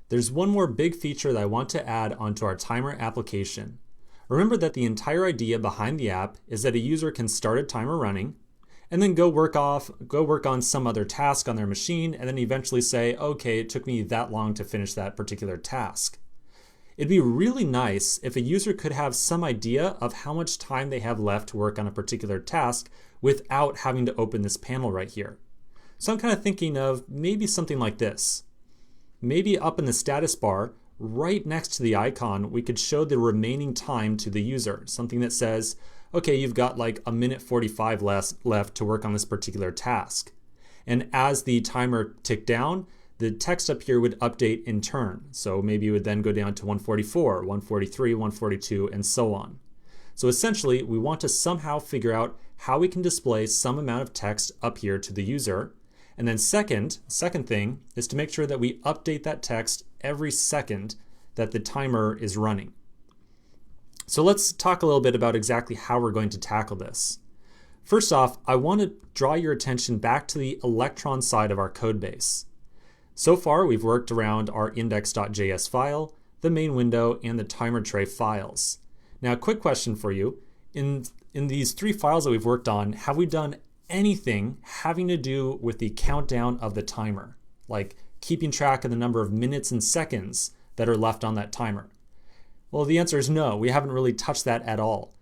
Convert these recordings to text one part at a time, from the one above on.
there's one more big feature that I want to add onto our timer application. Remember that the entire idea behind the app is that a user can start a timer running and then go work on some other task on their machine, and then eventually say, okay, it took me that long to finish that particular task. It'd be really nice if a user could have some idea of how much time they have left to work on a particular task without having to open this panel right here. So I'm kind of thinking of maybe something like this. Maybe up in the status bar, right next to the icon, we could show the remaining time to the user. Something that says, okay, you've got like 1:45 left to work on this particular task. And as the timer ticked down, the text up here would update in turn. So maybe it would then go down to 144, 143, 142, and so on. So essentially, we want to somehow figure out how we can display some amount of text up here to the user. And then second thing is to make sure that we update that text every second that the timer is running. So let's talk a little bit about exactly how we're going to tackle this. First off, I want to draw your attention back to the Electron side of our code base. So far, we've worked around our index.js file, the main window, and the timer tray files. Now, a quick question for you. In these three files that we've worked on, have we done anything having to do with the countdown of the timer, like keeping track of the number of minutes and seconds that are left on that timer? Well, the answer is no. We haven't really touched that at all.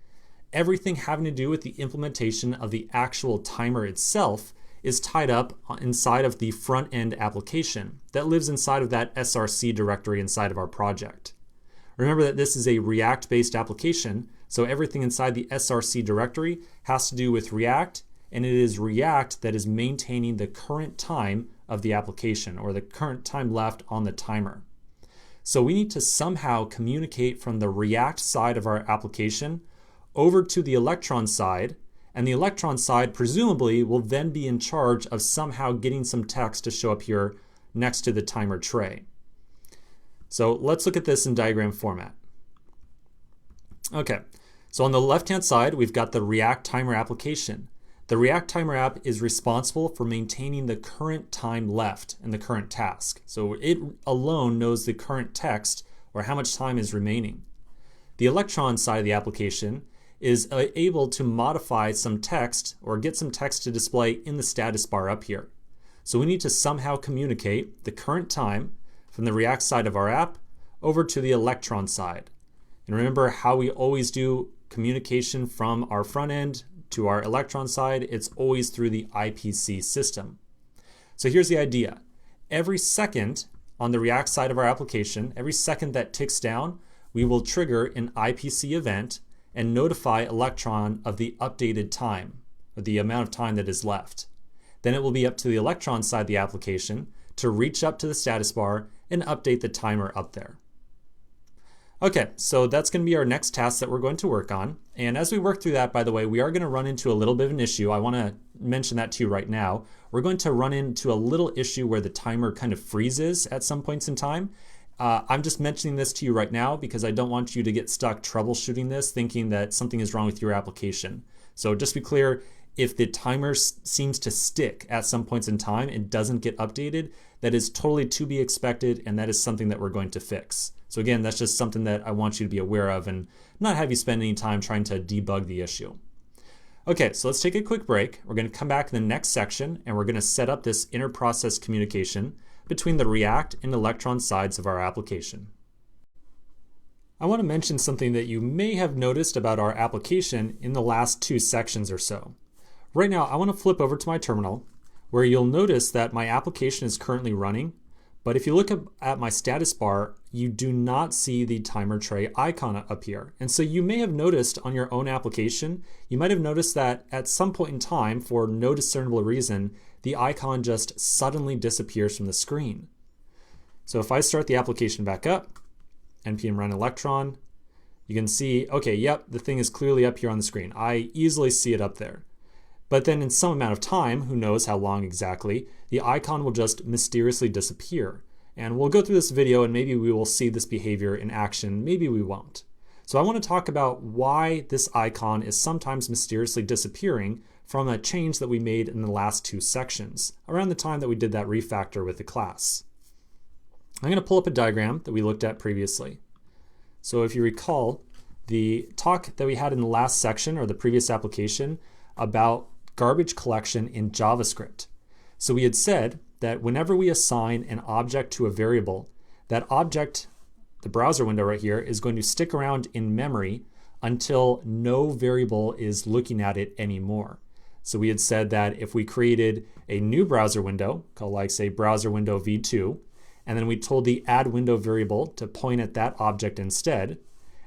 Everything having to do with the implementation of the actual timer itself is tied up inside of the front-end application that lives inside of that src directory inside of our project. Remember that this is a React-based application, so everything inside the src directory has to do with React, and it is React that is maintaining the current time of the application, or the current time left on the timer. So we need to somehow communicate from the React side of our application over to the Electron side, and the Electron side presumably will then be in charge of somehow getting some text to show up here next to the timer tray. So let's look at this in diagram format. Okay, so on the left-hand side, we've got the React timer application. The React timer app is responsible for maintaining the current time left in the current task. So it alone knows the current text, or how much time is remaining. The Electron side of the application is able to modify some text or get some text to display in the status bar up here. So we need to somehow communicate the current time from the React side of our app over to the Electron side. And remember how we always do communication from our front end to our Electron side, it's always through the IPC system. So here's the idea. Every second on the React side of our application, every second that ticks down, we will trigger an IPC event and notify Electron of the updated time, or the amount of time that is left. Then it will be up to the Electron side of the application to reach up to the status bar and update the timer up there. Okay, so that's going to be our next task that we're going to work on. And as we work through that, by the way, we are going to run into a little bit of an issue. I want to mention that to you right now. We're going to run into a little issue where the timer kind of freezes at some points in time. I'm just mentioning this to you right now because I don't want you to get stuck troubleshooting this, thinking that something is wrong with your application. So just be clear, if the timer seems to stick at some points in time and doesn't get updated, that is totally to be expected, and that is something that we're going to fix. So again, that's just something that I want you to be aware of and not have you spend any time trying to debug the issue. Okay, so let's take a quick break. We're going to come back in the next section and we're going to set up this inter-process communication between the React and Electron sides of our application. I want to mention something that you may have noticed about our application in the last two sections or so. Right now, I want to flip over to my terminal where you'll notice that my application is currently running, but if you look at my status bar, you do not see the timer tray icon up here. And so you may have noticed on your own application, you might have noticed that at some point in time, for no discernible reason, the icon just suddenly disappears from the screen. So if I start the application back up, npm run electron, you can see, okay, yep, the thing is clearly up here on the screen. I easily see it up there. But then in some amount of time, who knows how long exactly, the icon will just mysteriously disappear. And we'll go through this video and maybe we will see this behavior in action, maybe we won't. So I want to talk about why this icon is sometimes mysteriously disappearing from a change that we made in the last two sections, around the time that we did that refactor with the class. I'm going to pull up a diagram that we looked at previously. So if you recall, the talk that we had in the last section or the previous application about garbage collection in JavaScript. So we had said that whenever we assign an object to a variable, that object, the browser window right here, is going to stick around in memory until no variable is looking at it anymore. So we had said that if we created a new browser window, called like say browser window v2, and then we told the add window variable to point at that object instead,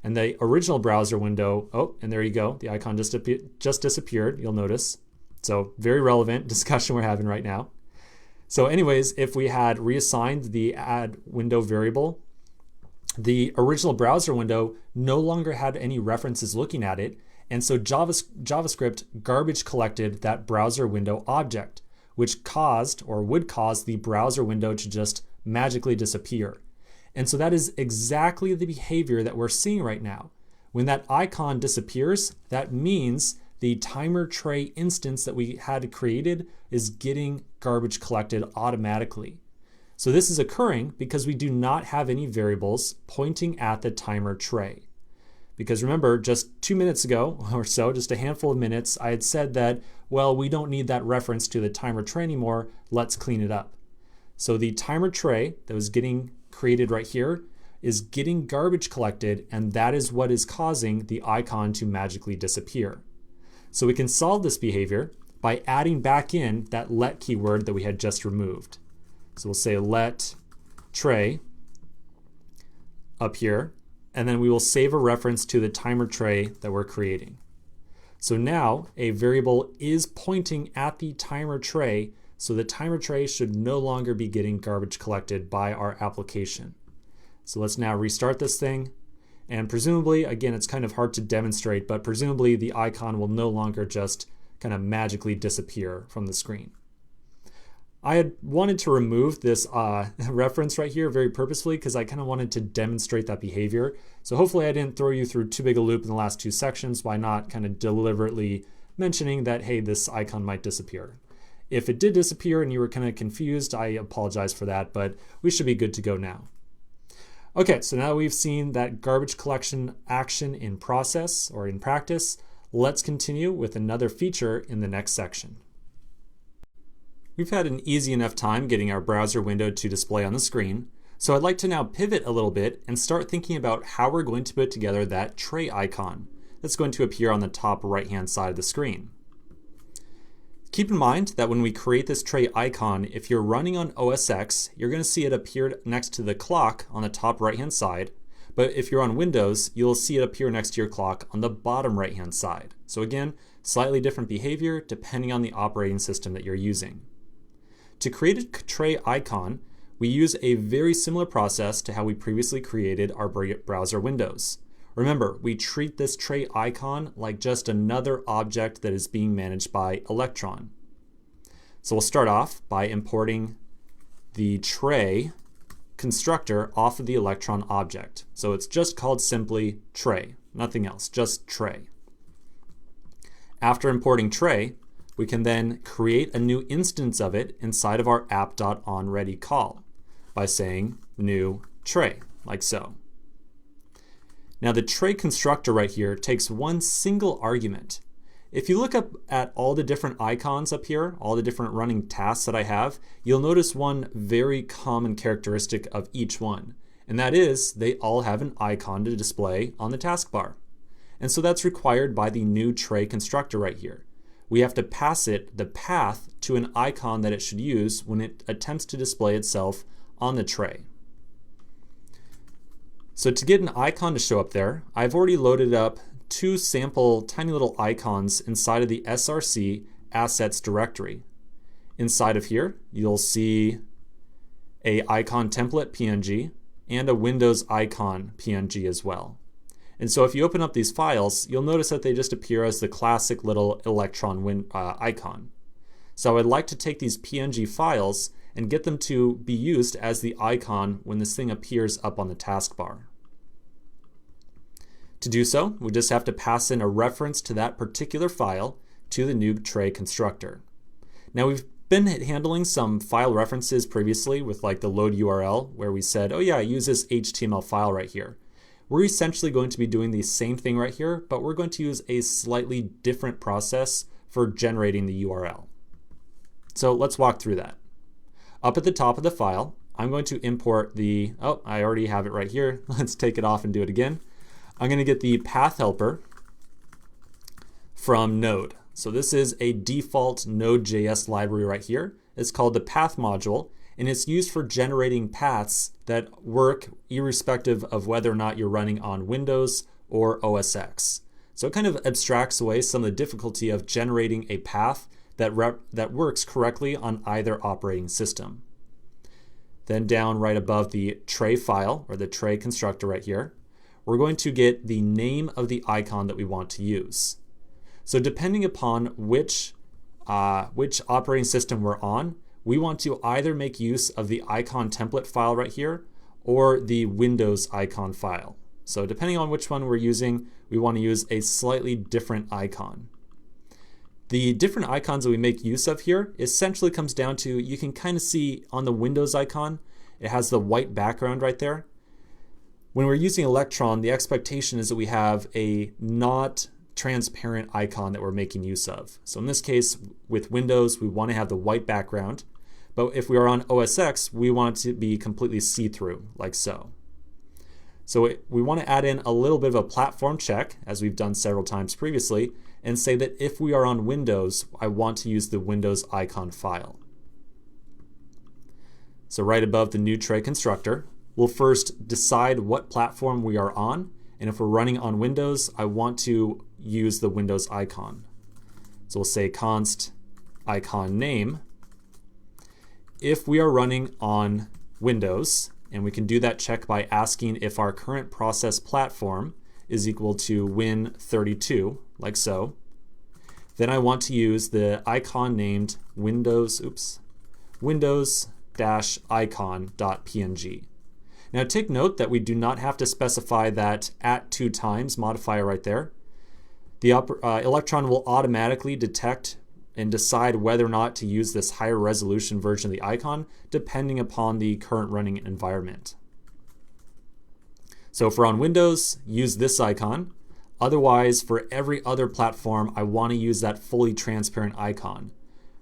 and the original browser window, oh, and there you go, the icon just disappeared, you'll notice. So very relevant discussion we're having right now. So anyways, if we had reassigned the add window variable, the original browser window no longer had any references looking at it, and so JavaScript garbage collected that browser window object, which caused or would cause the browser window to just magically disappear. And so that is exactly the behavior that we're seeing right now. When that icon disappears, that means the timer tray instance that we had created is getting garbage collected automatically. So this is occurring because we do not have any variables pointing at the timer tray. Because remember, just 2 minutes ago or so, just a handful of minutes, I had said that, well, we don't need that reference to the timer tray anymore, let's clean it up. So the timer tray that was getting created right here is getting garbage collected, and that is what is causing the icon to magically disappear. So we can solve this behavior by adding back in that let keyword that we had just removed. So we'll say let tray up here, and then we will save a reference to the timer tray that we're creating. So now a variable is pointing at the timer tray, so the timer tray should no longer be getting garbage collected by our application. So let's now restart this thing, and presumably, again, it's kind of hard to demonstrate, but presumably the icon will no longer just kind of magically disappear from the screen. I had wanted to remove this reference right here very purposefully because I kind of wanted to demonstrate that behavior. So hopefully I didn't throw you through too big a loop in the last 2 sections by not kind of deliberately mentioning that, hey, this icon might disappear. If it did disappear and you were kind of confused, I apologize for that, but we should be good to go now. Okay, so now we've seen that garbage collection action in process or in practice. Let's continue with another feature in the next section. We've had an easy enough time getting our browser window to display on the screen, so I'd like to now pivot a little bit and start thinking about how we're going to put together that tray icon that's going to appear on the top right-hand side of the screen. Keep in mind that when we create this tray icon, if you're running on OS X, you're going to see it appear next to the clock on the top right-hand side, but if you're on Windows, you'll see it appear next to your clock on the bottom right-hand side. So again, slightly different behavior depending on the operating system that you're using. To create a tray icon, we use a very similar process to how we previously created our browser windows. Remember, we treat this tray icon like just another object that is being managed by Electron. So we'll start off by importing the tray constructor off of the Electron object. So it's just called simply tray, nothing else, just tray. After importing tray, we can then create a new instance of it inside of our app.onReady call by saying new tray, like so. Now the tray constructor right here takes one single argument. If you look up at all the different icons up here, all the different running tasks that I have, you'll notice one very common characteristic of each one, and that is they all have an icon to display on the taskbar. And so that's required by the new tray constructor right here. We have to pass it the path to an icon that it should use when it attempts to display itself on the tray. So to get an icon to show up there, I've already loaded up 2 sample tiny little icons inside of the src assets directory. Inside of here, you'll see a icon template PNG and a Windows icon PNG as well. And so if you open up these files, you'll notice that they just appear as the classic little Electron icon. So I'd like to take these PNG files and get them to be used as the icon when this thing appears up on the taskbar. To do so, we just have to pass in a reference to that particular file to the new tray constructor. Now we've been handling some file references previously with like the load URL where we said, oh yeah, use this HTML file right here. We're essentially going to be doing the same thing right here, but we're going to use a slightly different process for generating the URL. So let's walk through that. Up at the top of the file, I'm going to import the, oh, I already have it right here. Let's take it off and do it again. I'm going to get the path helper from Node. So this is a default Node.js library right here. It's called the path module, and it's used for generating paths that work irrespective of whether or not you're running on Windows or OS X. So it kind of abstracts away some of the difficulty of generating a path that works correctly on either operating system. Then down right above the tray file, or the tray constructor right here, we're going to get the name of the icon that we want to use. So depending upon which operating system we're on, we want to either make use of the icon template file right here or the Windows icon file. So depending on which one we're using, we want to use a slightly different icon. The different icons that we make use of here essentially comes down to, you can kind of see on the Windows icon, it has the white background right there. When we're using Electron, the expectation is that we have a not transparent icon that we're making use of. So in this case, with Windows, we want to have the white background. But if we are on OS X, we want it to be completely see-through, like so. So we want to add in a little bit of a platform check, as we've done several times previously, and say that if we are on Windows, I want to use the Windows icon file. So right above the new tray constructor, we'll first decide what platform we are on, and if we're running on Windows, I want to use the Windows icon. So we'll say const icon name. If we are running on Windows, and we can do that check by asking if our current process platform is equal to Win32, like so, then I want to use the icon named windows-icon.png. Now take note that we do not have to specify that @2x modifier right there. The Electron will automatically detect and decide whether or not to use this higher resolution version of the icon depending upon the current running environment. So if we're on Windows, use this icon. Otherwise, for every other platform, I want to use that fully transparent icon,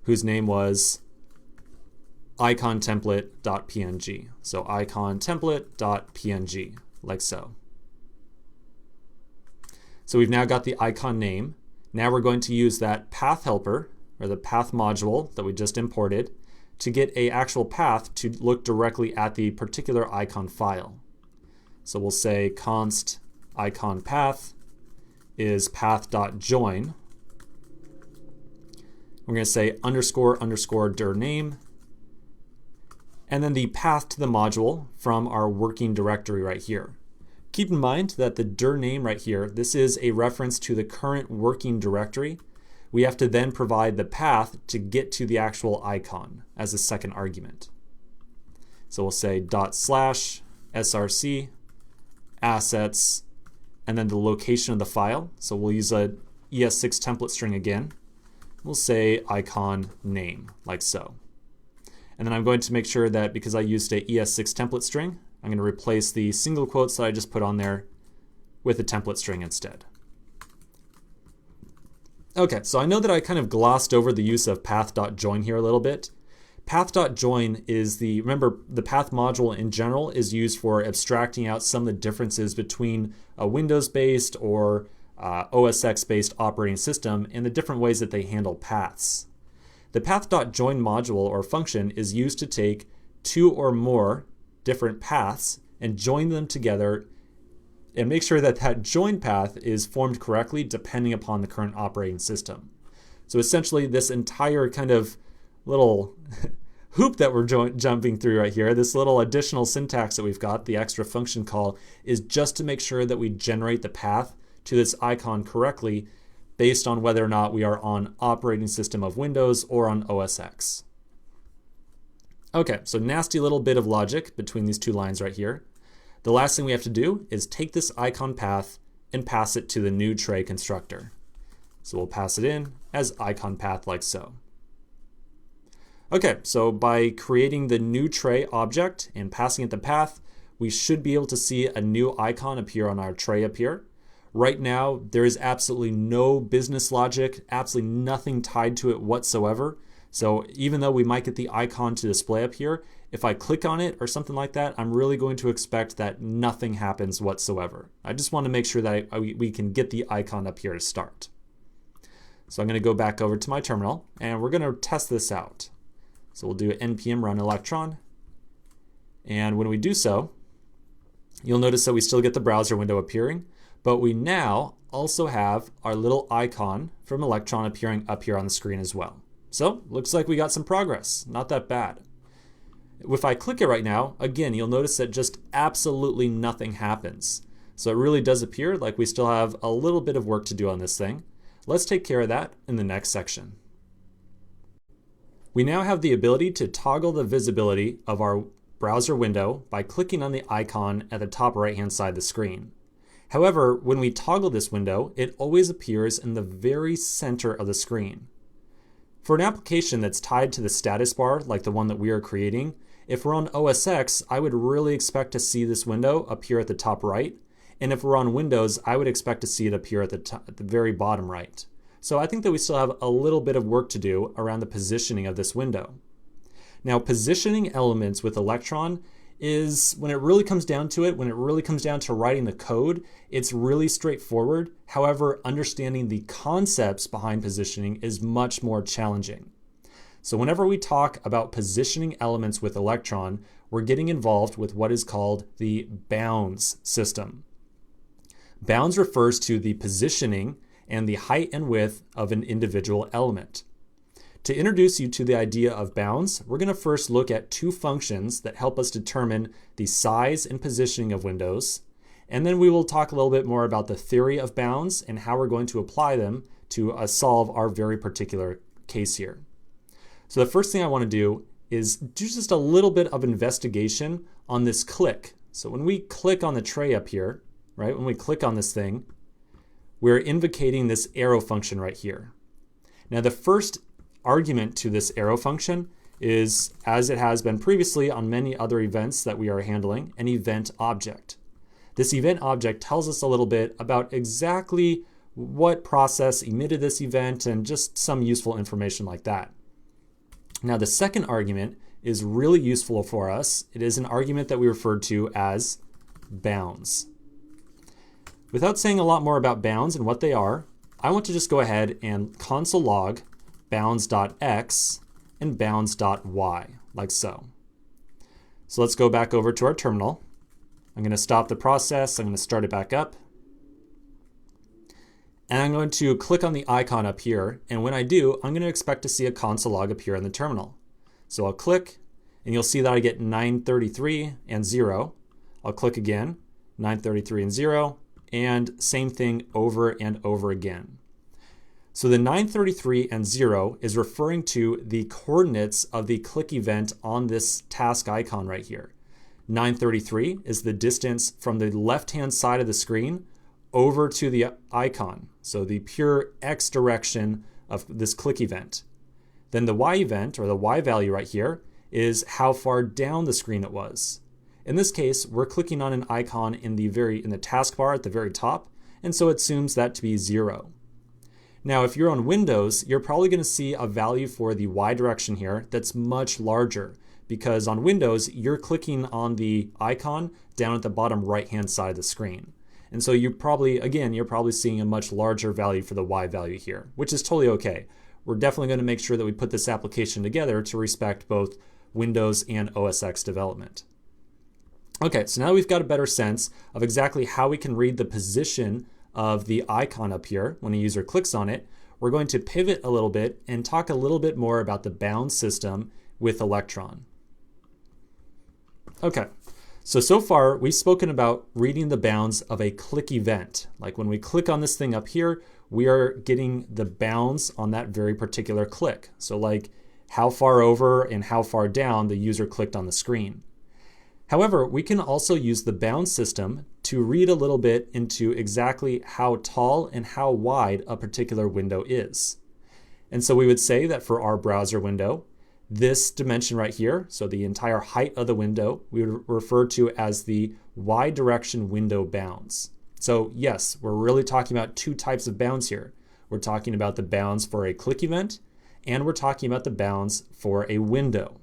whose name was icontemplate.png. So icontemplate.png, like so. So we've now got the icon name. Now we're going to use that path helper, or the path module that we just imported, to get an actual path to look directly at the particular icon file. So we'll say const icon path is path.join. We're going to say __dir name, and then the path to the module from our working directory right here. Keep in mind that the dir name right here, this is a reference to the current working directory. We have to then provide the path to get to the actual icon as a second argument. So we'll say /src assets, and then the location of the file. So we'll use a ES6 template string again. We'll say icon name, like so. And then I'm going to make sure that because I used a ES6 template string, I'm going to replace the single quotes that I just put on there with a template string instead. Okay, so I know that I kind of glossed over the use of path.join here a little bit. Path.join is remember the path module in general is used for abstracting out some of the differences between a Windows-based or OS X-based operating system and the different ways that they handle paths. The path.join module or function is used to take two or more different paths and join them together and make sure that that join path is formed correctly depending upon the current operating system. So essentially this entire kind of little hoop that we're jumping through right here, this little additional syntax that we've got, the extra function call, is just to make sure that we generate the path to this icon correctly based on whether or not we are on operating system of Windows or on OS X. Okay, so nasty little bit of logic between these two lines right here. The last thing we have to do is take this icon path and pass it to the new tray constructor. So we'll pass it in as icon path like so. Okay, so by creating the new tray object and passing it the path, we should be able to see a new icon appear on our tray up here. Right now, there is absolutely no business logic, absolutely nothing tied to it whatsoever. So even though we might get the icon to display up here, if I click on it or something like that, I'm really going to expect that nothing happens whatsoever. I just want to make sure that we can get the icon up here to start. So I'm going to go back over to my terminal and we're going to test this out. So we'll do npm run electron. And when we do so, you'll notice that we still get the browser window appearing, but we now also have our little icon from Electron appearing up here on the screen as well. So looks like we got some progress, not that bad. If I click it right now, again, you'll notice that just absolutely nothing happens. So it really does appear like we still have a little bit of work to do on this thing. Let's take care of that in the next section. We now have the ability to toggle the visibility of our browser window by clicking on the icon at the top right-hand side of the screen. However, when we toggle this window, it always appears in the very center of the screen. For an application that's tied to the status bar, like the one that we are creating, if we're on OS X, I would really expect to see this window appear at the top right. And if we're on Windows, I would expect to see it appear at the very bottom right. So I think that we still have a little bit of work to do around the positioning of this window. Now, positioning elements with Electron is, when it really comes down to it, when it really comes down to writing the code, it's really straightforward. However, understanding the concepts behind positioning is much more challenging. So whenever we talk about positioning elements with Electron, we're getting involved with what is called the bounds system. Bounds refers to the positioning and the height and width of an individual element. To introduce you to the idea of bounds, we're going to first look at two functions that help us determine the size and positioning of windows, and then we will talk a little bit more about the theory of bounds and how we're going to apply them to solve our very particular case here. So the first thing I want to do is do just a little bit of investigation on this click. So when we click on the tray up here, right, when we click on this thing, we're invocating this arrow function right here. Now the first argument to this arrow function is, as it has been previously on many other events that we are handling, an event object. This event object tells us a little bit about exactly what process emitted this event and just some useful information like that. Now the second argument is really useful for us. It is an argument that we refer to as bounds. Without saying a lot more about bounds and what they are, I want to just go ahead and console log bounds.x and bounds.y, like so. So let's go back over to our terminal. I'm going to stop the process. I'm going to start it back up. And I'm going to click on the icon up here. And when I do, I'm going to expect to see a console log appear in the terminal. So I'll click, and you'll see that I get 933 and 0. I'll click again, 933 and 0, and same thing over and over again. So the 933 and 0 is referring to the coordinates of the click event on this task icon right here. 933 is the distance from the left-hand side of the screen over to the icon, so the pure X direction of this click event. Then the Y event, or the Y value right here, is how far down the screen it was. In this case, we're clicking on an icon in the taskbar at the very top, and so it assumes that to be 0. Now, if you're on Windows, you're probably going to see a value for the Y direction here that's much larger, because on Windows, you're clicking on the icon down at the bottom right-hand side of the screen. And so you're probably seeing a much larger value for the Y value here, which is totally okay. We're definitely going to make sure that we put this application together to respect both Windows and OS X development. Okay, so now we've got a better sense of exactly how we can read the position of the icon up here when a user clicks on it. We're going to pivot a little bit and talk a little bit more about the bound system with Electron. Okay, so far we've spoken about reading the bounds of a click event. Like when we click on this thing up here, we are getting the bounds on that very particular click. So like how far over and how far down the user clicked on the screen. However, we can also use the bound system to read a little bit into exactly how tall and how wide a particular window is. And so we would say that for our browser window, This dimension right here, so the entire height of the window, we would refer to as the Y direction window bounds. So yes, we're really talking about two types of bounds here. We're talking about the bounds for a click event, and we're talking about the bounds for a window.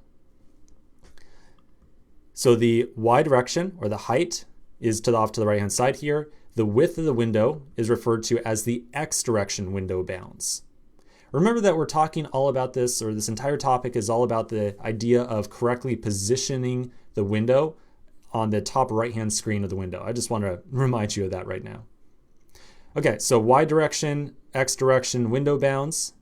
So the Y direction, or the height, is off to the right-hand side here. The width of the window is referred to as the X direction window bounds. Remember that we're talking all about this, or this entire topic is all about the idea of correctly positioning the window on the top right-hand screen of the window. I just want to remind you of that right now. Okay, so Y direction, X direction window bounds.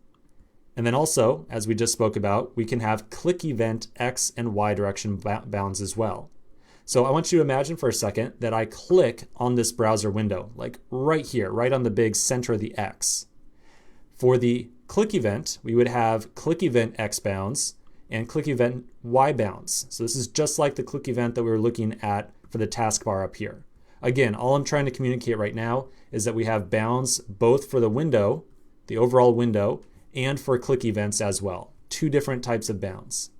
And then also, as we just spoke about, we can have click event X and Y direction bounds as well. So I want you to imagine for a second that I click on this browser window, like right here, right on the big center of the X. For the click event, we would have click event X bounds and click event Y bounds. So this is just like the click event that we were looking at for the taskbar up here. Again, all I'm trying to communicate right now is that we have bounds both for the window, the overall window, and for click events as well. Two different types of bounds.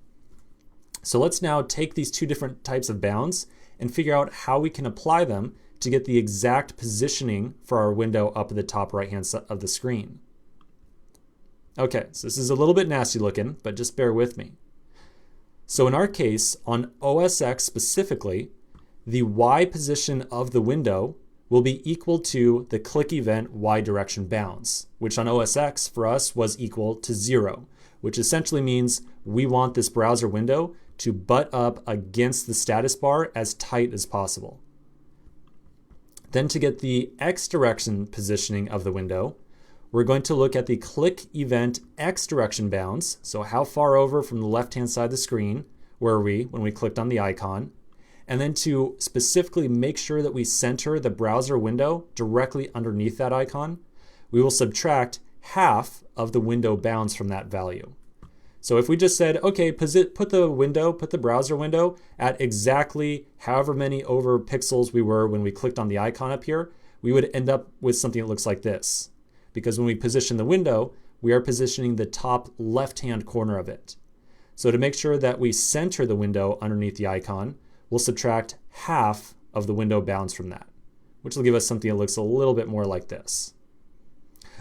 So let's now take these two different types of bounds and figure out how we can apply them to get the exact positioning for our window up at the top right-hand side of the screen. Okay, so this is a little bit nasty looking, but just bear with me. So in our case, on OS X specifically, the Y position of the window will be equal to the click event Y direction bounds, which on OS X for us was equal to 0, which essentially means we want this browser window to butt up against the status bar as tight as possible. Then to get the X direction positioning of the window, we're going to look at the click event X direction bounds. So how far over from the left-hand side of the screen were we when we clicked on the icon? And then to specifically make sure that we center the browser window directly underneath that icon, we will subtract half of the window bounds from that value. So if we just said, okay, put the browser window at exactly however many over pixels we were when we clicked on the icon up here, we would end up with something that looks like this. Because when we position the window, we are positioning the top left-hand corner of it. So to make sure that we center the window underneath the icon, we'll subtract half of the window bounds from that, which will give us something that looks a little bit more like this.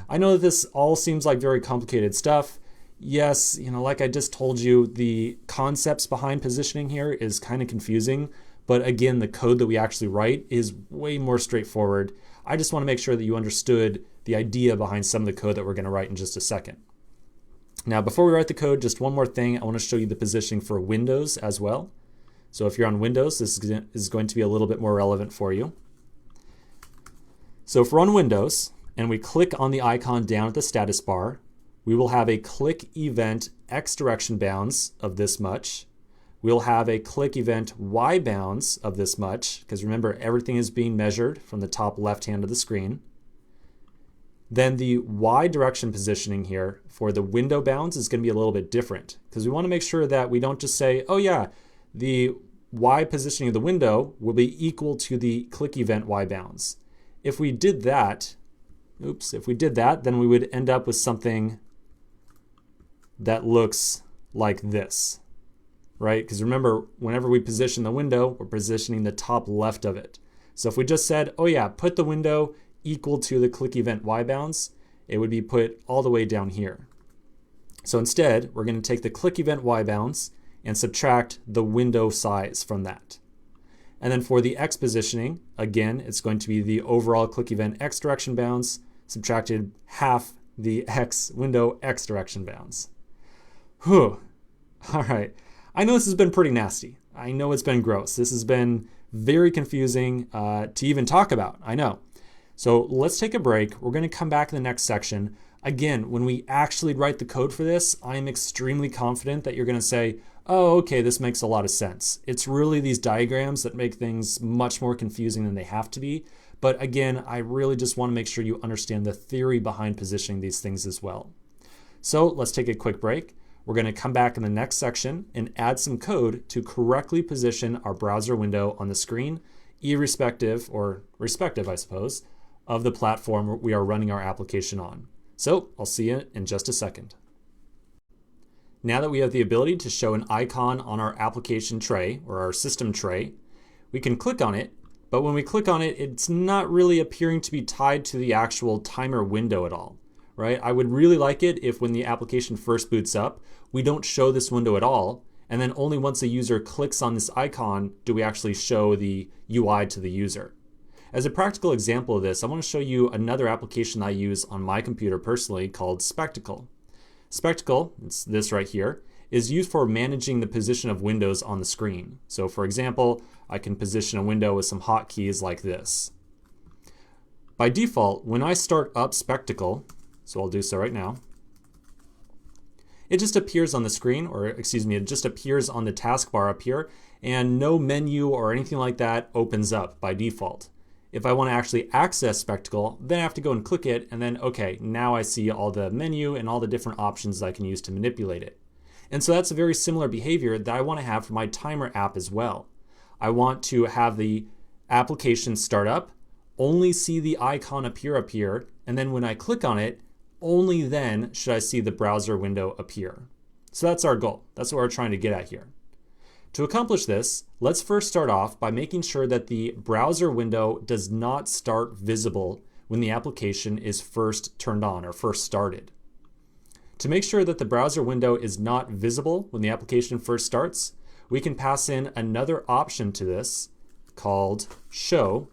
I know that this all seems like very complicated stuff. Yes, like I just told you, the concepts behind positioning here is kind of confusing, but again, the code that we actually write is way more straightforward. I just want to make sure that you understood the idea behind some of the code that we're going to write in just a second. Now, before we write the code, just one more thing. I want to show you the positioning for Windows as well. So if you're on Windows, this is going to be a little bit more relevant for you. So if we're on Windows and we click on the icon down at the status bar, we will have a click event X direction bounds of this much. We'll have a click event Y bounds of this much, because remember, everything is being measured from the top left hand of the screen. Then the Y direction positioning here for the window bounds is going to be a little bit different, because we want to make sure that we don't just say, oh yeah, the Y positioning of the window will be equal to the click event Y bounds. If we did that, then we would end up with something that looks like this, right? Because remember, whenever we position the window, we're positioning the top left of it. So if we just said, oh yeah, put the window equal to the click event Y bounds, it would be put all the way down here. So instead, we're going to take the click event Y bounds and subtract the window size from that. And then for the X positioning, again, it's going to be the overall click event X direction bounds subtracted half the window X direction bounds. Whew. All right. I know this has been pretty nasty. I know it's been gross. This has been very confusing to even talk about. I know. So let's take a break. We're going to come back in the next section. Again, when we actually write the code for this, I'm extremely confident that you're going to say, oh, okay, this makes a lot of sense. It's really these diagrams that make things much more confusing than they have to be. But again, I really just want to make sure you understand the theory behind positioning these things as well. So let's take a quick break. We're going to come back in the next section and add some code to correctly position our browser window on the screen, irrespective, or respective, I suppose, of the platform we are running our application on. So I'll see you in just a second. Now that we have the ability to show an icon on our application tray or our system tray, we can click on it, but when we click on it, it's not really appearing to be tied to the actual timer window at all, right? I would really like it if when the application first boots up, we don't show this window at all, and then only once a user clicks on this icon do we actually show the UI to the user. As a practical example of this, I want to show you another application I use on my computer personally called Spectacle. Spectacle, it's this right here, is used for managing the position of windows on the screen. So for example, I can position a window with some hotkeys like this. By default, when I start up Spectacle, so I'll do so right now, it just appears on the screen, or excuse me, it just appears on the taskbar up here, and no menu or anything like that opens up by default. If I want to actually access Spectacle, then I have to go and click it, and then, okay, now I see all the menu and all the different options that I can use to manipulate it. And so that's a very similar behavior that I want to have for my timer app as well. I want to have the application start up, only see the icon appear up here, and then when I click on it, only then should I see the browser window appear. So that's our goal. That's what we're trying to get at here. To accomplish this, let's first start off by making sure that the browser window does not start visible when the application is first turned on or first started. To make sure that the browser window is not visible when the application first starts, we can pass in another option to this called show,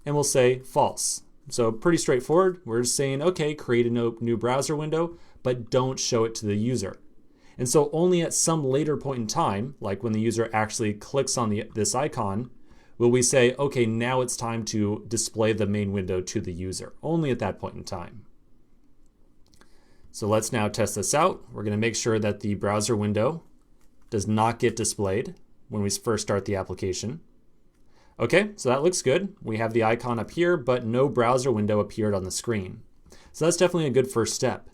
and we'll say false. So pretty straightforward. We're just saying, okay, create a new browser window, but don't show it to the user. And so only at some later point in time, like when the user actually clicks on this icon, will we say, okay, now it's time to display the main window to the user. Only at that point in time. So let's now test this out. We're going to make sure that the browser window does not get displayed when we first start the application. Okay, so that looks good. We have the icon up here, but no browser window appeared on the screen. So that's definitely a good first step.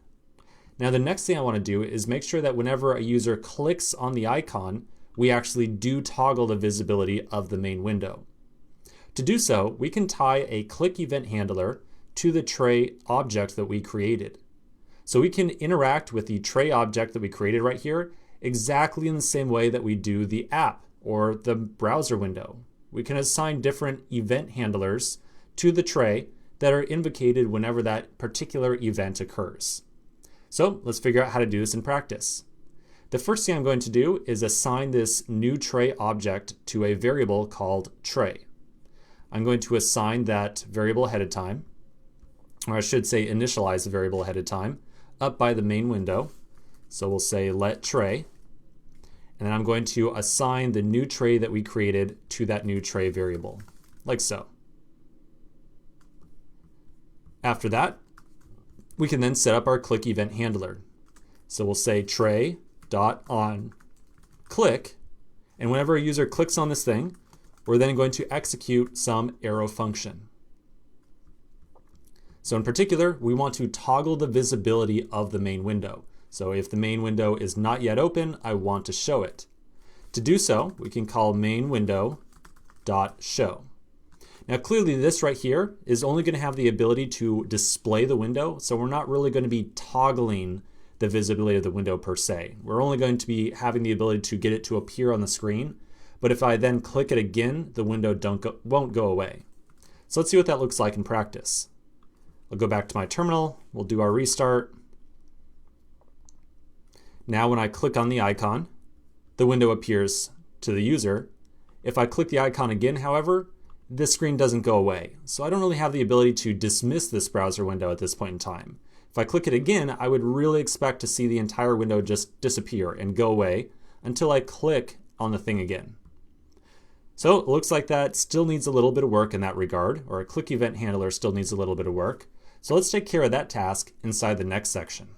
Now the next thing I want to do is make sure that whenever a user clicks on the icon, we actually do toggle the visibility of the main window. To do so, we can tie a click event handler to the tray object that we created. So we can interact with the tray object that we created right here exactly in the same way that we do the app or the browser window. We can assign different event handlers to the tray that are invocated whenever that particular event occurs. So let's figure out how to do this in practice. The first thing I'm going to do is assign this new tray object to a variable called tray. I'm going to assign that variable ahead of time, or I should say initialize the variable ahead of time, up by the main window. So we'll say let tray, and then I'm going to assign the new tray that we created to that new tray variable, like so. After that, we can then set up our click event handler. So we'll say tray.onClick, and whenever a user clicks on this thing, we're then going to execute some arrow function. So in particular, we want to toggle the visibility of the main window. So if the main window is not yet open, I want to show it. To do so, we can call main window.show. Now clearly this right here is only going to have the ability to display the window, so we're not really going to be toggling the visibility of the window per se. We're only going to be having the ability to get it to appear on the screen, but if I then click it again, the window won't go away. So let's see what that looks like in practice. I'll go back to my terminal, we'll do our restart. Now when I click on the icon, the window appears to the user. If I click the icon again, however, this screen doesn't go away. So I don't really have the ability to dismiss this browser window at this point in time. If I click it again, I would really expect to see the entire window just disappear and go away until I click on the thing again. So it looks like that still needs a little bit of work in that regard, or a click event handler still needs a little bit of work. So let's take care of that task inside the next section.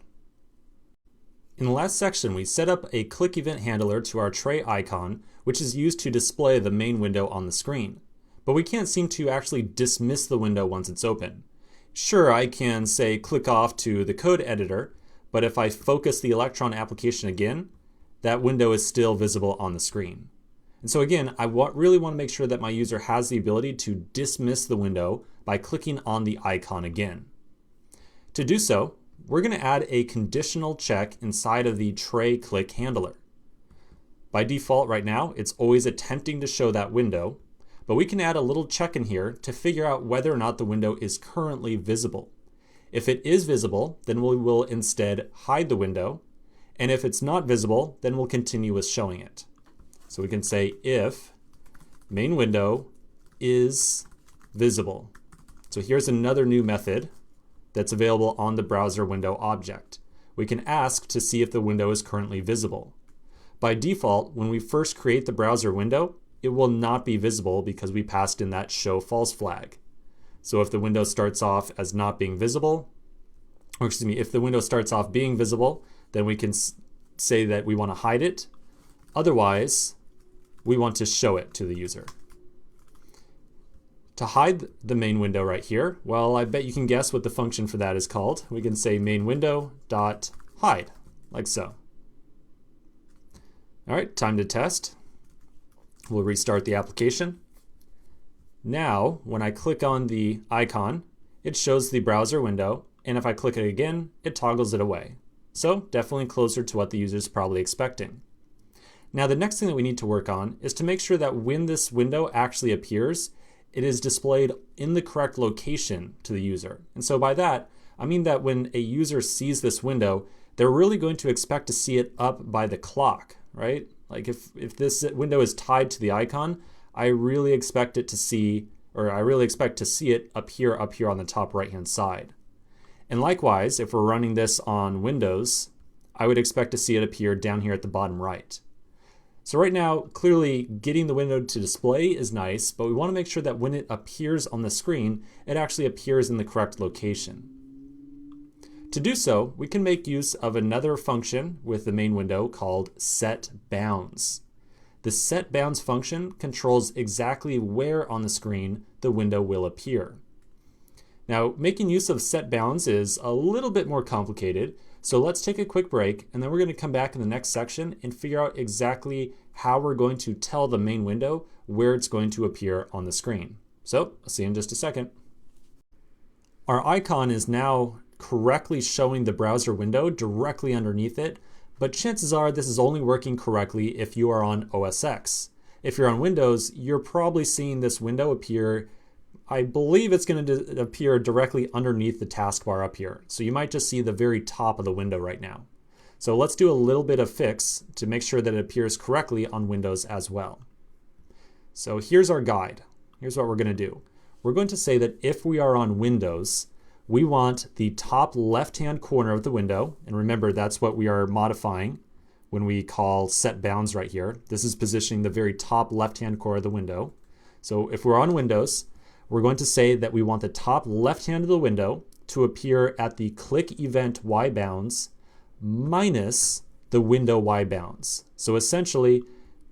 In the last section, we set up a click event handler to our tray icon, which is used to display the main window on the screen. But we can't seem to actually dismiss the window once it's open. Sure, I can say click off to the code editor, but if I focus the Electron application again, that window is still visible on the screen. And so again, I really want to make sure that my user has the ability to dismiss the window by clicking on the icon again. To do so, we're going to add a conditional check inside of the tray click handler. By default right now, it's always attempting to show that window, but we can add a little check in here to figure out whether or not the window is currently visible. If it is visible, then we will instead hide the window, and if it's not visible, then we'll continue with showing it. So we can say if main window is visible. So here's another new method that's available on the browser window object. We can ask to see if the window is currently visible. By default, when we first create the browser window, it will not be visible because we passed in that show false flag. So if the window starts off as not being visible, or excuse me, if the window starts off being visible, then we can say that we want to hide it. Otherwise, we want to show it to the user. To hide the main window right here, well, I bet you can guess what the function for that is called. We can say main window dot hide, like so. All right, time to test. We'll restart the application. Now, when I click on the icon, it shows the browser window, and if I click it again, it toggles it away. So definitely closer to what the user is probably expecting. Now, the next thing that we need to work on is to make sure that when this window actually appears, it is displayed in the correct location to the user. And so by that, I mean that when a user sees this window, they're really going to expect to see it up by the clock, right? Like if this window is tied to the icon, I really expect it to see, or I really expect to see it appear up here on the top right-hand side. And likewise, if we're running this on Windows, I would expect to see it appear down here at the bottom right. So right now, clearly getting the window to display is nice, but we want to make sure that when it appears on the screen, it actually appears in the correct location. To do so, we can make use of another function with the main window called setBounds. The setBounds function controls exactly where on the screen the window will appear. Now, making use of setBounds is a little bit more complicated, so let's take a quick break, and then we're going to come back in the next section and figure out exactly how we're going to tell the main window where it's going to appear on the screen. So, I'll see you in just a second. Our icon is now correctly showing the browser window directly underneath it, but chances are this is only working correctly if you are on OS X. If you're on Windows, you're probably seeing this window appear, I believe it's going to appear directly underneath the taskbar up here. So you might just see the very top of the window right now. So let's do a little bit of fix to make sure that it appears correctly on Windows as well. So here's our guide. Here's what we're going to do. We're going to say that if we are on Windows, we want the top left-hand corner of the window, and remember that's what we are modifying when we call setBounds right here. This is positioning the very top left-hand corner of the window. So if we're on Windows, we're going to say that we want the top left hand of the window to appear at the click event Y bounds minus the window Y bounds. So essentially,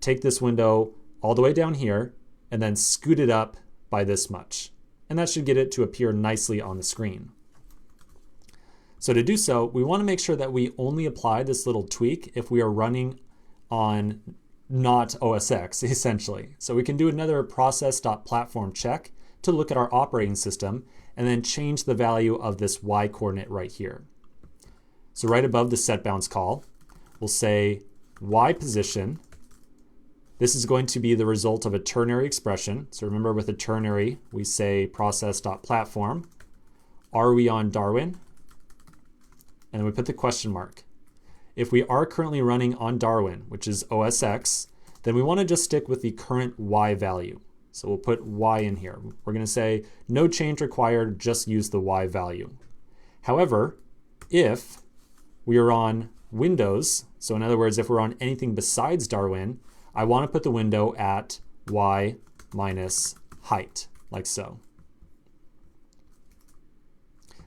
take this window all the way down here and then scoot it up by this much. And that should get it to appear nicely on the screen. So to do so, we want to make sure that we only apply this little tweak if we are running on not OS X, essentially. So we can do another process.platform check to look at our operating system and then change the value of this Y coordinate right here. So right above the setBounds call, we'll say Y position. This is going to be the result of a ternary expression. So remember with a ternary, we say process.platform. Are we on Darwin? And then we put the question mark. If we are currently running on Darwin, which is OS X, then we want to just stick with the current Y value. So we'll put Y in here. We're going to say no change required, just use the Y value. However, if we are on Windows, so in other words, if we're on anything besides Darwin, I want to put the window at Y minus height, like so.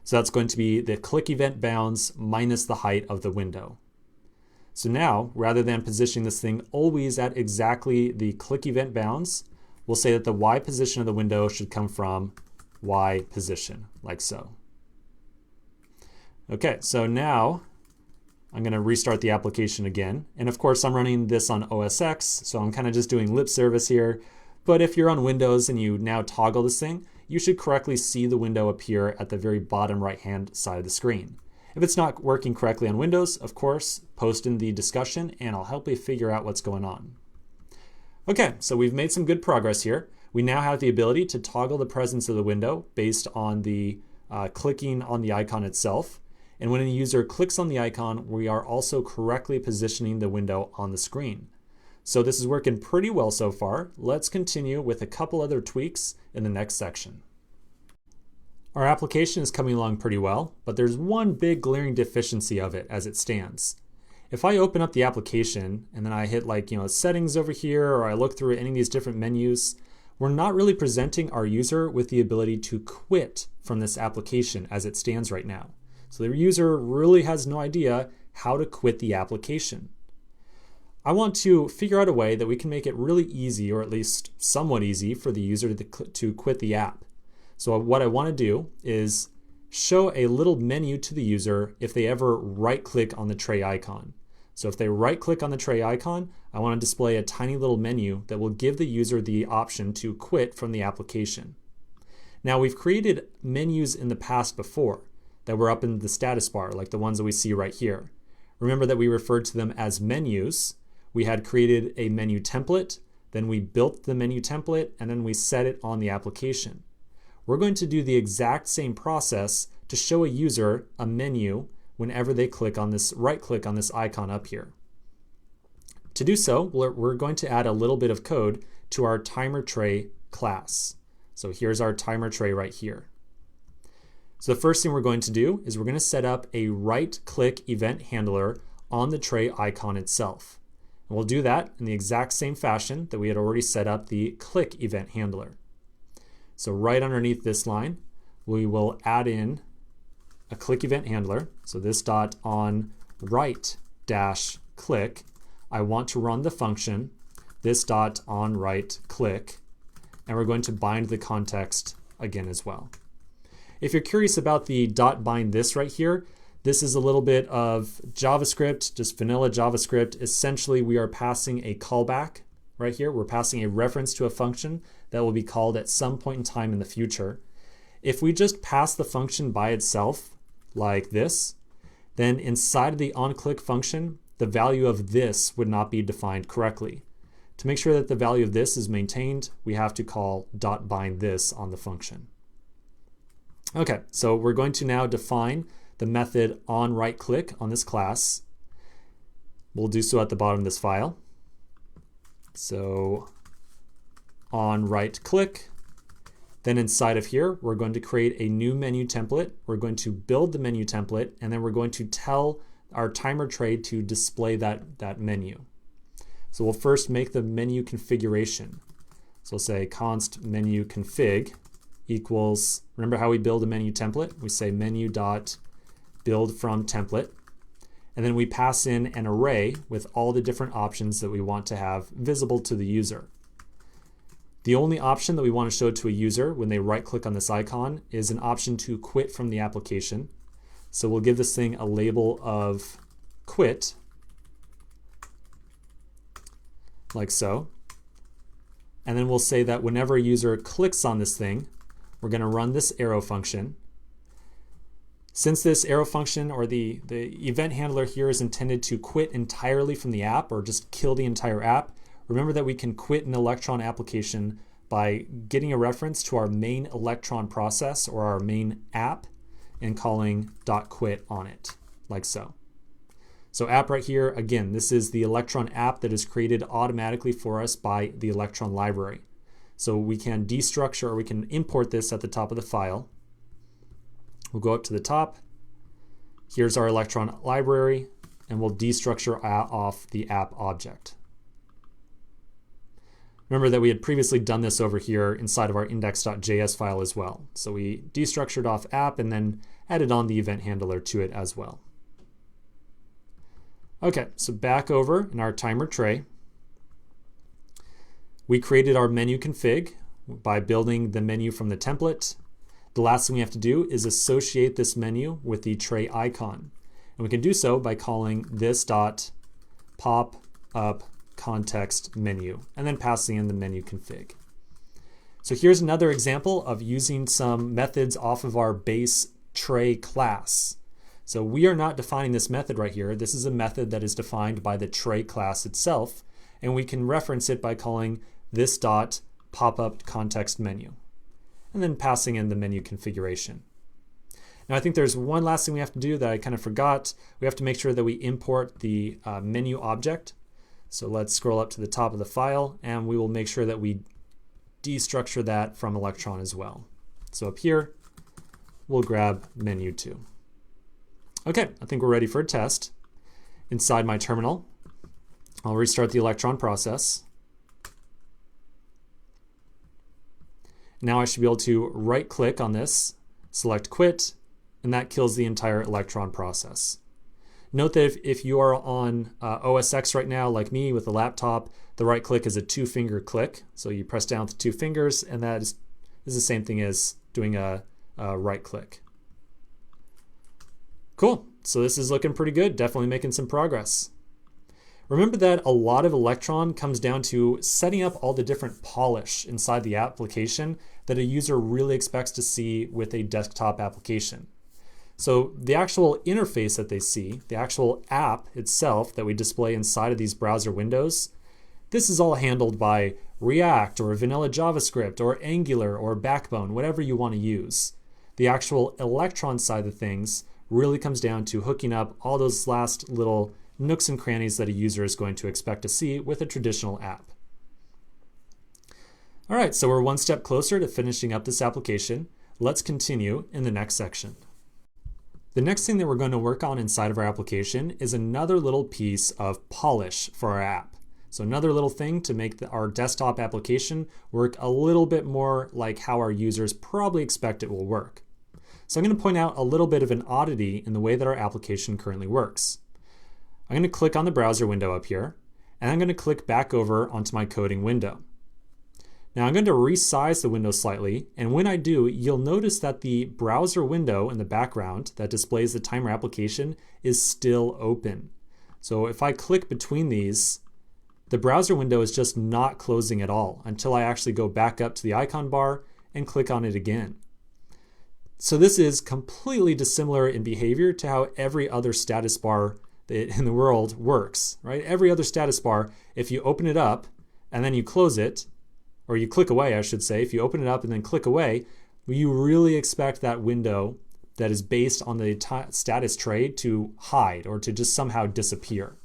So that's going to be the click event bounds minus the height of the window. So now, rather than positioning this thing always at exactly the click event bounds, we'll say that the Y position of the window should come from Y position, like so. Okay, so now I'm going to restart the application again. And of course, I'm running this on OS X, so I'm kind of just doing lip service here. But if you're on Windows and you now toggle this thing, you should correctly see the window appear at the very bottom right-hand side of the screen. If it's not working correctly on Windows, of course, post in the discussion and I'll help you figure out what's going on. Okay, so we've made some good progress here. We now have the ability to toggle the presence of the window based on the clicking on the icon itself. And when a user clicks on the icon, we are also correctly positioning the window on the screen. So this is working pretty well so far. Let's continue with a couple other tweaks in the next section. Our application is coming along pretty well, but there's one big glaring deficiency of it as it stands. If I open up the application and then I hit settings over here, or I look through any of these different menus, we're not really presenting our user with the ability to quit from this application as it stands right now. So the user really has no idea how to quit the application. I want to figure out a way that we can make it really easy, or at least somewhat easy, for the user to quit the app. So what I want to do is show a little menu to the user if they ever right-click on the tray icon. So if they right-click on the tray icon, I want to display a tiny little menu that will give the user the option to quit from the application. Now, we've created menus in the past before that were up in the status bar, like the ones that we see right here. Remember that we referred to them as menus. We had created a menu template, then we built the menu template, and then we set it on the application. We're going to do the exact same process to show a user a menu whenever they right-click on this icon up here. To do so, we're going to add a little bit of code to our timer tray class. So here's our timer tray right here. So the first thing we're going to do is we're going to set up a right-click event handler on the tray icon itself. And we'll do that in the exact same fashion that we had already set up the click event handler. So right underneath this line, we will add in a click event handler. So this dot on right dash click, I want to run the function this dot on right click, and we're going to bind the context again as well. If you're curious about the dot bind this right here, this is a little bit of JavaScript, just vanilla JavaScript. Essentially, we are passing a callback right here. We're passing a reference to a function that will be called at some point in time in the future. If we just pass the function by itself, like this, then inside of the onClick function, the value of this would not be defined correctly. To make sure that the value of this is maintained, we have to call dot bind this on the function. Okay, so we're going to now define the method on right click on this class. We'll do so at the bottom of this file. So on right click, then inside of here, we're going to create a new menu template. We're going to build the menu template, and then we're going to tell our timer tray to display that menu. So we'll first make the menu configuration. So we'll say const menu config equals, remember how we build a menu template? We say menu dot build from template, and then we pass in an array with all the different options that we want to have visible to the user. The only option that we want to show to a user when they right-click on this icon is an option to quit from the application. So we'll give this thing a label of quit, like so. And then we'll say that whenever a user clicks on this thing, we're going to run this arrow function. Since this arrow function or the event handler here is intended to quit entirely from the app or just kill the entire app, remember that we can quit an Electron application by getting a reference to our main Electron process or our main app and calling .quit on it, like so. So app right here, again, this is the Electron app that is created automatically for us by the Electron library. So we can destructure or we can import this at the top of the file. We'll go up to the top. Here's our Electron library, and we'll destructure off the app object. Remember that we had previously done this over here inside of our index.js file as well. So we destructured off app and then added on the event handler to it as well. Okay, so back over in our timer tray, we created our menu config by building the menu from the template. The last thing we have to do is associate this menu with the tray icon. And we can do so by calling this dot pop up context menu and then passing in the menu config. So here's another example of using some methods off of our base tray class. So we are not defining this method right here. This is a method that is defined by the tray class itself, and we can reference it by calling this dot pop-up context menu, and then passing in the menu configuration. Now I think there's one last thing we have to do that I kind of forgot. We have to make sure that we import the menu object. So let's scroll up to the top of the file, and we will make sure that we destructure that from Electron as well. So up here, we'll grab menu 2. Okay, I think we're ready for a test. Inside my terminal, I'll restart the Electron process. Now I should be able to right click on this, select quit, and that kills the entire Electron process. Note that if you are on OS X right now, like me with a laptop, the right click is a 2-finger click. So you press down with 2 fingers, and that is the same thing as doing a right click. Cool, so this is looking pretty good, definitely making some progress. Remember that a lot of Electron comes down to setting up all the different polish inside the application that a user really expects to see with a desktop application. So the actual interface that they see, the actual app itself that we display inside of these browser windows, this is all handled by React or vanilla JavaScript or Angular or Backbone, whatever you want to use. The actual Electron side of things really comes down to hooking up all those last little nooks and crannies that a user is going to expect to see with a traditional app. All right, so we're one step closer to finishing up this application. Let's continue in the next section. The next thing that we're going to work on inside of our application is another little piece of polish for our app. So another little thing to make our desktop application work a little bit more like how our users probably expect it will work. So I'm going to point out a little bit of an oddity in the way that our application currently works. I'm going to click on the browser window up here, and I'm going to click back over onto my coding window. Now I'm going to resize the window slightly, and when I do, you'll notice that the browser window in the background that displays the timer application is still open. So if I click between these, the browser window is just not closing at all until I actually go back up to the icon bar and click on it again. So this is completely dissimilar in behavior to how every other status bar in the world works, right? Every other status bar, if you open it up and then you close it, or you click away, I should say, if you open it up and then click away, you really expect that window that is based on the status tray to hide or to just somehow disappear.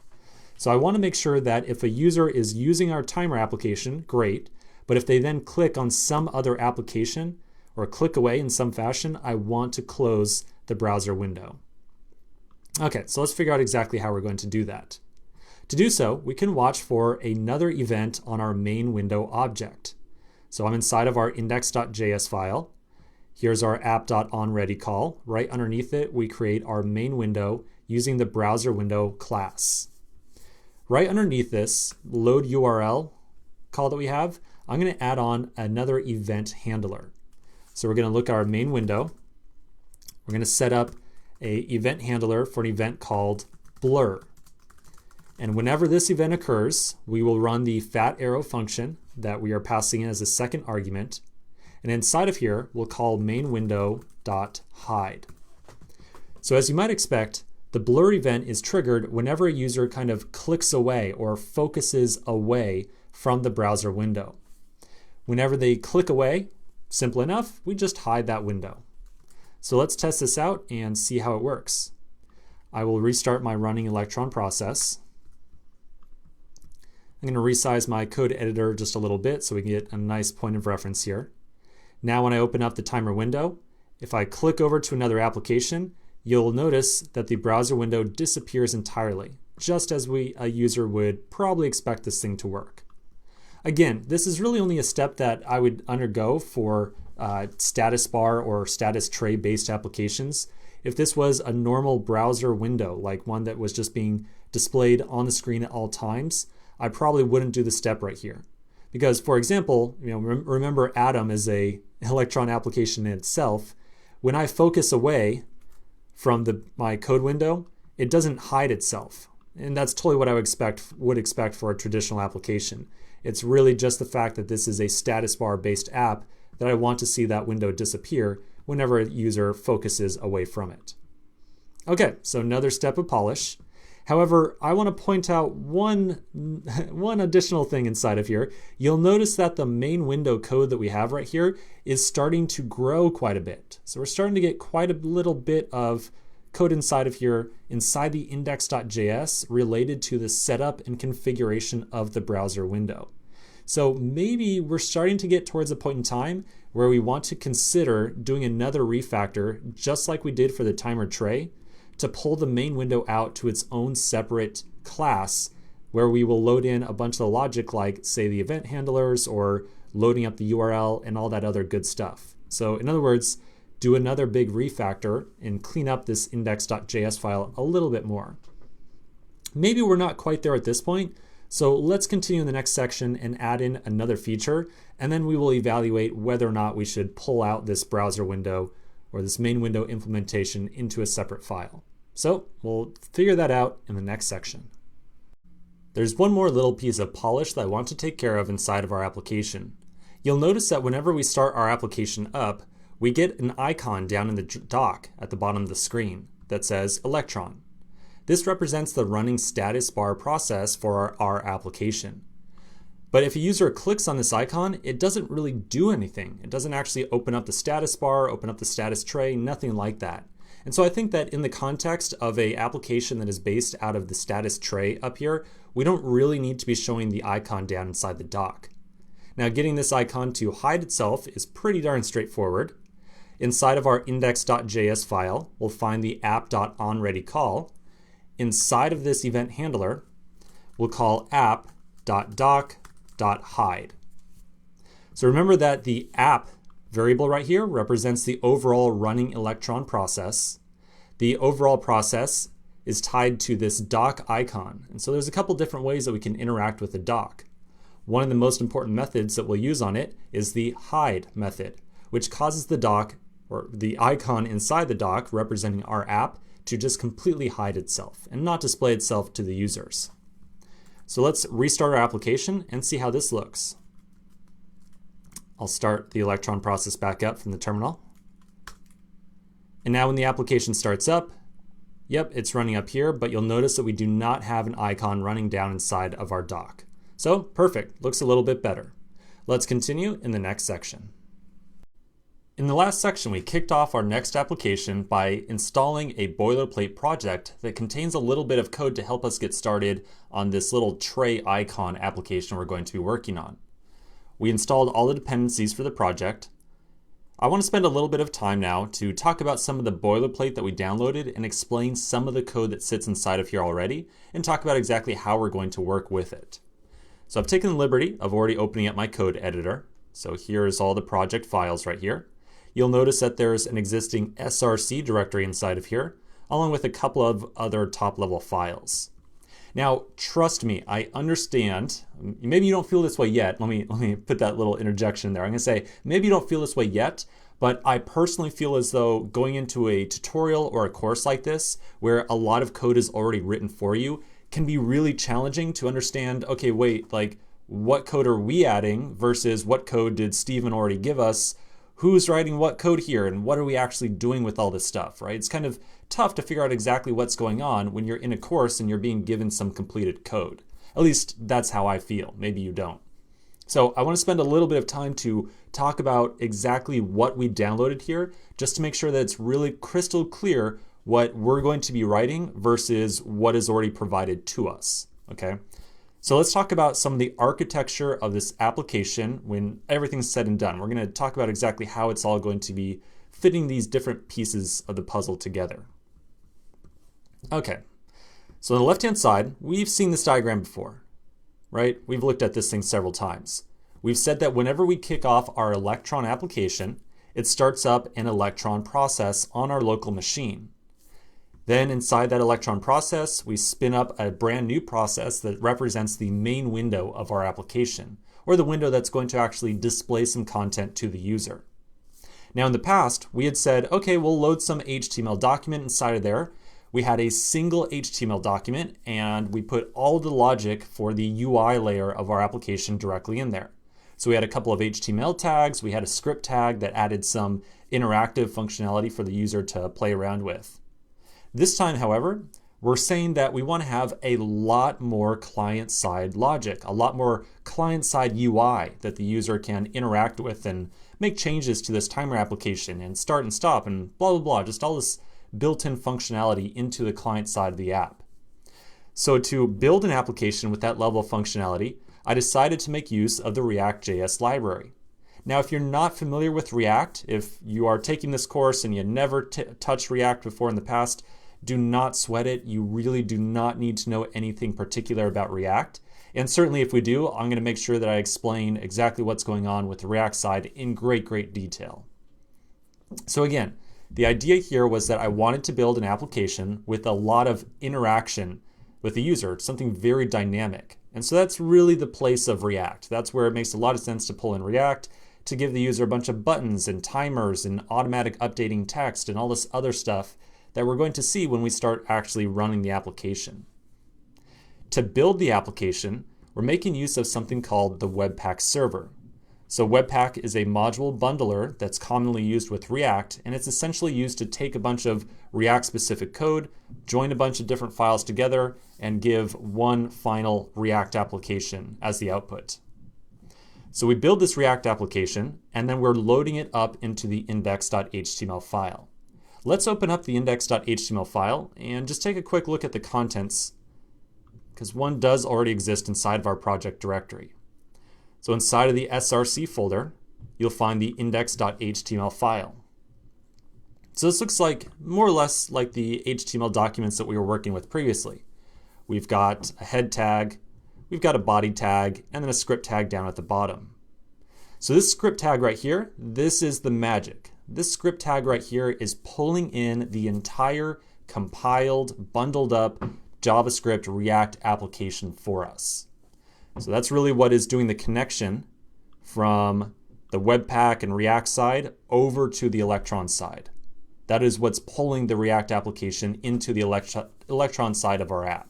So I want to make sure that if a user is using our timer application, great, but if they then click on some other application or click away in some fashion, I want to close the browser window. Okay, so let's figure out exactly how we're going to do that. To do so, we can watch for another event on our main window object. So I'm inside of our index.js file. Here's our app.onReady call. Right underneath it, we create our main window using the browser window class. Right underneath this load URL call that we have, I'm going to add on another event handler. So we're going to look at our main window. We're going to set up an event handler for an event called blur. And whenever this event occurs, we will run the fat arrow function that we are passing in as a second argument. And inside of here, we'll call main window.hide. So as you might expect, the blur event is triggered whenever a user kind of clicks away or focuses away from the browser window. Whenever they click away, simple enough, we just hide that window. So let's test this out and see how it works. I will restart my running Electron process. I'm going to resize my code editor just a little bit so we can get a nice point of reference here. Now when I open up the timer window, if I click over to another application, you'll notice that the browser window disappears entirely, just as a user would probably expect this thing to work. Again, this is really only a step that I would undergo for status bar or status tray based applications. If this was a normal browser window, like one that was just being displayed on the screen at all times, I probably wouldn't do the step right here. Because, for example, remember Atom is a Electron application in itself. When I focus away from my code window, it doesn't hide itself. And that's totally what I would expect for a traditional application. It's really just the fact that this is a status bar based app that I want to see that window disappear whenever a user focuses away from it. Okay, so another step of polish. However, I want to point out one additional thing inside of here. You'll notice that the main window code that we have right here is starting to grow quite a bit. So we're starting to get quite a little bit of code inside of here, inside the index.js, related to the setup and configuration of the browser window. So maybe we're starting to get towards a point in time where we want to consider doing another refactor, just like we did for the timer tray, to pull the main window out to its own separate class, where we will load in a bunch of the logic like, say, the event handlers or loading up the URL and all that other good stuff. So in other words, do another big refactor and clean up this index.js file a little bit more. Maybe we're not quite there at this point, so let's continue in the next section and add in another feature, and then we will evaluate whether or not we should pull out this browser window or this main window implementation into a separate file. So we'll figure that out in the next section. There's one more little piece of polish that I want to take care of inside of our application. You'll notice that whenever we start our application up, we get an icon down in the dock at the bottom of the screen that says Electron. This represents the running status bar process for our application. But if a user clicks on this icon, it doesn't really do anything. It doesn't actually open up the status bar, open up the status tray, nothing like that. And so I think that in the context of an application that is based out of the status tray up here, we don't really need to be showing the icon down inside the dock. Now, getting this icon to hide itself is pretty darn straightforward. Inside of our index.js file, we'll find the app.onReady call. Inside of this event handler, we'll call app.dock.hide. So remember that the app variable right here represents the overall running Electron process. The overall process is tied to this dock icon. And so there's a couple different ways that we can interact with the dock. One of the most important methods that we'll use on it is the hide method, which causes the dock, or the icon inside the dock representing our app, to just completely hide itself and not display itself to the users. So let's restart our application and see how this looks. I'll start the Electron process back up from the terminal. And now when the application starts up, yep, it's running up here, but you'll notice that we do not have an icon running down inside of our dock. So perfect, looks a little bit better. Let's continue in the next section. In the last section, we kicked off our next application by installing a boilerplate project that contains a little bit of code to help us get started on this little tray icon application we're going to be working on. We installed all the dependencies for the project. I want to spend a little bit of time now to talk about some of the boilerplate that we downloaded and explain some of the code that sits inside of here already and talk about exactly how we're going to work with it. So I've taken the liberty of already opening up my code editor. So here's all the project files right here. You'll notice that there's an existing src directory inside of here, along with a couple of other top-level files. Now, trust me, I understand. Maybe you don't feel this way yet. Let me put that little interjection there. I'm going to say, maybe you don't feel this way yet, but I personally feel as though going into a tutorial or a course like this, where a lot of code is already written for you, can be really challenging to understand, okay, wait, like, what code are we adding versus what code did Steven already give us? Who's writing what code here and what are we actually doing with all this stuff, right? It's kind of tough to figure out exactly what's going on when you're in a course and you're being given some completed code. At least that's how I feel. Maybe you don't. So I want to spend a little bit of time to talk about exactly what we downloaded here, just to make sure that it's really crystal clear what we're going to be writing versus what is already provided to us, okay? So let's talk about some of the architecture of this application when everything's said and done. We're going to talk about exactly how it's all going to be fitting these different pieces of the puzzle together. Okay, so on the left-hand side, we've seen this diagram before, right? We've looked at this thing several times. We've said that whenever we kick off our Electron application, it starts up an Electron process on our local machine. Then inside that Electron process, we spin up a brand new process that represents the main window of our application, or the window that's going to actually display some content to the user. Now in the past, we had said, okay, we'll load some HTML document inside of there. We had a single HTML document and we put all the logic for the UI layer of our application directly in there. So we had a couple of HTML tags, we had a script tag that added some interactive functionality for the user to play around with. This time, however, we're saying that we want to have a lot more client-side logic, a lot more client-side UI that the user can interact with and make changes to this timer application and start and stop and blah, blah, blah, just all this built-in functionality into the client side of the app. So to build an application with that level of functionality, I decided to make use of the React.js library. Now, if you're not familiar with React, if you are taking this course and you never touched React before in the past, do not sweat it. You really do not need to know anything particular about React. And certainly if we do, I'm going to make sure that I explain exactly what's going on with the React side in great, great detail. So again, the idea here was that I wanted to build an application with a lot of interaction with the user, something very dynamic. And so that's really the place of React. That's where it makes a lot of sense to pull in React to give the user a bunch of buttons and timers and automatic updating text and all this other stuff that we're going to see when we start actually running the application. To build the application, we're making use of something called the Webpack server. So Webpack is a module bundler that's commonly used with React, and it's essentially used to take a bunch of React-specific code, join a bunch of different files together, and give one final React application as the output. So we build this React application, and then we're loading it up into the index.html file. Let's open up the index.html file and just take a quick look at the contents, because one does already exist inside of our project directory. So inside of the src folder, you'll find the index.html file. So this looks like more or less like the HTML documents that we were working with previously. We've got a head tag, we've got a body tag, and then a script tag down at the bottom. So this script tag right here, this is the magic. This script tag right here is pulling in the entire compiled, bundled up JavaScript React application for us. So that's really what is doing the connection from the Webpack and React side over to the Electron side. That is what's pulling the React application into the Electron side of our app.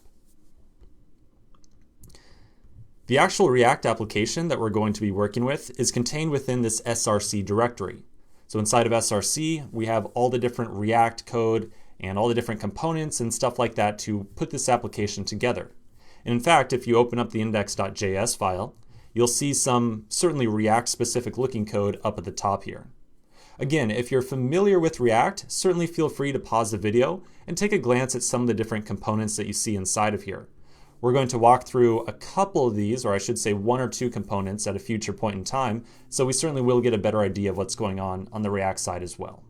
The actual React application that we're going to be working with is contained within this src directory. So inside of src, we have all the different React code and all the different components and stuff like that to put this application together. And in fact, if you open up the index.js file, you'll see some certainly React-specific looking code up at the top here. Again, if you're familiar with React, certainly feel free to pause the video and take a glance at some of the different components that you see inside of here. We're going to walk through a couple of these, or I should say one or two components at a future point in time, so we certainly will get a better idea of what's going on the React side as well.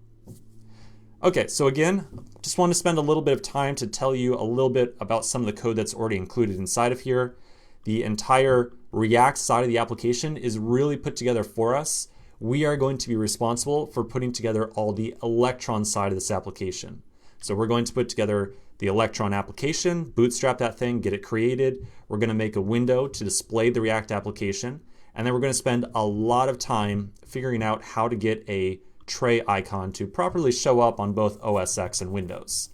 Okay, so again, just want to spend a little bit of time to tell you a little bit about some of the code that's already included inside of here. The entire React side of the application is really put together for us. We are going to be responsible for putting together all the Electron side of this application. So we're going to put together the Electron application, bootstrap that thing, get it created. We're going to make a window to display the React application. And then we're going to spend a lot of time figuring out how to get a tray icon to properly show up on both OS X and Windows.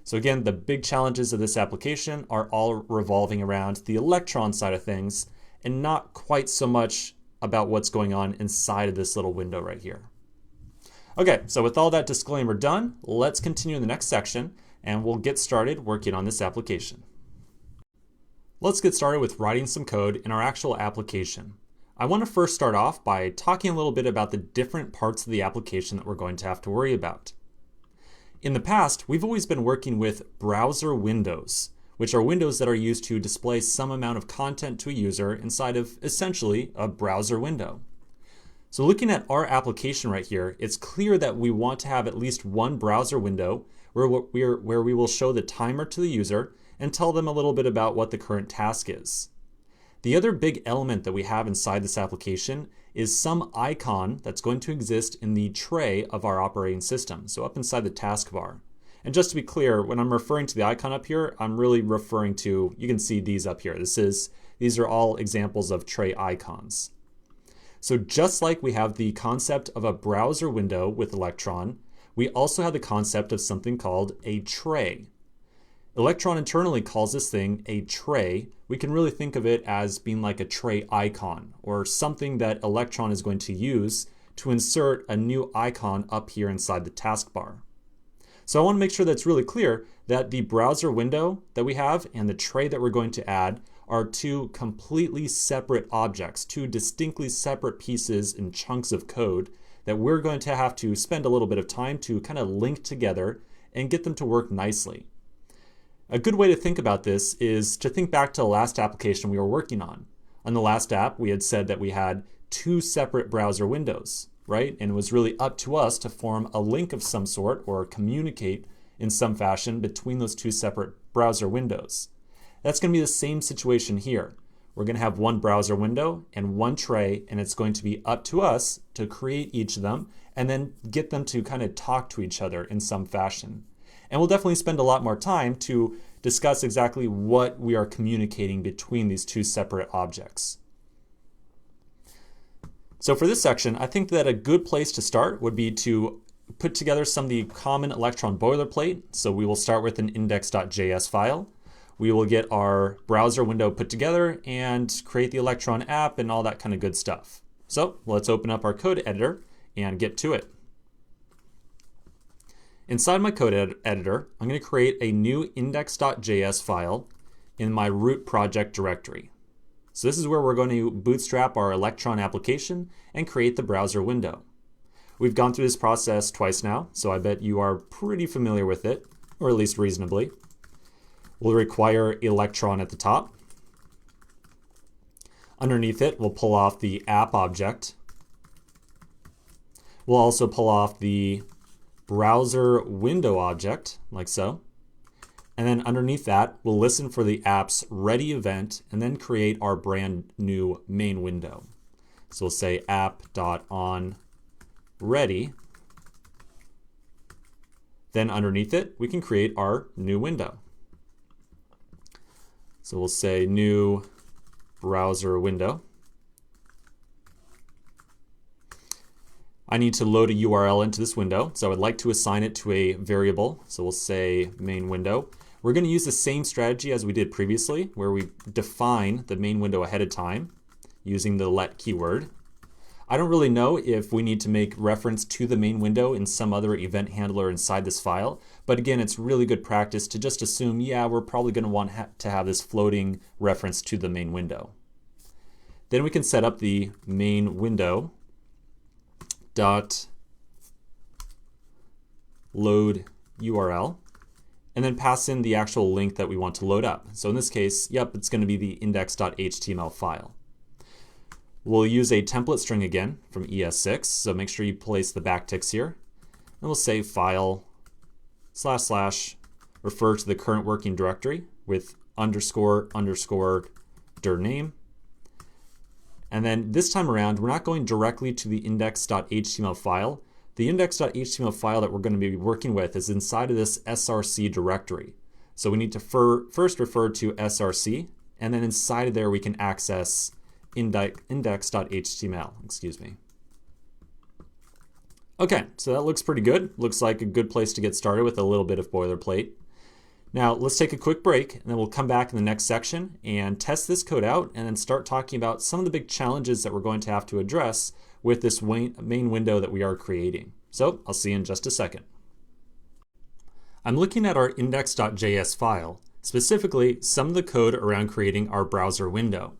So again, the big challenges of this application are all revolving around the Electron side of things and not quite so much about what's going on inside of this little window right here. Okay, so with all that disclaimer done, let's continue in the next section and we'll get started working on this application. Let's get started with writing some code in our actual application. I want to first start off by talking a little bit about the different parts of the application that we're going to have to worry about. In the past, we've always been working with browser windows, which are windows that are used to display some amount of content to a user inside of essentially a browser window. So looking at our application right here, it's clear that we want to have at least one browser window where we will show the timer to the user and tell them a little bit about what the current task is. The other big element that we have inside this application is some icon that's going to exist in the tray of our operating system, so up inside the taskbar. And just to be clear, when I'm referring to the icon up here, I'm really referring to, you can see these up here. These are all examples of tray icons. So just like we have the concept of a browser window with Electron, we also have the concept of something called a tray. Electron internally calls this thing a tray. We can really think of it as being like a tray icon or something that Electron is going to use to insert a new icon up here inside the taskbar. So I want to make sure that it's really clear that the browser window that we have and the tray that we're going to add are two completely separate objects, two distinctly separate pieces and chunks of code that we're going to have to spend a little bit of time to kind of link together and get them to work nicely. A good way to think about this is to think back to the last application we were working on. On the last app, we had said that we had two separate browser windows, right? And it was really up to us to form a link of some sort or communicate in some fashion between those two separate browser windows. That's going to be the same situation here. We're going to have one browser window and one tray, and it's going to be up to us to create each of them and then get them to kind of talk to each other in some fashion. And we'll definitely spend a lot more time to discuss exactly what we are communicating between these two separate objects. So for this section, I think that a good place to start would be to put together some of the common Electron boilerplate. So we will start with an index.js file. We will get our browser window put together and create the Electron app and all that kind of good stuff. So let's open up our code editor and get to it. Inside my code editor, I'm going to create a new index.js file in my root project directory. So this is where we're going to bootstrap our Electron application and create the browser window. We've gone through this process twice now, so I bet you are pretty familiar with it, or at least reasonably. We'll require Electron at the top. Underneath it, we'll pull off the app object. We'll also pull off the browser window object, like so. And then underneath that, we'll listen for the app's ready event and then create our brand new main window. So we'll say app.onReady. Then underneath it, we can create our new window. So we'll say new browser window. I need to load a URL into this window, so I would like to assign it to a variable. So we'll say main window. We're going to use the same strategy as we did previously, where we define the main window ahead of time using the let keyword. I don't really know if we need to make reference to the main window in some other event handler inside this file, but again, it's really good practice to just assume, yeah, we're probably going to want to have this floating reference to the main window. Then we can set up the main window dot load URL and then pass in the actual link that we want to load up. So in this case, yep, it's going to be the index.html file. We'll use a template string again from ES6, so make sure you place the backticks here. And we'll say file / refer to the current working directory with __ dir name. And then this time around, we're not going directly to the index.html file. The index.html file that we're going to be working with is inside of this src directory. So we need to first refer to src, and then inside of there we can access index.html, excuse me. Okay, so that looks pretty good. Looks like a good place to get started with a little bit of boilerplate. Now let's take a quick break and then we'll come back in the next section and test this code out and then start talking about some of the big challenges that we're going to have to address with this main window that we are creating. So I'll see you in just a second. I'm looking at our index.js file, specifically some of the code around creating our browser window.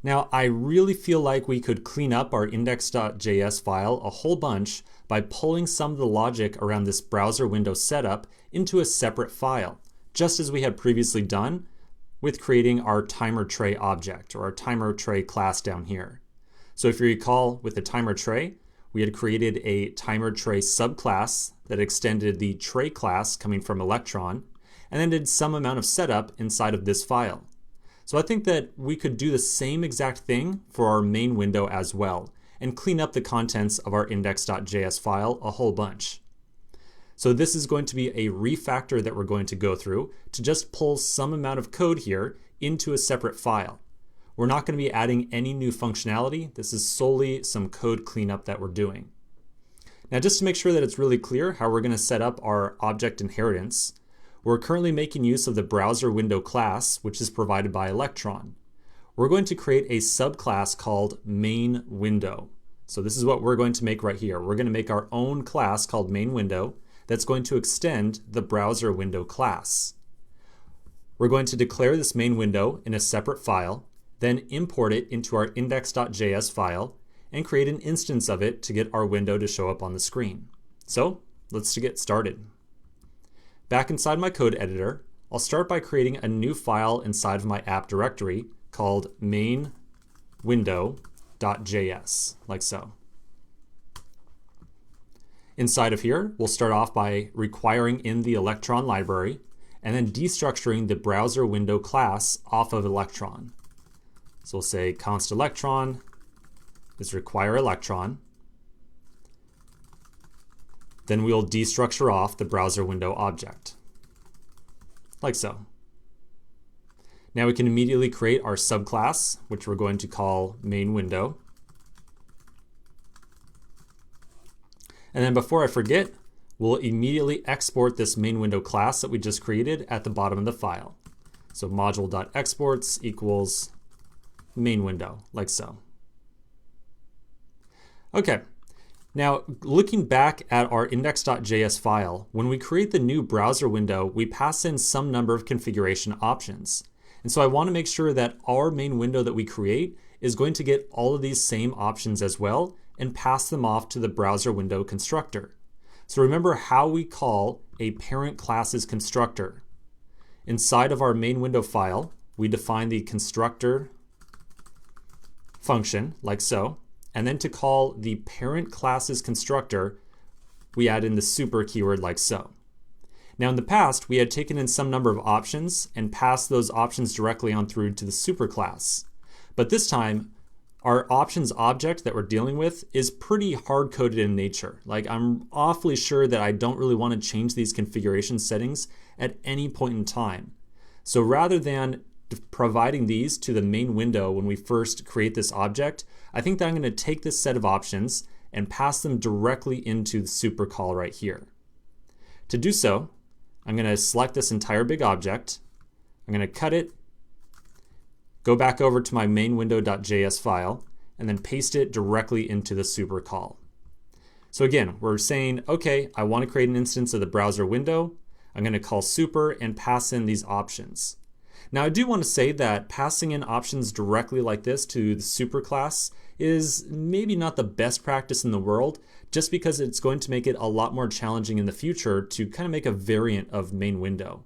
Now, I really feel like we could clean up our index.js file a whole bunch by pulling some of the logic around this browser window setup into a separate file, just as we had previously done with creating our timer tray object or our timer tray class down here. So if you recall, with the timer tray, we had created a timer tray subclass that extended the tray class coming from Electron, and then did some amount of setup inside of this file. So I think that we could do the same exact thing for our main window as well and clean up the contents of our index.js file a whole bunch. So this is going to be a refactor that we're going to go through to just pull some amount of code here into a separate file. We're not going to be adding any new functionality. This is solely some code cleanup that we're doing. Now, just to make sure that it's really clear how we're going to set up our object inheritance, we're currently making use of the browser window class, which is provided by Electron. We're going to create a subclass called main window. So this is what we're going to make right here. We're going to make our own class called main window that's going to extend the browser window class. We're going to declare this main window in a separate file, then import it into our index.js file and create an instance of it to get our window to show up on the screen. So let's get started. Back inside my code editor, I'll start by creating a new file inside of my app directory called main window.js, like so. Inside of here, we'll start off by requiring in the Electron library and then destructuring the browser window class off of Electron. So we'll say const electron is require electron. Then we'll destructure off the browser window object, like so. Now we can immediately create our subclass, which we're going to call main window. And then before I forget, we'll immediately export this main window class that we just created at the bottom of the file. So module.exports equals main window, like so. Okay, now looking back at our index.js file, when we create the new browser window, we pass in some number of configuration options. And so I want to make sure that our main window that we create is going to get all of these same options as well and pass them off to the browser window constructor. So remember how we call a parent class's constructor. Inside of our main window file, we define the constructor function, like so, and then to call the parent class's constructor, we add in the super keyword, like so. Now in the past, we had taken in some number of options and passed those options directly on through to the super class. But this time, our options object that we're dealing with is pretty hard-coded in nature. Like, I'm awfully sure that I don't really want to change these configuration settings at any point in time. So rather than providing these to the main window when we first create this object, I think that I'm going to take this set of options and pass them directly into the super call right here. To do so, I'm going to select this entire big object. I'm going to cut it, go back over to my main window.js file, and then paste it directly into the super call. So again, we're saying, okay, I want to create an instance of the browser window. I'm going to call super and pass in these options. Now I do want to say that passing in options directly like this to the super class is maybe not the best practice in the world, just because it's going to make it a lot more challenging in the future to kind of make a variant of main window.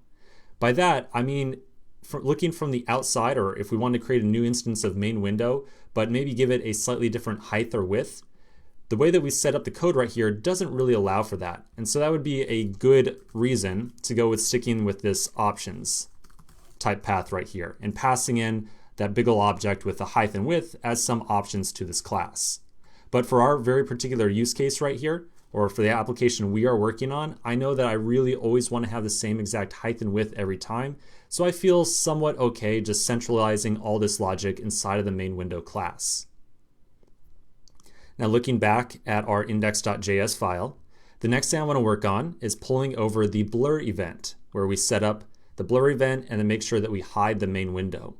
By that, I mean, looking from the outside, or if we want to create a new instance of main window, but maybe give it a slightly different height or width, the way that we set up the code right here doesn't really allow for that. And so that would be a good reason to go with sticking with this options type path right here and passing in that big ol' object with the height and width as some options to this class. But for our very particular use case right here, or for the application we are working on, I know that I really always want to have the same exact height and width every time. So I feel somewhat okay just centralizing all this logic inside of the main window class. Now looking back at our index.js file, the next thing I want to work on is pulling over the blur event, where we set up the blur event and then make sure that we hide the main window.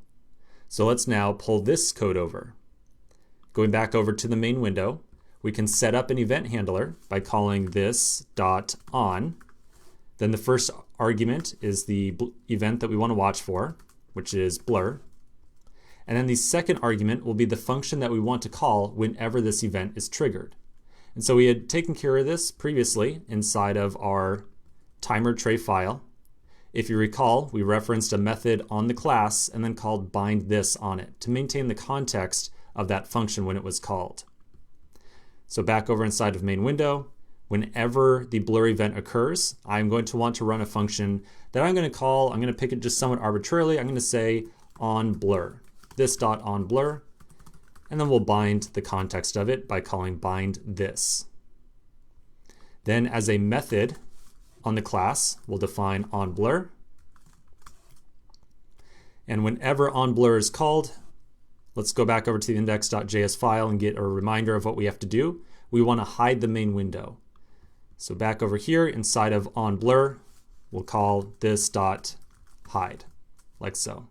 So let's now pull this code over. Going back over to the main window, we can set up an event handler by calling this .on. Then the first argument is the event that we want to watch for, which is blur. And then the second argument will be the function that we want to call whenever this event is triggered. And so we had taken care of this previously inside of our timer tray file. If you recall, we referenced a method on the class and then called bind this on it to maintain the context of that function when it was called. So back over inside of main window, whenever the blur event occurs, I'm going to want to run a function that I'm going to call, I'm going to pick it just somewhat arbitrarily. I'm going to say on blur, this dot on blur, and then we'll bind the context of it by calling bind this. Then as a method on the class, we'll define on blur. And whenever on blur is called, let's go back over to the index.js file and get a reminder of what we have to do. We want to hide the main window. So back over here inside of on blur, we'll call this dot hide, like so.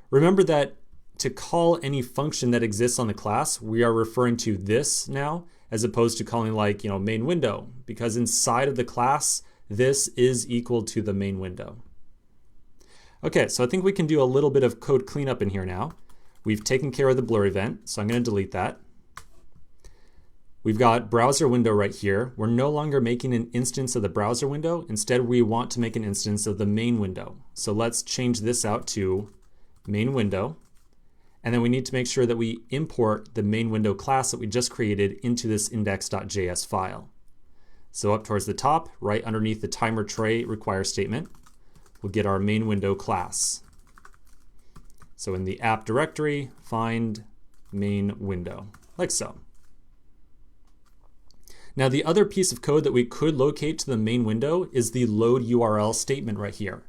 Remember that to call any function that exists on the class, we are referring to this now as opposed to calling like, main window, because inside of the class, this is equal to the main window. Okay, so I think we can do a little bit of code cleanup in here now. We've taken care of the blur event, so I'm going to delete that. We've got browser window right here. We're no longer making an instance of the browser window. Instead, we want to make an instance of the main window. So let's change this out to main window. And then we need to make sure that we import the main window class that we just created into this index.js file. So up towards the top, right underneath the timer tray require statement, we'll get our main window class. So in the app directory, find main window, like so. Now the other piece of code that we could locate to the main window is the load URL statement right here.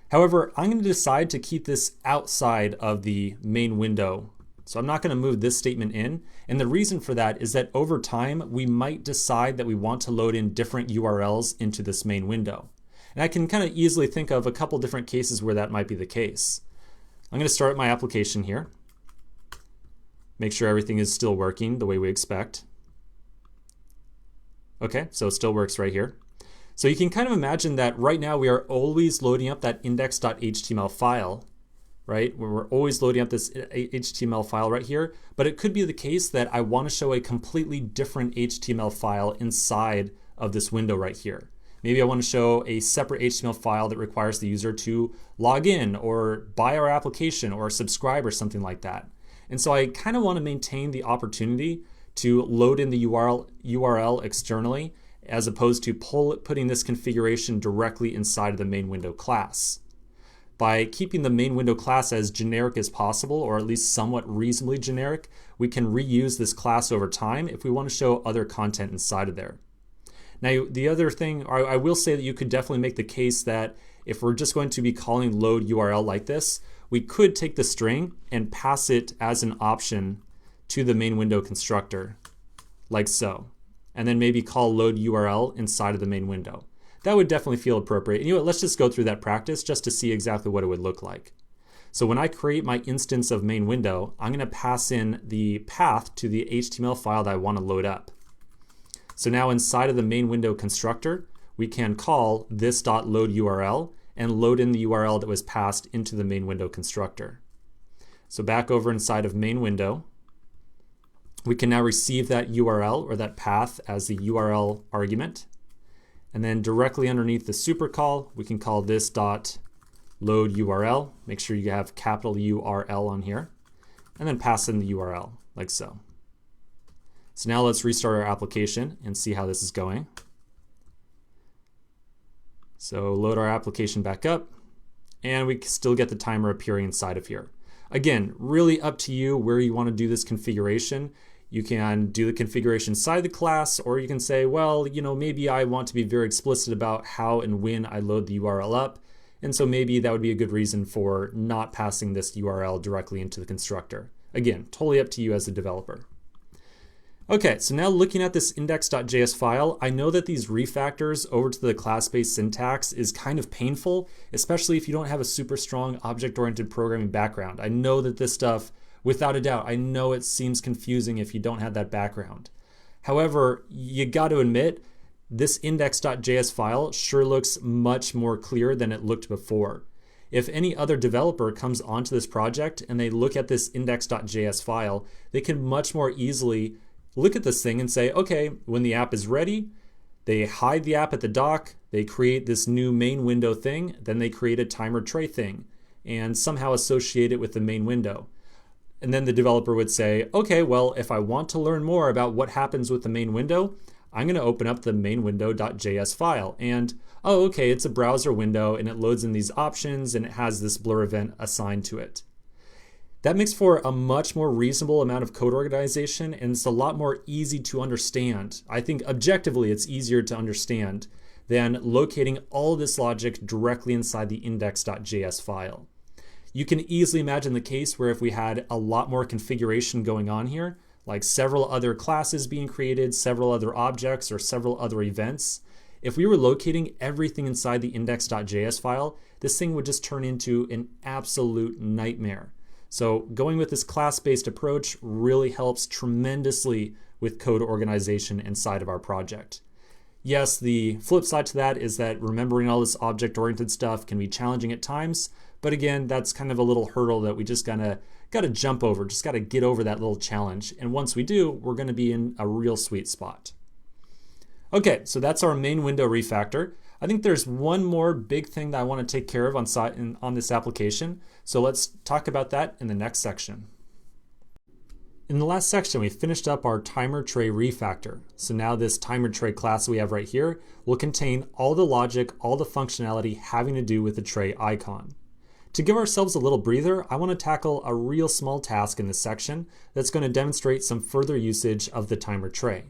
However, I'm going to decide to keep this outside of the main window. So I'm not going to move this statement in. And the reason for that is that over time, we might decide that we want to load in different URLs into this main window. And I can kind of easily think of a couple different cases where that might be the case. I'm going to start my application here. Make sure everything is still working the way we expect. Okay, so it still works right here. So you can kind of imagine that right now we are always loading up that index.html file, right? We're always loading up this HTML file right here, but it could be the case that I want to show a completely different HTML file inside of this window right here. Maybe I want to show a separate HTML file that requires the user to log in or buy our application or subscribe or something like that. And so I kind of want to maintain the opportunity to load in the URL externally, as opposed to putting this configuration directly inside of the main window class. By keeping the main window class as generic as possible, or at least somewhat reasonably generic, we can reuse this class over time if we want to show other content inside of there. Now, the other thing, I will say that you could definitely make the case that if we're just going to be calling load URL like this, we could take the string and pass it as an option to the main window constructor, like so. And then maybe call load URL inside of the main window. That would definitely feel appropriate. And you know what, let's just go through that practice just to see exactly what it would look like. So when I create my instance of main window, I'm going to pass in the path to the HTML file that I want to load up. So now inside of the main window constructor, we can call this.loadURL and load in the URL that was passed into the main window constructor. So back over inside of main window, we can now receive that URL or that path as the URL argument. And then directly underneath the super call, we can call this dot load URL. Make sure you have capital URL on here. And then pass in the URL, like so. So now let's restart our application and see how this is going. So load our application back up, and we still get the timer appearing inside of here. Again, really up to you where you want to do this configuration. You can do the configuration inside the class, or you can say, well, maybe I want to be very explicit about how and when I load the URL up. And so maybe that would be a good reason for not passing this URL directly into the constructor. Again, totally up to you as a developer. Okay, so now looking at this index.js file, I know that these refactors over to the class-based syntax is kind of painful, especially if you don't have a super strong object-oriented programming background. I know that this stuff, without a doubt, I know it seems confusing if you don't have that background. However, you got to admit, this index.js file sure looks much more clear than it looked before. If any other developer comes onto this project and they look at this index.js file, they can much more easily look at this thing and say, okay, when the app is ready, they hide the app at the dock, they create this new main window thing, then they create a timer tray thing and somehow associate it with the main window. And then the developer would say, okay, well, if I want to learn more about what happens with the main window, I'm going to open up the main window.js file. And, oh, okay, it's a browser window and it loads in these options and it has this blur event assigned to it. That makes for a much more reasonable amount of code organization, and it's a lot more easy to understand. I think objectively it's easier to understand than locating all of this logic directly inside the index.js file. You can easily imagine the case where if we had a lot more configuration going on here, like several other classes being created, several other objects, or several other events, if we were locating everything inside the index.js file, this thing would just turn into an absolute nightmare. So going with this class-based approach really helps tremendously with code organization inside of our project. Yes, the flip side to that is that remembering all this object-oriented stuff can be challenging at times, but again, that's kind of a little hurdle that we just gotta jump over, just gotta get over that little challenge. And once we do, we're gonna be in a real sweet spot. Okay, so that's our main window refactor. I think there's one more big thing that I want to take care of on this application. So let's talk about that in the next section. In the last section, we finished up our timer tray refactor. So now this timer tray class we have right here will contain all the logic, all the functionality having to do with the tray icon. To give ourselves a little breather, I want to tackle a real small task in this section that's going to demonstrate some further usage of the timer tray.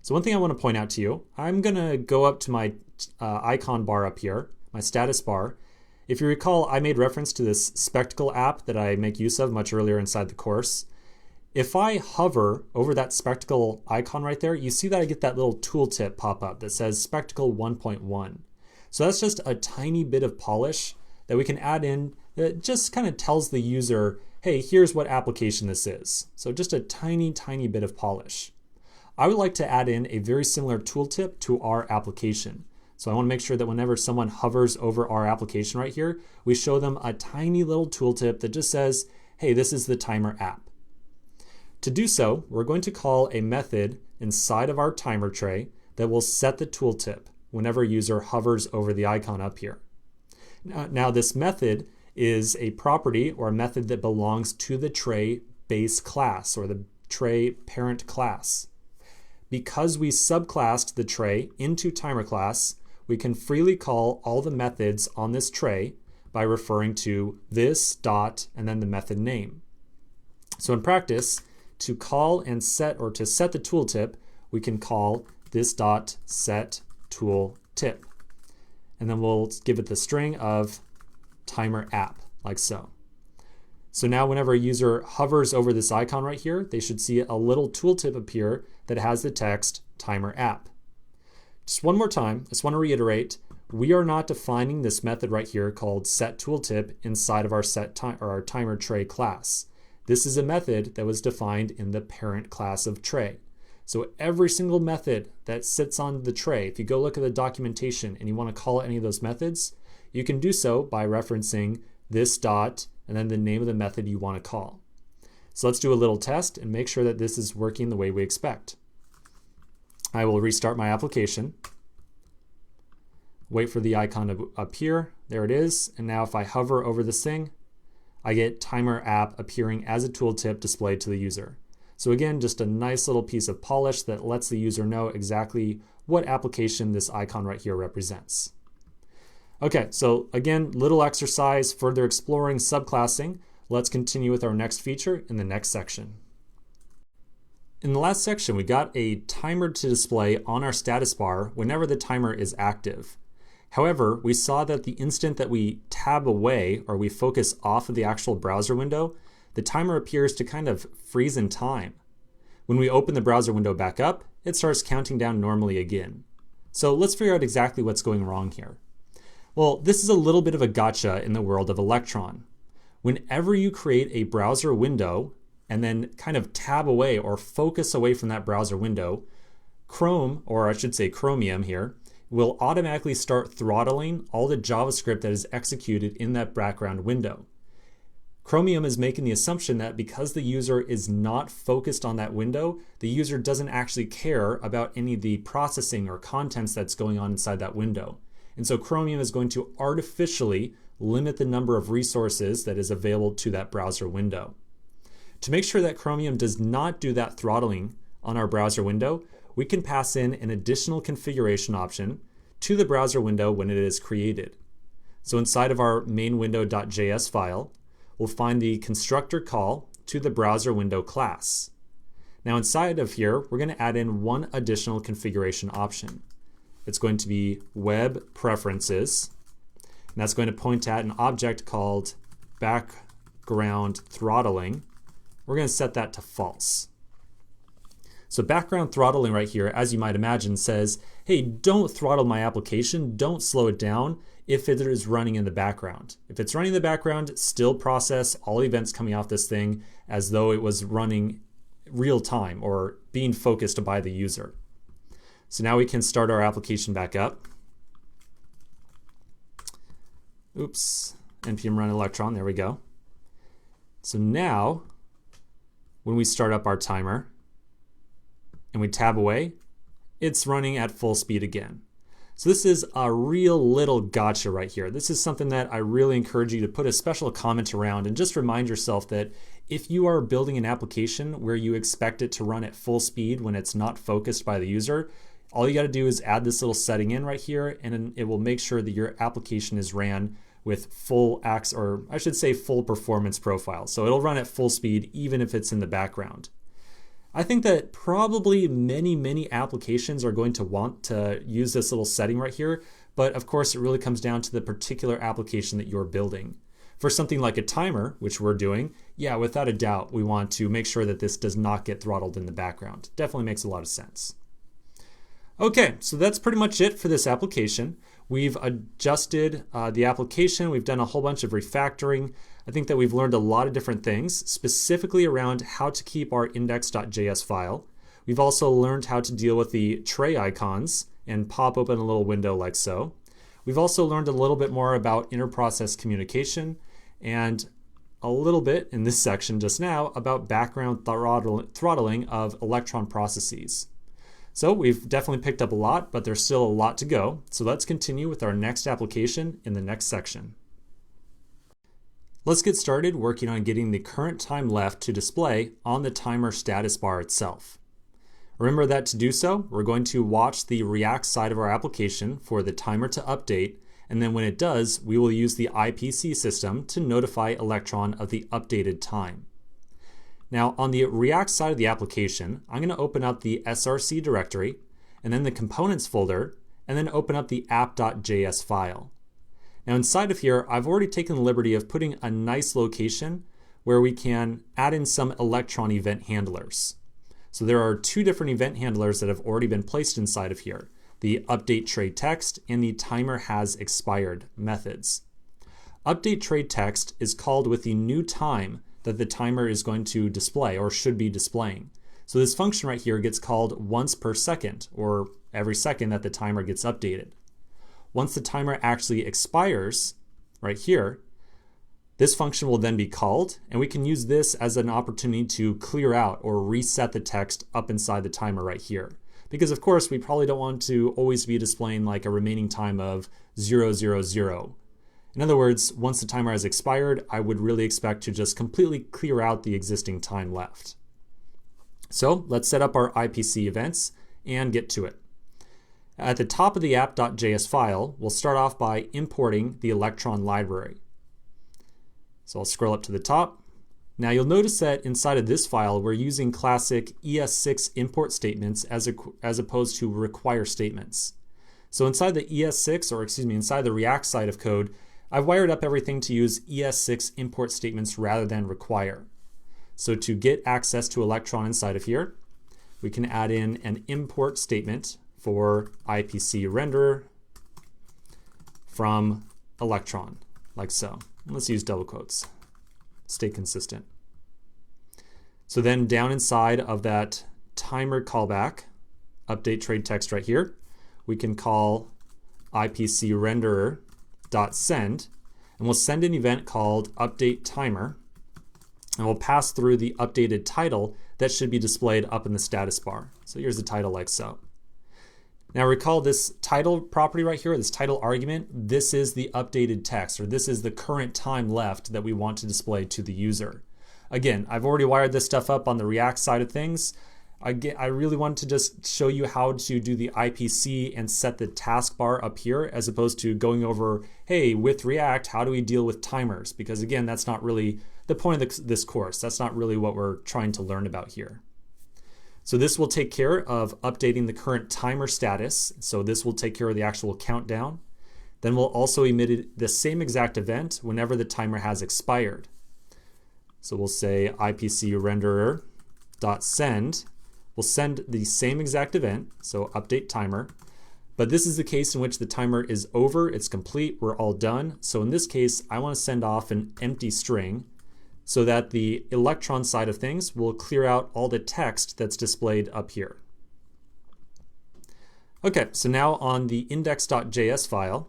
So one thing I want to point out to you, I'm going to go up to my icon bar up here, my status bar. If you recall, I made reference to this spectacle app that I make use of much earlier inside the course. If I hover over that spectacle icon right there, you see that I get that little tooltip pop up that says spectacle 1.1. So that's just a tiny bit of polish that we can add in that just kind of tells the user, hey, here's what application this is. So just a tiny, tiny bit of polish. I would like to add in a very similar tooltip to our application. So I want to make sure that whenever someone hovers over our application right here, we show them a tiny little tooltip that just says, hey, this is the timer app. To do so, we're going to call a method inside of our timer tray that will set the tooltip whenever a user hovers over the icon up here. Now this method is a property or a method that belongs to the tray base class or the tray parent class. Because we subclassed the tray into timer class, we can freely call all the methods on this tray by referring to this dot and then the method name. So in practice, to call and set or to set the tooltip, we can call this dot set tooltip. And then we'll give it the string of timer app, like so. So now whenever a user hovers over this icon right here, they should see a little tooltip appear that has the text timer app. Just one more time, I just want to reiterate, we are not defining this method right here called set tooltip inside of our our timer tray class. This is a method that was defined in the parent class of tray. So every single method that sits on the tray, if you go look at the documentation and you want to call any of those methods, you can do so by referencing this dot and then the name of the method you want to call. So let's do a little test and make sure that this is working the way we expect. I will restart my application, wait for the icon to appear, there it is, and now if I hover over this thing, I get timer app appearing as a tooltip displayed to the user. So again, just a nice little piece of polish that lets the user know exactly what application this icon right here represents. Okay, so again, little exercise, further exploring subclassing. Let's continue with our next feature in the next section. In the last section, we got a timer to display on our status bar whenever the timer is active. However, we saw that the instant that we tab away or we focus off of the actual browser window, the timer appears to kind of freeze in time. When we open the browser window back up, it starts counting down normally again. So let's figure out exactly what's going wrong here. Well, this is a little bit of a gotcha in the world of Electron. Whenever you create a browser window and then kind of tab away or focus away from that browser window, Chrome, or I should say Chromium here, will automatically start throttling all the JavaScript that is executed in that background window. Chromium is making the assumption that because the user is not focused on that window, the user doesn't actually care about any of the processing or contents that's going on inside that window. And so Chromium is going to artificially limit the number of resources that is available to that browser window. To make sure that Chromium does not do that throttling on our browser window, we can pass in an additional configuration option to the browser window when it is created. So inside of our main window.js file, we'll find the constructor call to the browser window class. Now inside of here, we're going to add in one additional configuration option. It's going to be web preferences, and that's going to point at an object called background throttling. We're going to set that to false. So background throttling right here, as you might imagine, says, hey, don't throttle my application, don't slow it down if it is running in the background. If it's running in the background, still process all events coming off this thing as though it was running real time or being focused by the user. So now we can start our application back up. Oops, npm run electron, there we go. So now, when we start up our timer and we tab away, it's running at full speed again. So this is a real little gotcha right here. This is something that I really encourage you to put a special comment around and just remind yourself that if you are building an application where you expect it to run at full speed when it's not focused by the user, all you got to do is add this little setting in right here, and it will make sure that your application is ran with full full performance profile. So it'll run at full speed even if it's in the background. I think that probably many applications are going to want to use this little setting right here, but of course it really comes down to the particular application that you're building. For something like a timer, which we're doing, yeah, without a doubt, we want to make sure that this does not get throttled in the background. Definitely makes a lot of sense. Okay, so that's pretty much it for this application. We've adjusted the application. We've done a whole bunch of refactoring. I think that we've learned a lot of different things, specifically around how to keep our index.js file. We've also learned how to deal with the tray icons and pop open a little window like so. We've also learned a little bit more about inter-process communication and a little bit in this section just now about background throttling of Electron processes. So we've definitely picked up a lot, but there's still a lot to go. So let's continue with our next application in the next section. Let's get started working on getting the current time left to display on the timer status bar itself. Remember that to do so, we're going to watch the React side of our application for the timer to update, and then when it does, we will use the IPC system to notify Electron of the updated time. Now on the React side of the application, I'm going to open up the src directory and then the components folder and then open up the app.js file. Now inside of here, I've already taken the liberty of putting a nice location where we can add in some Electron event handlers. So there are two different event handlers that have already been placed inside of here, the update trade text and the timer has expired methods. Update trade text is called with the new time that the timer is going to display or should be displaying. So this function right here gets called once per second, or every second that the timer gets updated. Once the timer actually expires right here, this function will then be called, and we can use this as an opportunity to clear out or reset the text up inside the timer right here. Because of course we probably don't want to always be displaying like a remaining time of 000. In other words, once the timer has expired, I would really expect to just completely clear out the existing time left. So let's set up our IPC events and get to it. At the top of the app.js file, we'll start off by importing the Electron library. So I'll scroll up to the top. Now you'll notice that inside of this file, we're using classic ES6 import statements as opposed to require statements. So inside the inside the React side of code, I've wired up everything to use ES6 import statements rather than require. So to get access to Electron inside of here, we can add in an import statement for IPC renderer from Electron, like so. Let's use double quotes. Stay consistent. So then down inside of that timer callback, update trade text right here, we can call IPC renderer.send, and we'll send an event called update timer, and we'll pass through the updated title that should be displayed up in the status bar. So here's the title like so. Now recall this title property right here, this title argument, this is the updated text, or this is the current time left that we want to display to the user. Again, I've already wired this stuff up on the React side of things. I really wanted to just show you how to do the IPC and set the taskbar up here as opposed to going over, hey, with React, how do we deal with timers? Because again, that's not really the point of this course. That's not really what we're trying to learn about here. So this will take care of updating the current timer status. So this will take care of the actual countdown. Then we'll also emit the same exact event whenever the timer has expired. So we'll say IPC renderer.send. We'll send the same exact event, so update timer, but this is the case in which the timer is over, it's complete, we're all done. So in this case, I want to send off an empty string. so that the Electron side of things will clear out all the text that's displayed up here. Okay, so now on the index.js file,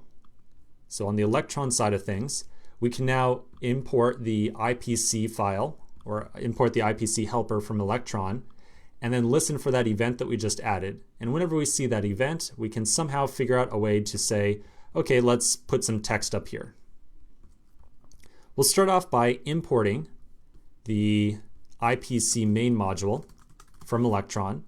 so on the Electron side of things, we can now import the IPC file, or import the IPC helper from Electron, and then listen for that event that we just added. And whenever we see that event, we can somehow figure out a way to say, okay, let's put some text up here. We'll start off by importing the IPC main module from Electron.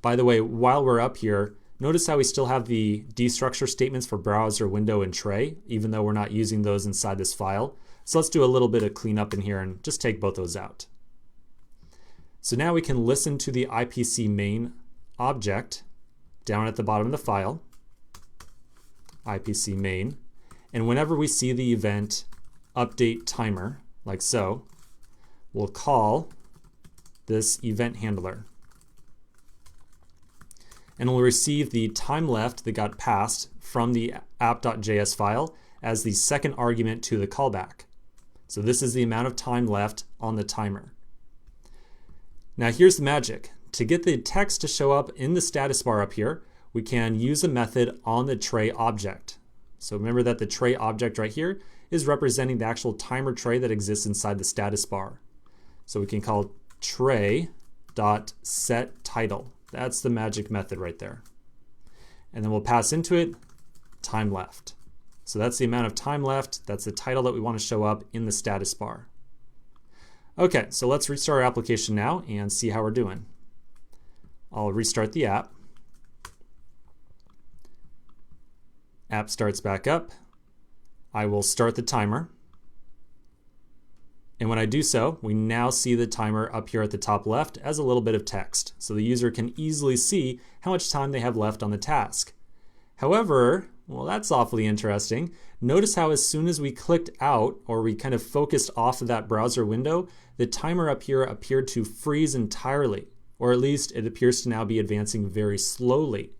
By the way, while we're up here, notice how we still have the destructure statements for browser, window, and tray, even though we're not using those inside this file. So let's do a little bit of cleanup in here and just take both those out. So now we can listen to the IPC main object down at the bottom of the file, IPC main, and whenever we see the event update timer, like so, we'll call this event handler. And we'll receive the time left that got passed from the app.js file as the second argument to the callback. So this is the amount of time left on the timer. Now here's the magic. To get the text to show up in the status bar up here, we can use a method on the tray object. So remember that the tray object right here is representing the actual timer tray that exists inside the status bar. So we can call tray.setTitle. That's the magic method right there. And then we'll pass into it time left. So that's the amount of time left. That's the title that we want to show up in the status bar. Okay, so let's restart our application now and see how we're doing. I'll restart the app. App starts back up. I will start the timer. And when I do so, we now see the timer up here at the top left as a little bit of text. So the user can easily see how much time they have left on the task. However, well, that's awfully interesting. Notice how as soon as we clicked out, or we kind of focused off of that browser window, the timer up here appeared to freeze entirely, or at least it appears to now be advancing very slowly.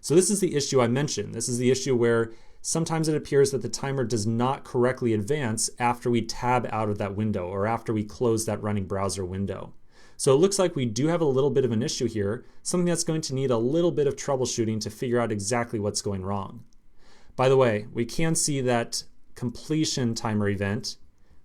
So this is the issue I mentioned. This is the issue where sometimes it appears that the timer does not correctly advance after we tab out of that window or after we close that running browser window. So it looks like we do have a little bit of an issue here, something that's going to need a little bit of troubleshooting to figure out exactly what's going wrong. By the way, we can see that completion timer event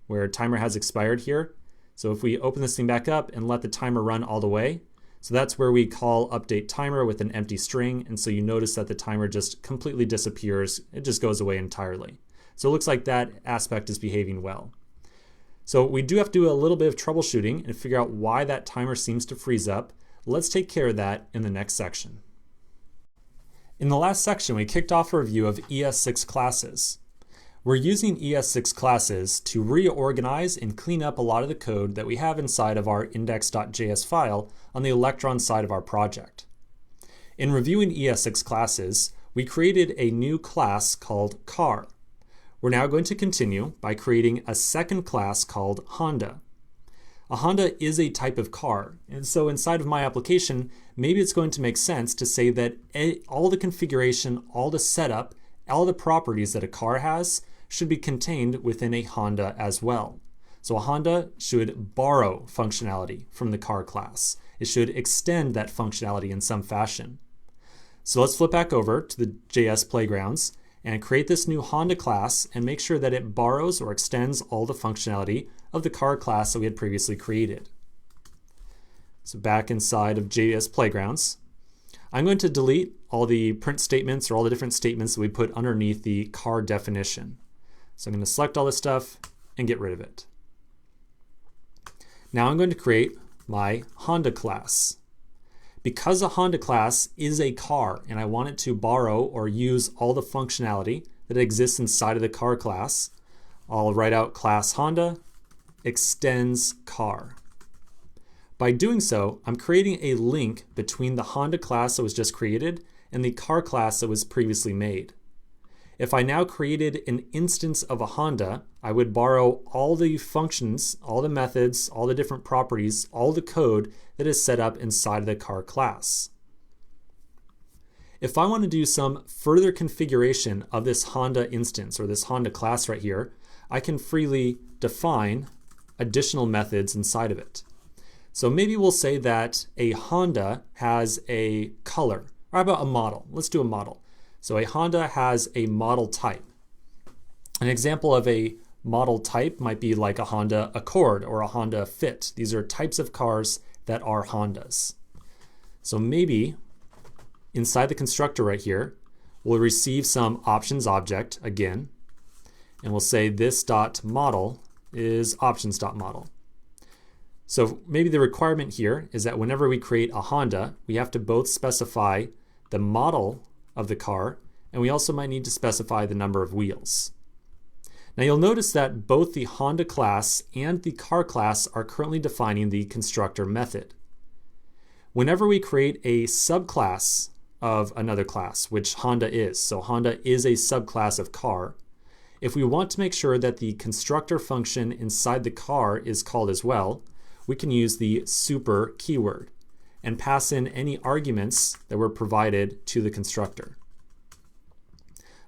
where timer has expired here. So if we open this thing back up and let the timer run all the way, so that's where we call update timer with an empty string, and so you notice that the timer just completely disappears. It just goes away entirely. So it looks like that aspect is behaving well. So we do have to do a little bit of troubleshooting and figure out why that timer seems to freeze up. Let's take care of that in the next section. In the last section, we kicked off a review of ES6 classes. We're using ES6 classes to reorganize and clean up a lot of the code that we have inside of our index.js file on the Electron side of our project. In reviewing ES6 classes, we created a new class called car. We're now going to continue by creating a second class called Honda. A Honda is a type of car, and so inside of my application, maybe it's going to make sense to say that all the configuration, all the setup, all the properties that a car has should be contained within a Honda as well. So a Honda should borrow functionality from the car class. It should extend that functionality in some fashion. So let's flip back over to the JS playgrounds and create this new Honda class and make sure that it borrows or extends all the functionality of the car class that we had previously created. So back inside of JS playgrounds, I'm going to delete all the print statements or all the different statements that we put underneath the car definition. So I'm going to select all this stuff and get rid of it. Now I'm going to create my Honda class. Because a Honda class is a car and I want it to borrow or use all the functionality that exists inside of the car class, I'll write out class Honda extends car. By doing so, I'm creating a link between the Honda class that was just created and the car class that was previously made. If I now created an instance of a Honda, I would borrow all the functions, all the methods, all the different properties, all the code that is set up inside of the car class. If I want to do some further configuration of this Honda instance or this Honda class right here, I can freely define additional methods inside of it. So maybe we'll say that a Honda has a color. Or how about a model? Let's do a model. So a Honda has a model type. An example of a model type might be like a Honda Accord or a Honda Fit. These are types of cars that are Hondas. So maybe inside the constructor right here, we'll receive some options object again, and we'll say this dot model is options dot model. So maybe the requirement here is that whenever we create a Honda, we have to both specify the model of the car, and we also might need to specify the number of wheels. Now you'll notice that both the Honda class and the car class are currently defining the constructor method. Whenever we create a subclass of another class, which Honda is, so Honda is a subclass of car, if we want to make sure that the constructor function inside the car is called as well, we can use the super keyword and pass in any arguments that were provided to the constructor.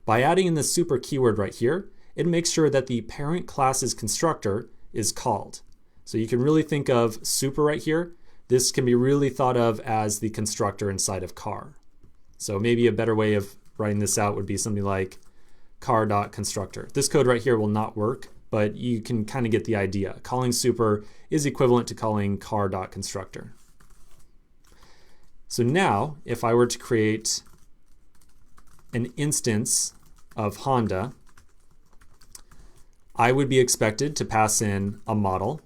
By adding in the super keyword right here, it makes sure that the parent class's constructor is called. So you can really think of super right here. This can be really thought of as the constructor inside of car. So maybe a better way of writing this out would be something like car.constructor. This code right here will not work, but you can kind of get the idea. Calling super is equivalent to calling car.constructor. So now, if I were to create an instance of Honda, I would be expected to pass in a model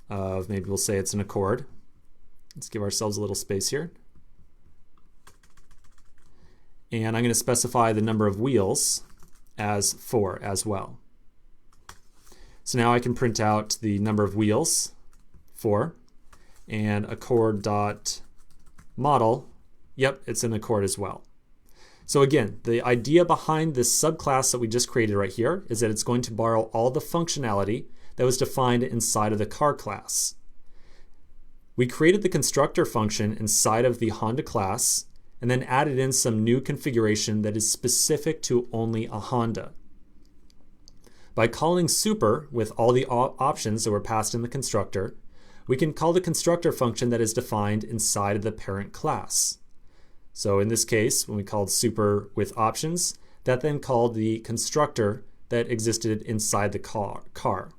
of, maybe we'll say it's an Accord. Let's give ourselves a little space here. And I'm going to specify the number of wheels as 4 as well. So now I can print out the number of wheels, 4, and Accord.model, yep, it's an Accord as well. So again, the idea behind this subclass that we just created right here is that it's going to borrow all the functionality that was defined inside of the car class. We created the constructor function inside of the Honda class and then added in some new configuration that is specific to only a Honda. By calling super with all the options that were passed in the constructor, we can call the constructor function that is defined inside of the parent class. So in this case, when we called super with options, that then called the constructor that existed inside the car.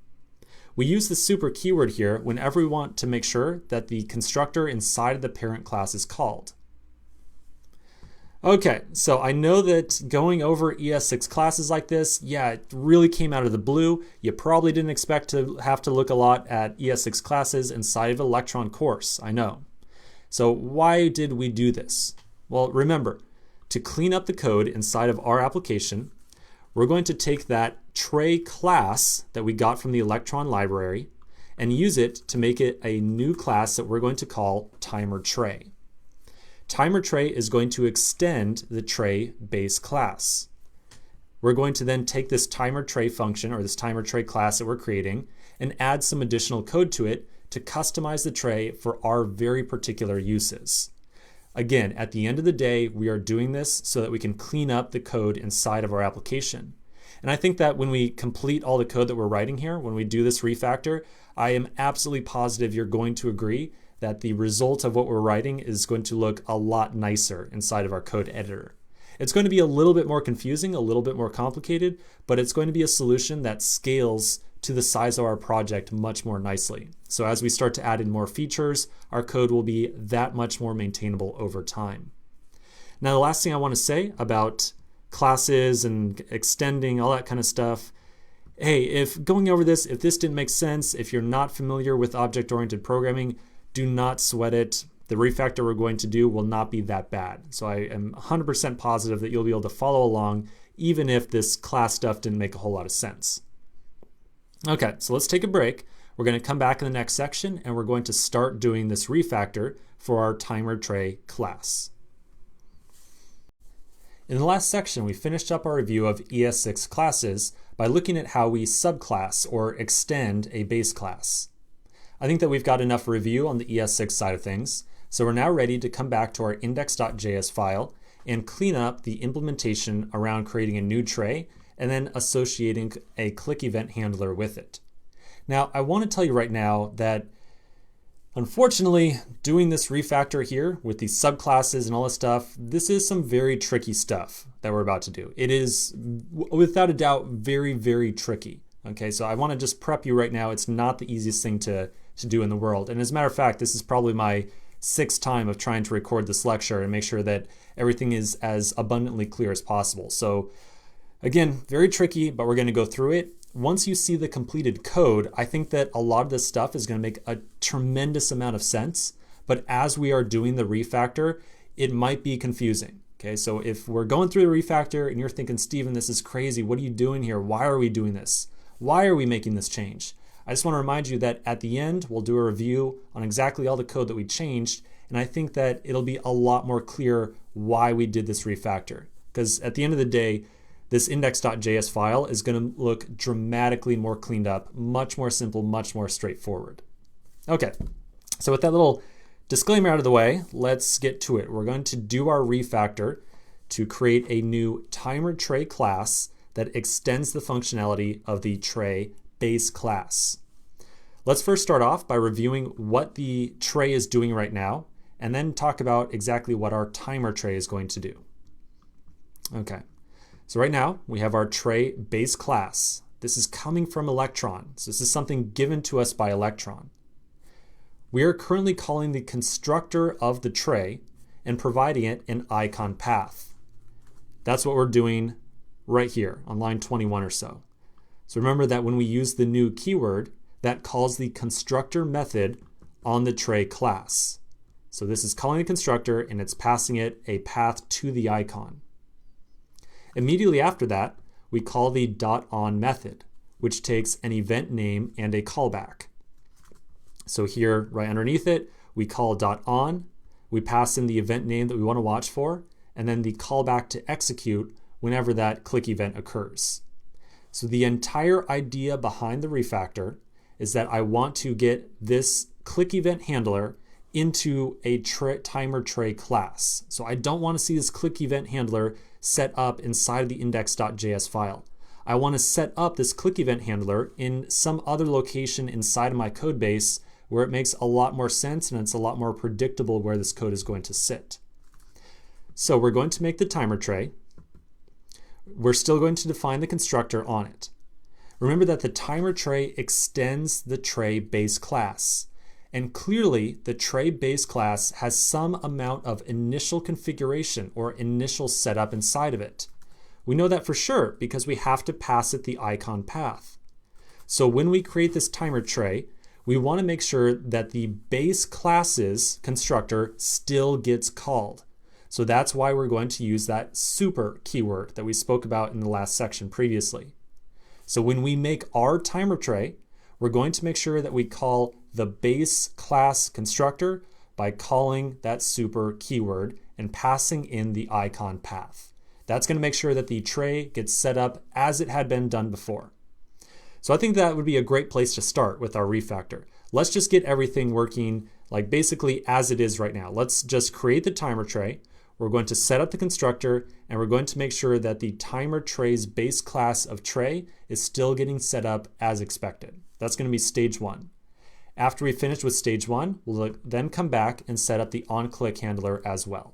We use the super keyword here whenever we want to make sure that the constructor inside of the parent class is called. Okay, so I know that going over ES6 classes like this, yeah, it really came out of the blue. You probably didn't expect to have to look a lot at ES6 classes inside of an Electron course, I know. So why did we do this? Well, remember, to clean up the code inside of our application, we're going to take that tray class that we got from the Electron library and use it to make it a new class that we're going to call timer tray. Timer tray is going to extend the tray base class. We're going to then take this timer tray function or this timer tray class that we're creating and add some additional code to it to customize the tray for our very particular uses. Again, at the end of the day, we are doing this so that we can clean up the code inside of our application. And I think that when we complete all the code that we're writing here, when we do this refactor, I am absolutely positive you're going to agree that the result of what we're writing is going to look a lot nicer inside of our code editor. It's going to be a little bit more confusing, a little bit more complicated, but it's going to be a solution that scales to the size of our project much more nicely. So as we start to add in more features, our code will be that much more maintainable over time. Now, the last thing I want to say about classes and extending, all that kind of stuff, hey, if going over this, if this didn't make sense, if you're not familiar with object-oriented programming, do not sweat it. The refactor we're going to do will not be that bad. So I am 100% positive that you'll be able to follow along, even if this class stuff didn't make a whole lot of sense. Okay, so let's take a break. We're going to come back in the next section and we're going to start doing this refactor for our timer tray class. In the last section, we finished up our review of ES6 classes by looking at how we subclass or extend a base class. I think that we've got enough review on the ES6 side of things, so we're now ready to come back to our index.js file and clean up the implementation around creating a new tray and then associating a click event handler with it. Now, I want to tell you right now that unfortunately, doing this refactor here with these subclasses and all this stuff, this is some very tricky stuff that we're about to do. It is, without a doubt, very, very tricky. Okay, so I want to just prep you right now. It's not the easiest thing to do in the world. And as a matter of fact, this is probably my 6th time of trying to record this lecture and make sure that everything is as abundantly clear as possible. So again, very tricky, but we're going to go through it. Once you see the completed code, I think that a lot of this stuff is going to make a tremendous amount of sense. But as we are doing the refactor, it might be confusing. Okay, so if we're going through the refactor and you're thinking, Steven, this is crazy. What are you doing here? Why are we doing this? Why are we making this change? I just want to remind you that at the end, we'll do a review on exactly all the code that we changed. And I think that it'll be a lot more clear why we did this refactor. Because at the end of the day, this index.js file is going to look dramatically more cleaned up, much more simple, much more straightforward. Okay, so with that little disclaimer out of the way, let's get to it. We're going to do our refactor to create a new timer tray class that extends the functionality of the tray base class. Let's first start off by reviewing what the tray is doing right now, and then talk about exactly what our timer tray is going to do. Okay. So right now we have our tray base class. This is coming from Electron. So this is something given to us by Electron. We are currently calling the constructor of the tray and providing it an icon path. That's what we're doing right here on line 21 or so. So remember that when we use the new keyword, that calls the constructor method on the tray class. So this is calling the constructor and it's passing it a path to the icon. Immediately after that, we call the .on method, which takes an event name and a callback. So here, right underneath it, we call .on, we pass in the event name that we want to watch for, and then the callback to execute whenever that click event occurs. So the entire idea behind the refactor is that I want to get this click event handler into a timer tray class. So I don't want to see this click event handler set up inside of the index.js file. I want to set up this click event handler in some other location inside of my code base where it makes a lot more sense and it's a lot more predictable where this code is going to sit. So we're going to make the timer tray. We're still going to define the constructor on it. Remember that the timer tray extends the tray base class. And clearly, the tray base class has some amount of initial configuration or initial setup inside of it. We know that for sure because we have to pass it the icon path. So when we create this timer tray, we want to make sure that the base class's constructor still gets called. So that's why we're going to use that super keyword that we spoke about in the last section previously. So when we make our timer tray, we're going to make sure that we call the base class constructor by calling that super keyword and passing in the icon path. That's going to make sure that the tray gets set up as it had been done before. So I think that would be a great place to start with our refactor. Let's just get everything working like basically as it is right now. Let's just create the timer tray. We're going to set up the constructor and we're going to make sure that the timer tray's base class of tray is still getting set up as expected. That's going to be stage 1. After we finish with stage 1, we'll then come back and set up the on-click handler as well.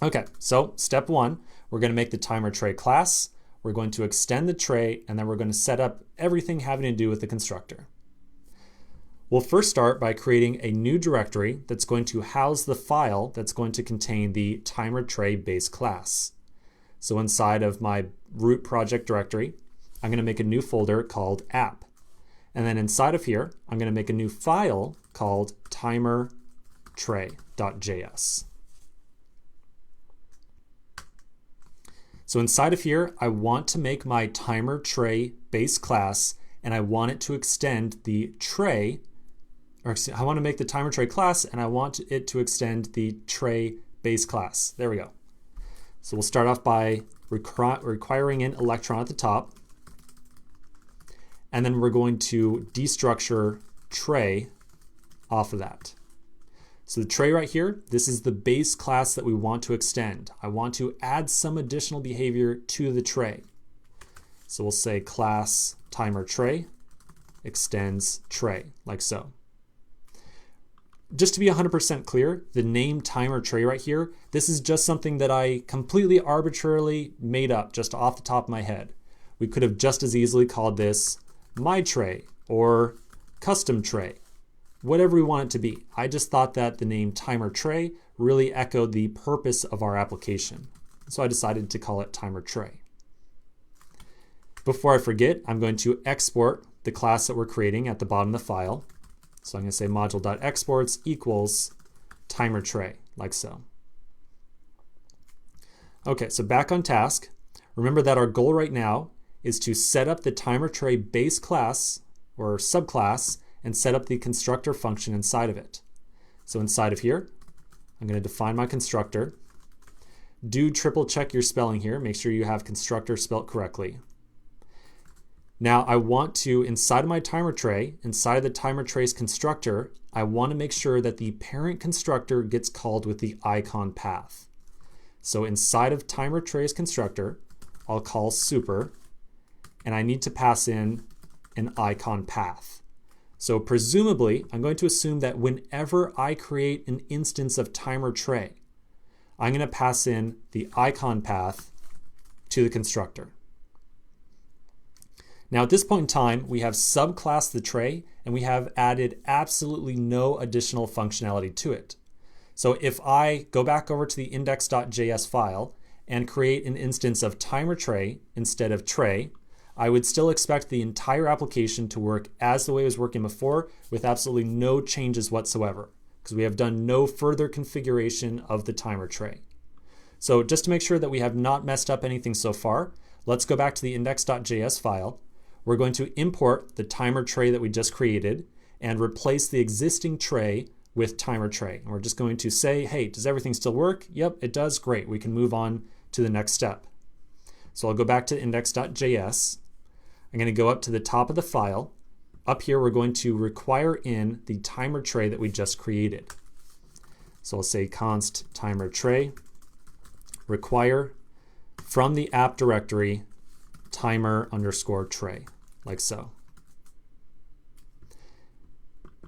Okay, so step 1, we're going to make the timer tray class. We're going to extend the tray, and then we're going to set up everything having to do with the constructor. We'll first start by creating a new directory that's going to house the file that's going to contain the timer tray base class. So inside of my root project directory, I'm going to make a new folder called app. And then inside of here, I'm going to make a new file called timertray.js. So inside of here, I want to make my timer tray base class, and I want it to extend the tray, or I want to make the timer tray class, and I want it to extend the tray base class. There we go. So we'll start off by requiring an electron at the top. And then we're going to destructure tray off of that. So the tray right here, this is the base class that we want to extend. I want to add some additional behavior to the tray. So we'll say class timer tray. extends tray, like so. Just to be 100% clear, the name timer tray right here, this is just something that I completely arbitrarily made up just off the top of my head. We could have just as easily called this my tray or custom tray, whatever we want it to be. I just thought that the name timer tray really echoed the purpose of our application. So I decided to call it timer tray. Before I forget, I'm going to export the class that we're creating at the bottom of the file. So I'm going to say module.exports equals timer tray, like so. Okay, so back on task. Remember that our goal right now is to set up the timer tray base class or subclass and set up the constructor function inside of it. So inside of here, I'm going to define my constructor. Do triple check your spelling here. Make sure you have constructor spelled correctly. Now I want to, inside of my timer tray, inside of the timer tray's constructor, I want to make sure that the parent constructor gets called with the icon path. So inside of timer tray's constructor, I'll call super, and I need to pass in an icon path. So presumably, I'm going to assume that whenever I create an instance of timer tray, I'm going to pass in the icon path to the constructor. Now at this point in time, we have subclassed the tray and we have added absolutely no additional functionality to it. So if I go back over to the index.js file and create an instance of timer tray instead of tray, I would still expect the entire application to work as the way it was working before with absolutely no changes whatsoever, because we have done no further configuration of the timer tray. So just to make sure that we have not messed up anything so far, let's go back to the index.js file. We're going to import the timer tray that we just created and replace the existing tray with timer tray. And we're just going to say, hey, does everything still work? Yep, it does. Great. We can move on to the next step. So I'll go back to index.js. I'm going to go up to the top of the file. Up here, we're going to require in the timer tray that we just created. So I'll say const timer tray require from the app directory timer underscore tray, like so.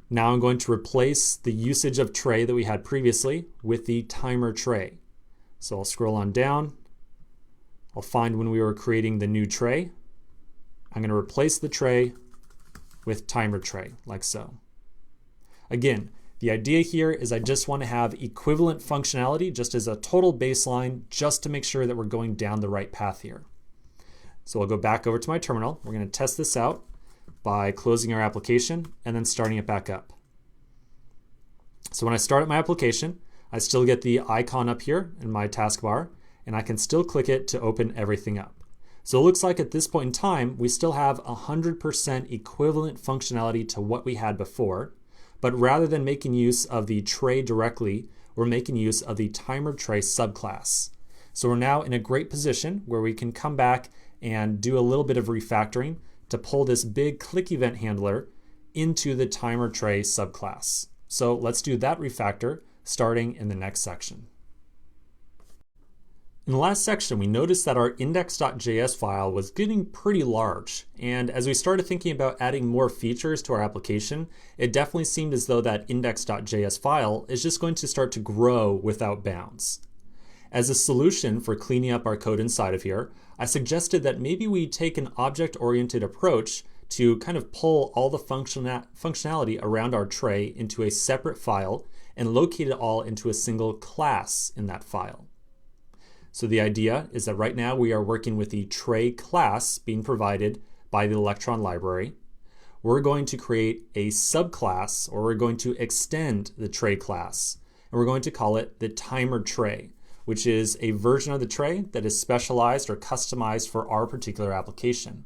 Now I'm going to replace the usage of tray that we had previously with the timer tray. So I'll scroll on down. I'll find when we were creating the new tray. I'm going to replace the tray with timer tray, like so. Again, the idea here is I just want to have equivalent functionality just as a total baseline, just to make sure that we're going down the right path here. So I'll go back over to my terminal. We're going to test this out by closing our application and then starting it back up. So when I start up my application, I still get the icon up here in my taskbar, and I can still click it to open everything up. So it looks like at this point in time, we still have 100% equivalent functionality to what we had before, but rather than making use of the tray directly, we're making use of the timer tray subclass. So we're now in a great position where we can come back and do a little bit of refactoring to pull this big click event handler into the timer tray subclass. So let's do that refactor starting in the next section. In the last section, we noticed that our index.js file was getting pretty large. And as we started thinking about adding more features to our application, it definitely seemed as though that index.js file is just going to start to grow without bounds. As a solution for cleaning up our code inside of here, I suggested that maybe we take an object-oriented approach to kind of pull all the functionality around our tray into a separate file and locate it all into a single class in that file. So the idea is that right now we are working with the tray class being provided by the Electron library. We're going to create a subclass, or we're going to extend the tray class, and we're going to call it the timer tray, which is a version of the tray that is specialized or customized for our particular application.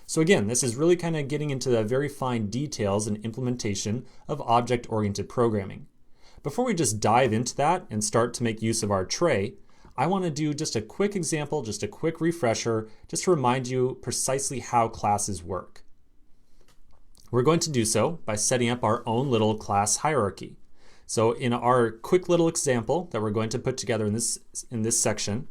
So again, this is really kind of getting into the very fine details and implementation of object-oriented programming. Before we just dive into that and start to make use of our tray, I want to do just a quick example, just a quick refresher, just to remind you precisely how classes work. We're going to do so by setting up our own little class hierarchy. So in our quick little example that we're going to put together in this section,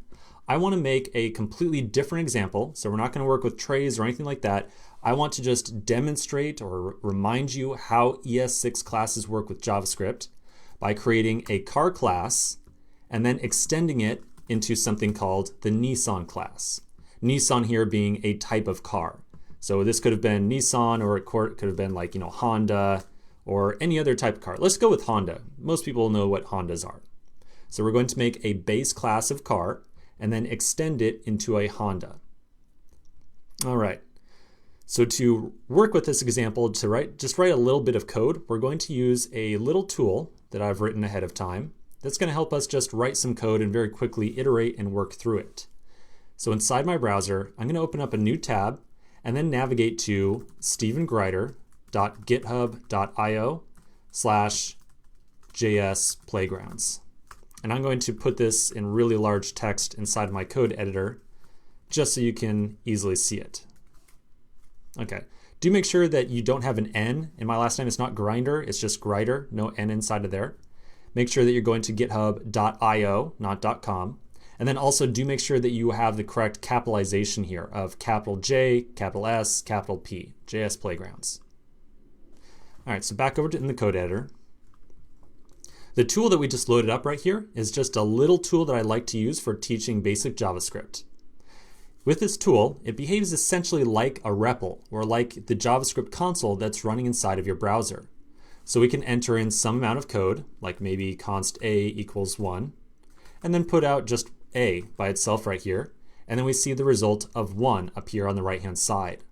I want to make a completely different example. So we're not going to work with trays or anything like that. I want to just demonstrate or remind you how ES6 classes work with JavaScript by creating a car class and then extending it into something called the Nissan class. Nissan here being a type of car. So this could have been Nissan, or it could have been like, Honda or any other type of car. Let's go with Honda. Most people know what Hondas are. So we're going to make a base class of car and then extend it into a Honda. All right. So to work with this example, to just write a little bit of code, we're going to use a little tool that I've written ahead of time that's going to help us just write some code and very quickly iterate and work through it. So inside my browser, I'm going to open up a new tab and then navigate to stevengreider.github.io/JS-playgrounds. And I'm going to put this in really large text inside my code editor just so you can easily see it. Okay, do make sure that you don't have an N. In my last name, it's not Grinder, it's just Grider, no N inside of there. Make sure that you're going to github.io, not .com. And then also do make sure that you have the correct capitalization here of capital J, capital S, capital P, JS Playgrounds. All right, so back over in the code editor. The tool that we just loaded up right here is just a little tool that I like to use for teaching basic JavaScript. With this tool, it behaves essentially like a REPL, or like the JavaScript console that's running inside of your browser. So we can enter in some amount of code, like maybe const a equals 1, and then put out just a by itself right here, and then we see the result of 1 appear on the right-hand side.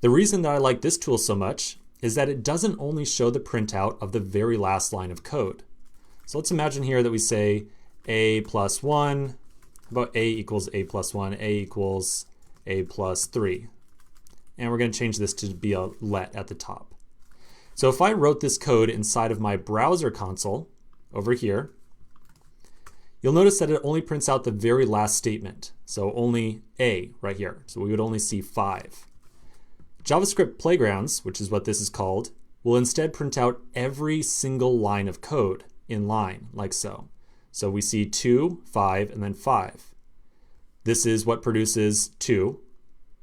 The reason that I like this tool so much is that it doesn't only show the printout of the very last line of code. So let's imagine here that we say a plus 1, about a equals a plus 1, a equals a plus 3. And we're going to change this to be a let at the top. So if I wrote this code inside of my browser console over here, you'll notice that it only prints out the very last statement. So only a right here. So we would only see 5. JavaScript Playgrounds, which is what this is called, will instead print out every single line of code in line, like so. So we see 2, 5, and then 5. This is what produces 2.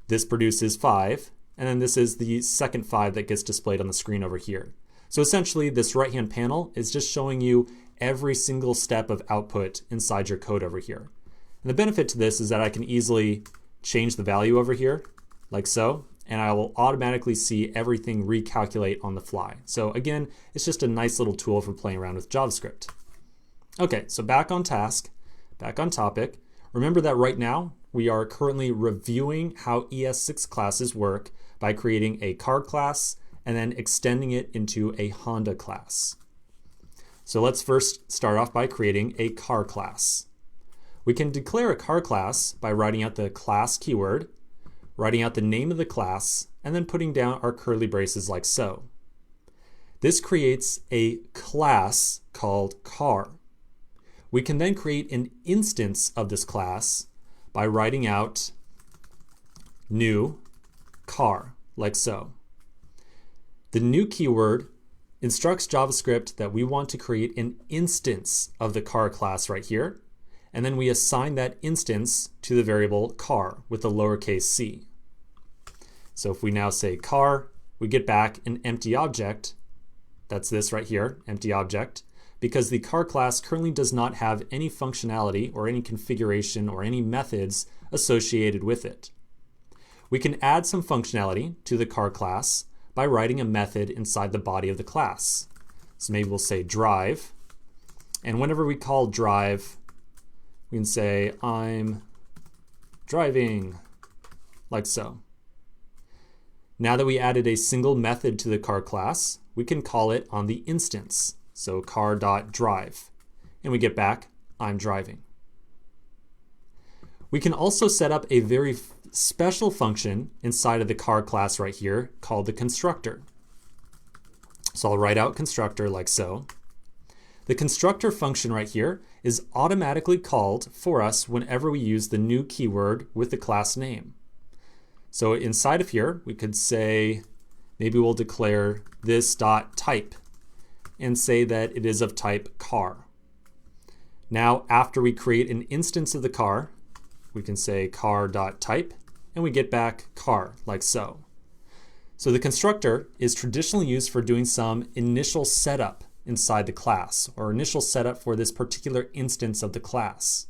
This produces 5. And then this is the second 5 that gets displayed on the screen over here. So essentially, this right-hand panel is just showing you every single step of output inside your code over here. And the benefit to this is that I can easily change the value over here, like so, and I will automatically see everything recalculate on the fly. So again, it's just a nice little tool for playing around with JavaScript. Okay, so back on task, back on topic. Remember that right now we are currently reviewing how ES6 classes work by creating a car class and then extending it into a Honda class. So let's first start off by creating a car class. We can declare a car class by writing out the class keyword, writing out the name of the class, and then putting down our curly braces like so. This creates a class called car. We can then create an instance of this class by writing out new car, like so. The new keyword instructs JavaScript that we want to create an instance of the car class right here, and then we assign that instance to the variable car with a lowercase c. So if we now say car, we get back an empty object. That's this right here, empty object, because the car class currently does not have any functionality or any configuration or any methods associated with it. We can add some functionality to the car class by writing a method inside the body of the class. So maybe we'll say drive, and whenever we call drive, we can say I'm driving, like so. Now that we added a single method to the car class, we can call it on the instance. So car.drive, and we get back I'm driving. We can also set up a very special function inside of the car class right here called the constructor. So I'll write out constructor like so. The constructor function right here is automatically called for us whenever we use the new keyword with the class name. So inside of here, we could say, maybe we'll declare this.type and say that it is of type car. Now, after we create an instance of the car, we can say car.type, and we get back car, like so. So the constructor is traditionally used for doing some initial setup inside the class, or initial setup for this particular instance of the class.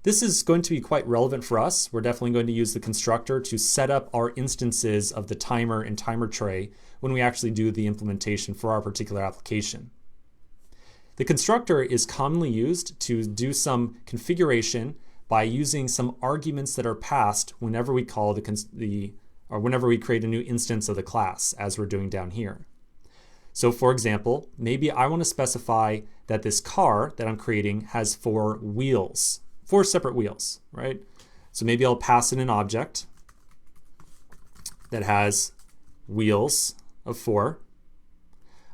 This is going to be quite relevant for us. We're definitely going to use the constructor to set up our instances of the timer and timer tray when we actually do the implementation for our particular application. The constructor is commonly used to do some configuration by using some arguments that are passed whenever we call or whenever we create a new instance of the class, as we're doing down here. So for example, maybe I want to specify that this car that I'm creating has 4 wheels, 4 separate wheels, right? So maybe I'll pass in an object that has wheels of 4.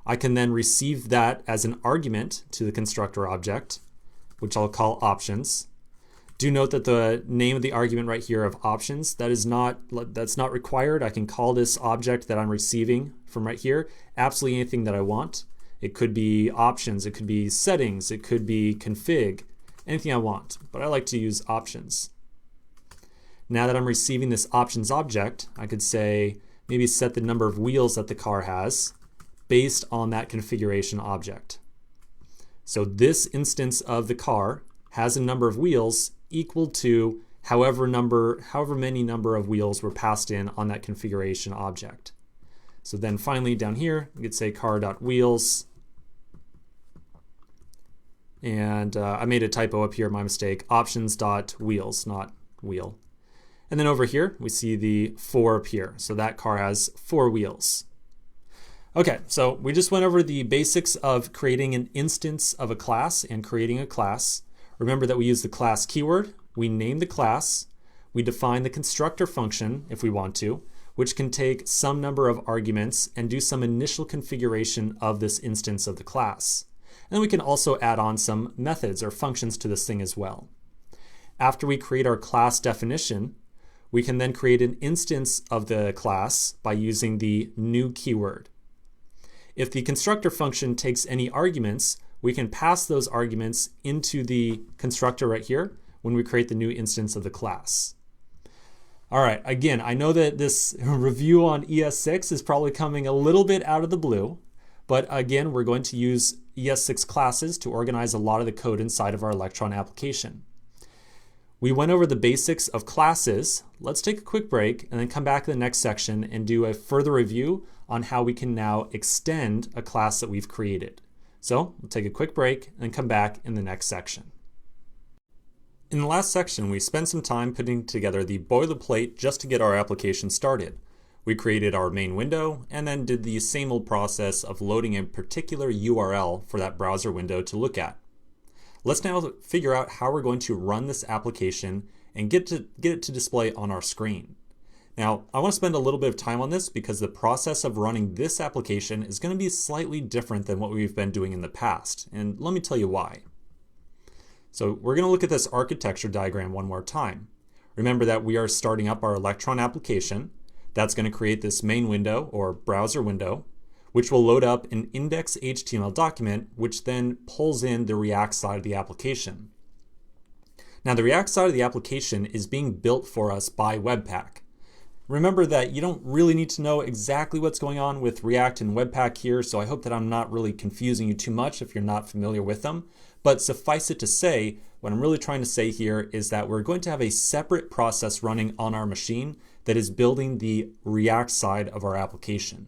I can then receive that as an argument to the constructor object, which I'll call options. Do note that the name of the argument right here of options, that's not required. I can call this object that I'm receiving from right here absolutely anything that I want. It could be options, it could be settings, it could be config, anything I want, but I like to use options. Now that I'm receiving this options object, I could say maybe set the number of wheels that the car has based on that configuration object. So this instance of the car has a number of wheels equal to however many number of wheels were passed in on that configuration object. So then finally down here, we could say car.wheels. And I made a typo up here, my mistake. Options.wheels, not wheel. And then over here, we see the 4 appear. So that car has 4 wheels. Okay, so we just went over the basics of creating an instance of a class and creating a class. Remember that we use the class keyword, we name the class, we define the constructor function if we want to, which can take some number of arguments and do some initial configuration of this instance of the class. And we can also add on some methods or functions to this thing as well. After we create our class definition, we can then create an instance of the class by using the new keyword. If the constructor function takes any arguments, we can pass those arguments into the constructor right here when we create the new instance of the class. All right, again, I know that this review on ES6 is probably coming a little bit out of the blue, but again, we're going to use ES6 classes to organize a lot of the code inside of our Electron application. We went over the basics of classes. Let's take a quick break and then come back to the next section and do a further review on how we can now extend a class that we've created. So we'll take a quick break and come back in the next section. In the last section, we spent some time putting together the boilerplate just to get our application started. We created our main window and then did the same old process of loading a particular URL for that browser window to look at. Let's now figure out how we're going to run this application and get it to display on our screen. Now, I want to spend a little bit of time on this because the process of running this application is going to be slightly different than what we've been doing in the past, and let me tell you why. So we're going to look at this architecture diagram one more time. Remember that we are starting up our Electron application. That's going to create this main window or browser window, which will load up an index.html document, which then pulls in the React side of the application. Now, the React side of the application is being built for us by Webpack. Remember that you don't really need to know exactly what's going on with React and Webpack here, so I hope that I'm not really confusing you too much if you're not familiar with them. But suffice it to say, what I'm really trying to say here is that we're going to have a separate process running on our machine that is building the React side of our application.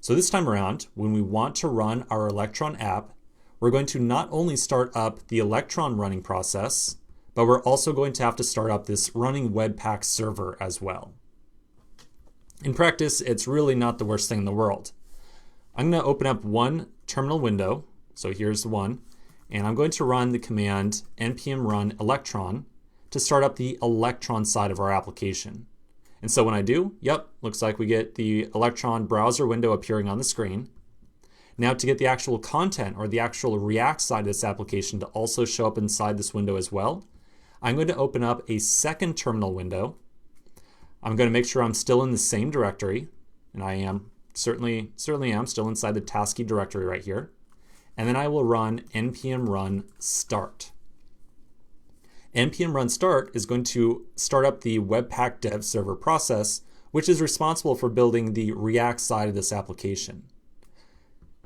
So this time around, when we want to run our Electron app, we're going to not only start up the Electron running process, but we're also going to have to start up this running Webpack server as well. In practice, it's really not the worst thing in the world. I'm going to open up one terminal window, so here's one, and I'm going to run the command npm run electron to start up the Electron side of our application. And so when I do, yep, looks like we get the Electron browser window appearing on the screen. Now to get the actual content or the actual React side of this application to also show up inside this window as well, I'm going to open up a second terminal window. I'm going to make sure I'm still in the same directory, and I am certainly am still inside the tasky directory right here. And then I will run npm run start. npm run start is going to start up the Webpack dev server process, which is responsible for building the React side of this application.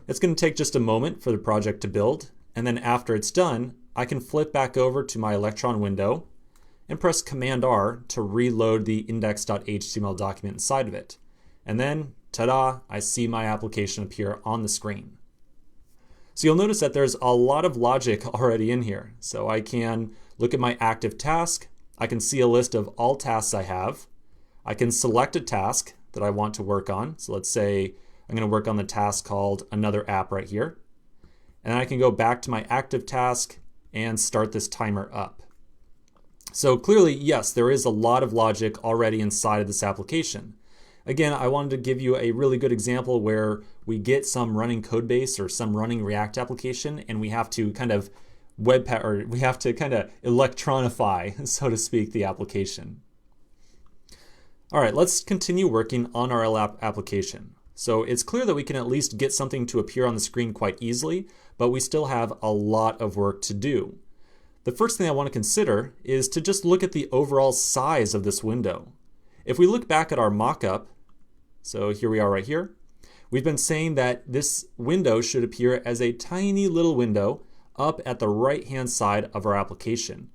It's going to take just a moment for the project to build, and then after it's done, I can flip back over to my Electron window and press Command R to reload the index.html document inside of it. And then, ta-da, I see my application appear on the screen. So you'll notice that there's a lot of logic already in here. So I can look at my active task. I can see a list of all tasks I have. I can select a task that I want to work on. So let's say I'm going to work on the task called Another App right here. And then I can go back to my active task and start this timer up. So clearly, yes, there is a lot of logic already inside of this application. Again, I wanted to give you a really good example where we get some running code base or some running React application, and we have to kind of electronify, so to speak, the application. All right, let's continue working on our application. So it's clear that we can at least get something to appear on the screen quite easily, but we still have a lot of work to do. The first thing I want to consider is to just look at the overall size of this window. If we look back at our mockup, so here we are right here, we've been saying that this window should appear as a tiny little window up at the right-hand side of our application.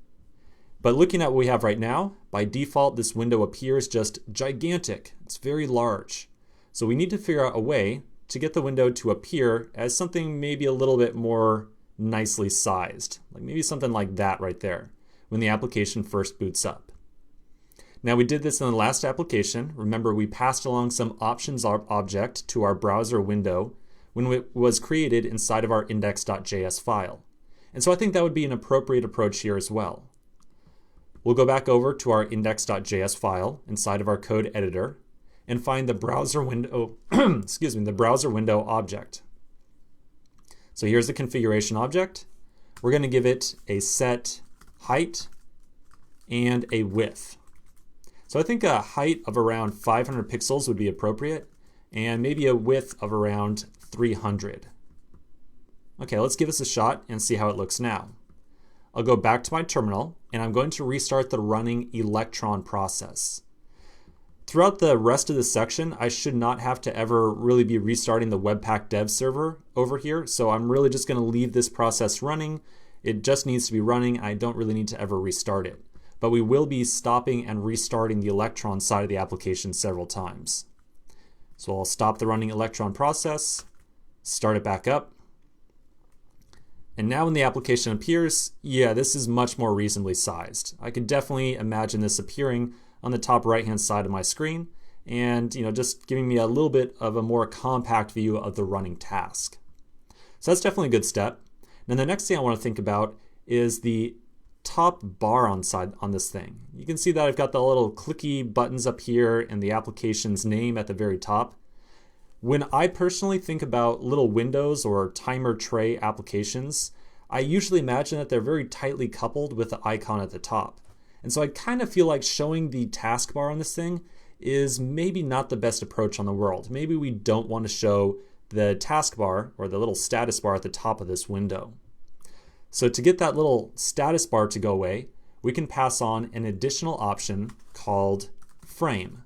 But looking at what we have right now, by default, this window appears just gigantic. It's very large. So we need to figure out a way to get the window to appear as something maybe a little bit more nicely sized, like maybe something like that right there when the application first boots up. Now we did this in the last application. Remember, we passed along some options object to our browser window when it was created inside of our index.js file. And so I think that would be an appropriate approach here as well. We'll go back over to our index.js file inside of our code editor and find the browser window, the browser window object. So here's the configuration object. We're going to give it a set height and a width. So I think a height of around 500 pixels would be appropriate, and maybe a width of around 300. Okay, let's give this a shot and see how it looks now. I'll go back to my terminal, and I'm going to restart the running Electron process. Throughout the rest of this section, I should not have to ever really be restarting the Webpack dev server over here, so I'm really just going to leave this process running. It just needs to be running. I don't really need to ever restart it. But we will be stopping and restarting the Electron side of the application several times. So I'll stop the running Electron process, start it back up. And now when the application appears, yeah, this is much more reasonably sized. I could definitely imagine this appearing on the top right-hand side of my screen and just giving me a little bit of a more compact view of the running task. So that's definitely a good step. Now the next thing I want to think about is the top bar on this thing. You can see that I've got the little clicky buttons up here and the application's name at the very top. When I personally think about little windows or timer tray applications, I usually imagine that they're very tightly coupled with the icon at the top. And so I kind of feel like showing the taskbar on this thing is maybe not the best approach on the world. Maybe we don't want to show the taskbar or the little status bar at the top of this window. So to get that little status bar to go away, we can pass on an additional option called frame.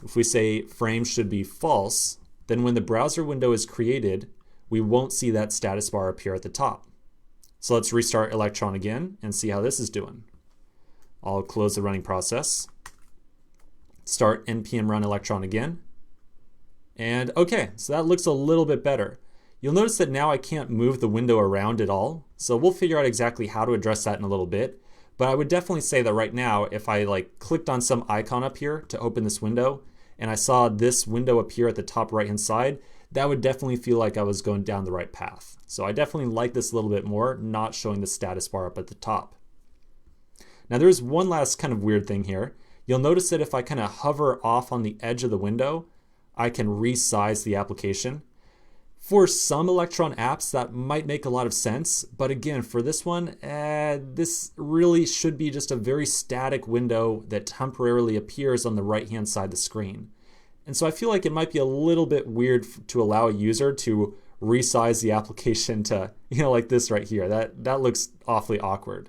If we say frame should be false, then when the browser window is created, we won't see that status bar appear at the top. So let's restart Electron again and see how this is doing. I'll close the running process, start npm run Electron again, and okay, so that looks a little bit better. You'll notice that now I can't move the window around at all, so we'll figure out exactly how to address that in a little bit. But I would definitely say that right now, if I clicked on some icon up here to open this window, and I saw this window appear at the top right-hand side, that would definitely feel like I was going down the right path. So I definitely like this a little bit more, not showing the status bar up at the top. Now there's one last kind of weird thing here. You'll notice that if I kind of hover off on the edge of the window, I can resize the application. For some Electron apps, that might make a lot of sense, but again, for this one, this really should be just a very static window that temporarily appears on the right-hand side of the screen. And so I feel like it might be a little bit weird to allow a user to resize the application to, like this right here. That looks awfully awkward.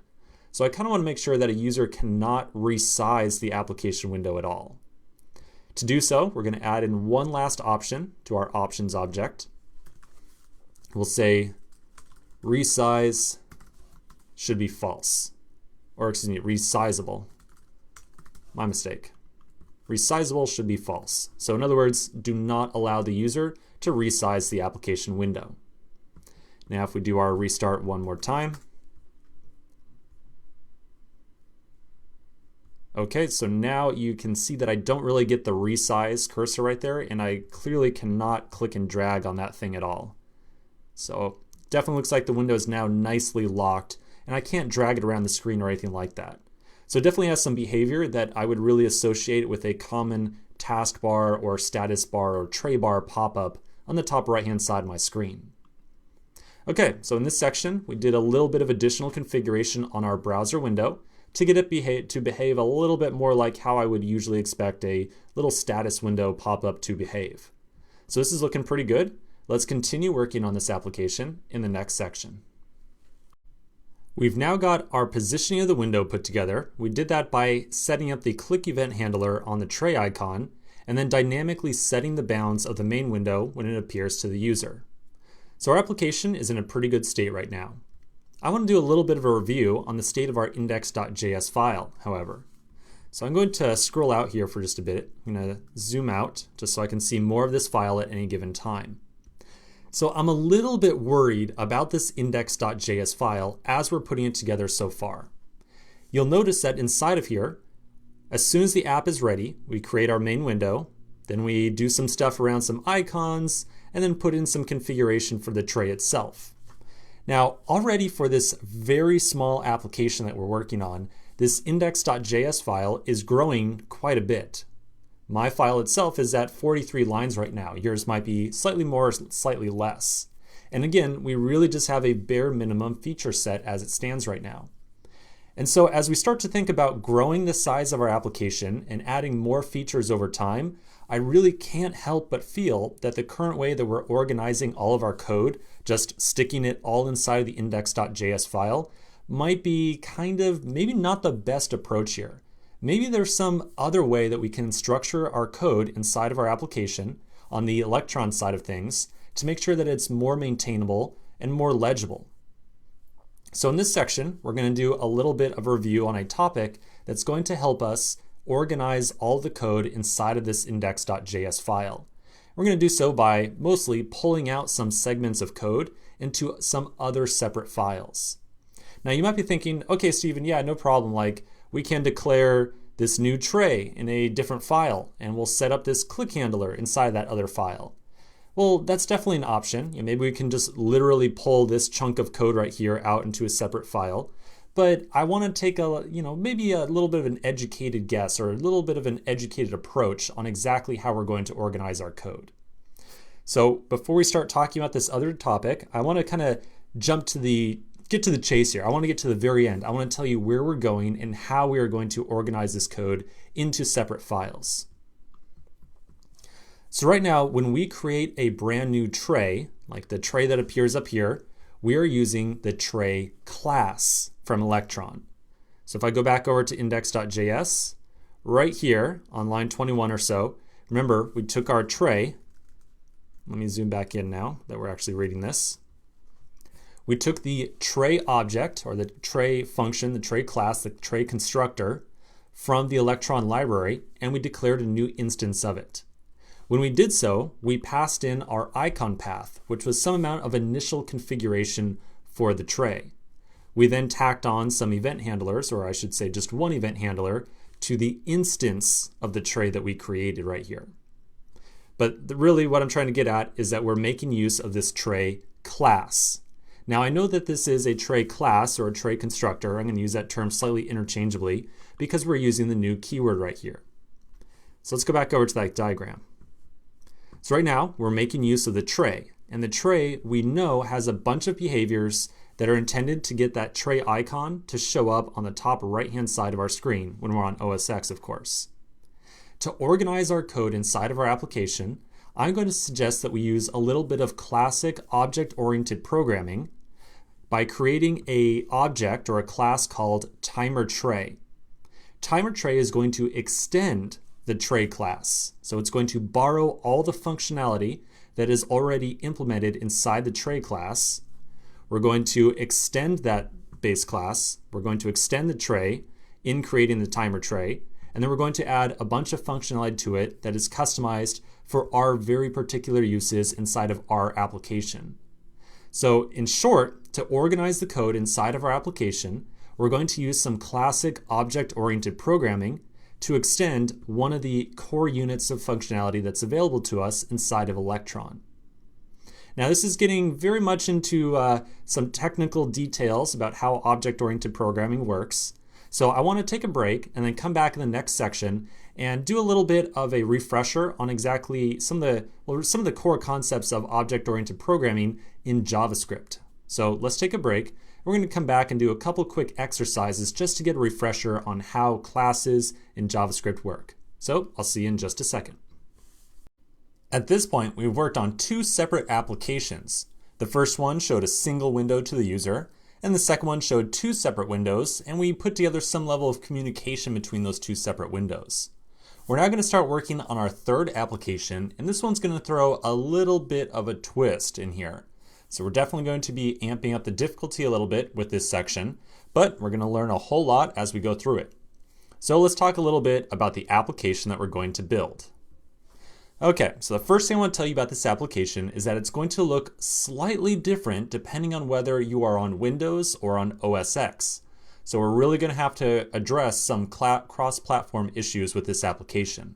So I kind of want to make sure that a user cannot resize the application window at all. To do so, we're going to add in one last option to our options object. We'll say resize should be false, or excuse me, resizable. My mistake. Resizable should be false. So in other words, do not allow the user to resize the application window. Now if we do our restart one more time. Okay, so now you can see that I don't really get the resize cursor right there, and I clearly cannot click and drag on that thing at all. So definitely looks like the window is now nicely locked, and I can't drag it around the screen or anything like that. So it definitely has some behavior that I would really associate with a common taskbar or status bar or tray bar pop-up on the top right-hand side of my screen. Okay, so in this section, we did a little bit of additional configuration on our browser window to get it to behave a little bit more like how I would usually expect a little status window pop-up to behave. So this is looking pretty good. Let's continue working on this application in the next section. We've now got our positioning of the window put together. We did that by setting up the click event handler on the tray icon and then dynamically setting the bounds of the main window when it appears to the user. So our application is in a pretty good state right now. I want to do a little bit of a review on the state of our index.js file, however. So I'm going to scroll out here for just a bit. I'm going to zoom out just so I can see more of this file at any given time. So I'm a little bit worried about this index.js file as we're putting it together so far. You'll notice that inside of here, as soon as the app is ready, we create our main window, then we do some stuff around some icons, and then put in some configuration for the tray itself. Now, already for this very small application that we're working on, this index.js file is growing quite a bit. My file itself is at 43 lines right now. Yours might be slightly more, slightly less. And again, we really just have a bare minimum feature set as it stands right now. And so as we start to think about growing the size of our application and adding more features over time, I really can't help but feel that the current way that we're organizing all of our code, just sticking it all inside of the index.js file, might be kind of maybe not the best approach here. Maybe there's some other way that we can structure our code inside of our application on the Electron side of things to make sure that it's more maintainable and more legible. So in this section, we're going to do a little bit of a review on a topic that's going to help us organize all the code inside of this index.js file. We're going to do so by mostly pulling out some segments of code into some other separate files. Now you might be thinking, okay, Stephen, yeah, no problem. Like we can declare this new tray in a different file and we'll set up this click handler inside that other file. Well, that's definitely an option. Maybe we can just literally pull this chunk of code right here out into a separate file. But I want to take maybe a little bit of an educated guess or a little bit of an educated approach on exactly how we're going to organize our code. So before we start talking about this other topic, I want to kind of get to the chase here. I want to get to the very end. I want to tell you where we're going and how we are going to organize this code into separate files. So right now, when we create a brand new tray, like the tray that appears up here, we are using the tray class from Electron. So if I go back over to index.js, right here on line 21 or so, remember we took our tray. Let me zoom back in now that we're actually reading this. We took the tray object or the tray function, the tray class, the tray constructor from the Electron library, and we declared a new instance of it. When we did so, we passed in our icon path, which was some amount of initial configuration for the tray. We then tacked on some event handlers, or I should say just one event handler, to the instance of the tray that we created right here. But really what I'm trying to get at is that we're making use of this tray class. Now I know that this is a tray class or a tray constructor. I'm going to use that term slightly interchangeably because we're using the new keyword right here. So let's go back over to that diagram. So right now we're making use of the tray, and the tray we know has a bunch of behaviors that are intended to get that tray icon to show up on the top right hand side of our screen when we're on OS X, of course. To organize our code inside of our application, I'm going to suggest that we use a little bit of classic object-oriented programming by creating an object or a class called timer tray. Timer tray is going to extend the tray class. So it's going to borrow all the functionality that is already implemented inside the tray class. We're going to extend that base class. We're going to extend the tray in creating the timer tray. And then we're going to add a bunch of functionality to it that is customized for our very particular uses inside of our application. So in short, to organize the code inside of our application, we're going to use some classic object-oriented programming to extend one of the core units of functionality that's available to us inside of Electron. Now this is getting very much into some technical details about how object-oriented programming works. So I want to take a break and then come back in the next section and do a little bit of a refresher on exactly some of the core concepts of object-oriented programming in JavaScript. So let's take a break. We're going to come back and do a couple quick exercises just to get a refresher on how classes in JavaScript work. So I'll see you in just a second. At this point, we've worked on two separate applications. The first one showed a single window to the user, and the second one showed two separate windows, and we put together some level of communication between those two separate windows. We're now going to start working on our third application, and this one's going to throw a little bit of a twist in here. So we're definitely going to be amping up the difficulty a little bit with this section, but we're going to learn a whole lot as we go through it. So let's talk a little bit about the application that we're going to build. Okay, so the first thing I want to tell you about this application is that it's going to look slightly different depending on whether you are on Windows or on OS X. So we're really going to have to address some cross-platform issues with this application.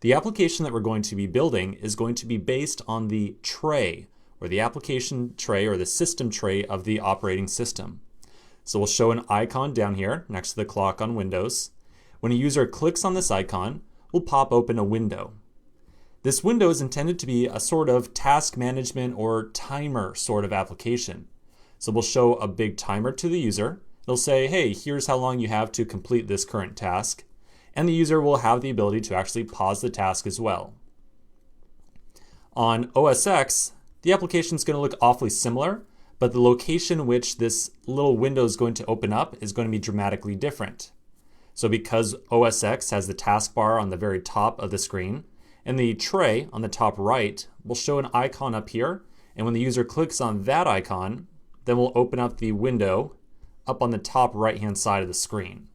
The application that we're going to be building is going to be based on the tray, or the application tray or the system tray of the operating system. So we'll show an icon down here next to the clock on Windows. When a user clicks on this icon, we'll pop open a window. This window is intended to be a sort of task management or timer sort of application. So we'll show a big timer to the user. It'll say, hey, here's how long you have to complete this current task. And the user will have the ability to actually pause the task as well. On OS X, the application is going to look awfully similar, but the location in which this little window is going to open up is going to be dramatically different. So because OS X has the taskbar on the very top of the screen, and the tray on the top right will show an icon up here, and when the user clicks on that icon, then we'll open up the window up on the top right-hand side of the screen.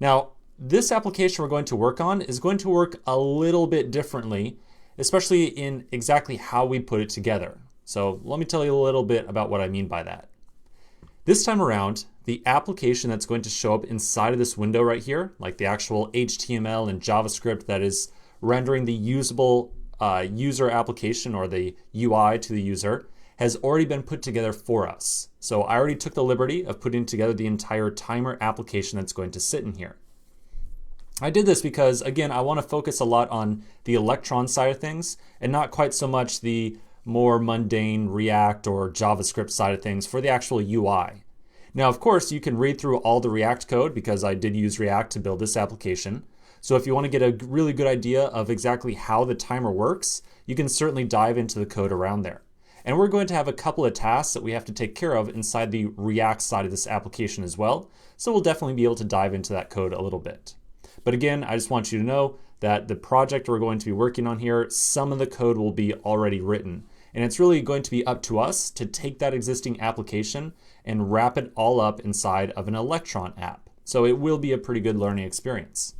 Now, this application we're going to work on is going to work a little bit differently, especially in exactly how we put it together. So let me tell you a little bit about what I mean by that. This time around, the application that's going to show up inside of this window right here, like the actual HTML and JavaScript that is rendering the usable user application or the UI to the user, has already been put together for us. So I already took the liberty of putting together the entire timer application that's going to sit in here. I did this because, again, I want to focus a lot on the Electron side of things and not quite so much the more mundane React or JavaScript side of things for the actual UI. Now, of course, you can read through all the React code because I did use React to build this application. So if you want to get a really good idea of exactly how the timer works, you can certainly dive into the code around there. And we're going to have a couple of tasks that we have to take care of inside the React side of this application as well. So we'll definitely be able to dive into that code a little bit. But again, I just want you to know that the project we're going to be working on here, some of the code will be already written. And it's really going to be up to us to take that existing application and wrap it all up inside of an Electron app. So it will be a pretty good learning experience.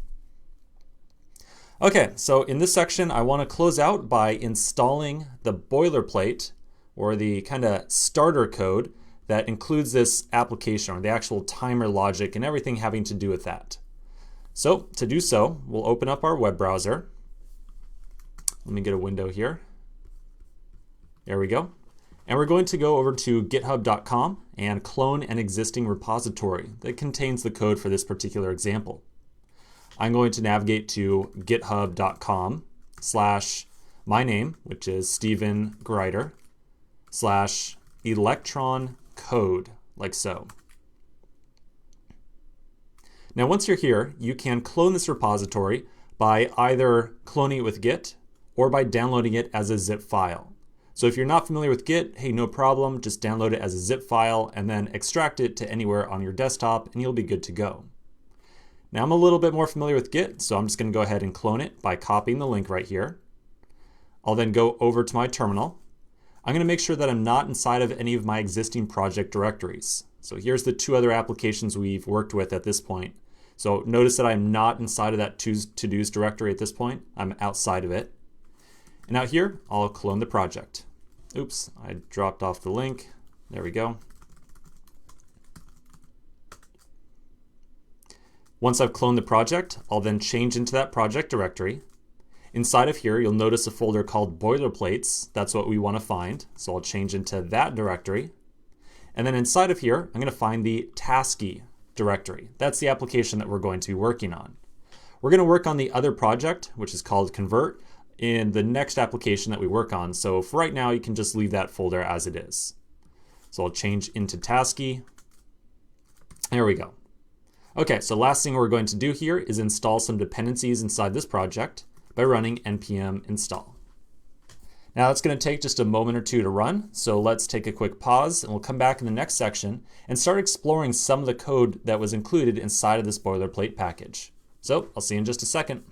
Okay, so in this section, I want to close out by installing the boilerplate or the kind of starter code that includes this application or the actual timer logic and everything having to do with that. So to do so, we'll open up our web browser. Let me get a window here. There we go. And we're going to go over to github.com and clone an existing repository that contains the code for this particular example. I'm going to navigate to github.com/my name, which is Stephen Greider, /electron code, like so. Now, once you're here, you can clone this repository by either cloning it with Git or by downloading it as a zip file. So if you're not familiar with Git, hey, no problem, just download it as a zip file and then extract it to anywhere on your desktop and you'll be good to go. Now I'm a little bit more familiar with Git, so I'm just going to go ahead and clone it by copying the link right here. I'll then go over to my terminal. I'm going to make sure that I'm not inside of any of my existing project directories. So here's the two other applications we've worked with at this point. So notice that I'm not inside of that to-dos directory at this point. I'm outside of it. And out here, I'll clone the project. Oops, I dropped off the link. There we go. Once I've cloned the project, I'll then change into that project directory. Inside of here, you'll notice a folder called boilerplates. That's what we want to find. So I'll change into that directory. And then inside of here, I'm going to find the tasky directory. That's the application that we're going to be working on. We're going to work on the other project, which is called convert, in the next application that we work on. So for right now, you can just leave that folder as it is. So I'll change into tasky. There we go. Okay, so last thing we're going to do here is install some dependencies inside this project by running npm install. Now it's going to take just a moment or two to run, so let's take a quick pause and we'll come back in the next section and start exploring some of the code that was included inside of this boilerplate package. So I'll see you in just a second.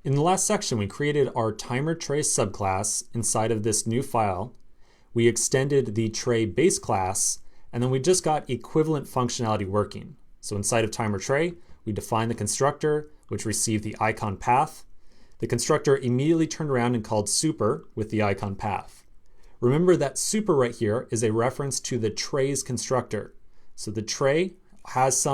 In the last section, we created our timer tray subclass inside of this new file. We extended the tray base class, and then we just got equivalent functionality working. So inside of timer tray, we defined the constructor, which received the icon path. The constructor immediately turned around and called super with the icon path. Remember that super right here is a reference to the tray's constructor. So the tray has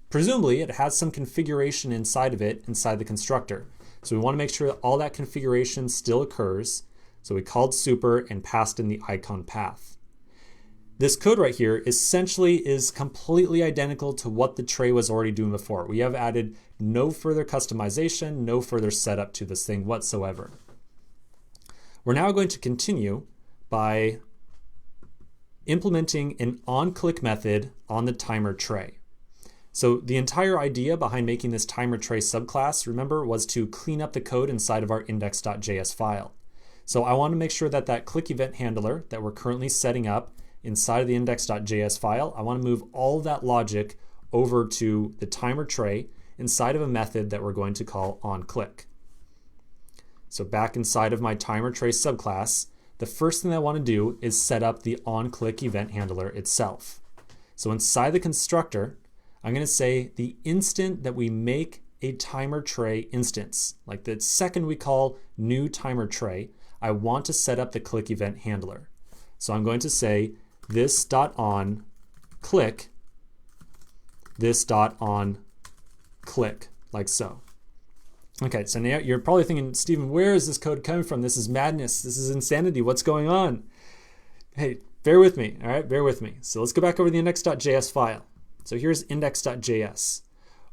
presumably it has some configuration inside of it, inside the constructor. So we want to make sure that all that configuration still occurs. So we called super and passed in the icon path. This code right here essentially is completely identical to what the tray was already doing before. We have added no further customization, no further setup to this thing whatsoever. We're now going to continue by implementing an onClick method on the timer tray. So the entire idea behind making this timer tray subclass, remember, was to clean up the code inside of our index.js file. So I want to make sure that that click event handler that we're currently setting up inside of the index.js file, I want to move all of that logic over to the timer tray inside of a method that we're going to call onClick. So back inside of my timer tray subclass, the first thing I want to do is set up the onClick event handler itself. So inside the constructor, I'm going to say the instant that we make a timer tray instance, like the second we call new timer tray, I want to set up the click event handler. So I'm going to say this.onClick, this.onClick, like so. Okay, so now you're probably thinking, Stephen, where is this code coming from? This is madness. This is insanity. What's going on? Hey, bear with me, all right? Bear with me. So let's go back over the index.js file. So here's index.js.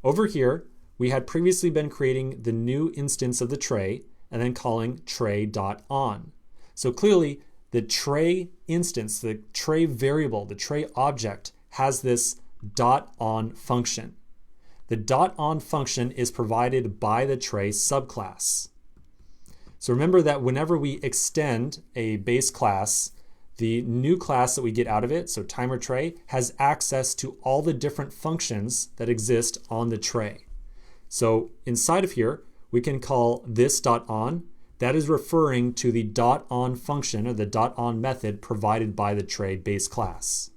Over here, we had previously been creating the new instance of the tray and then calling tray.on. So clearly, the tray instance, the tray variable, the tray object has this .on function. The .on function is provided by the tray subclass. So remember that whenever we extend a base class, the new class that we get out of it, so timer tray, has access to all the different functions that exist on the tray. So inside of here, we can call this.on. That is referring to the .on function or the .on method provided by the tray base class.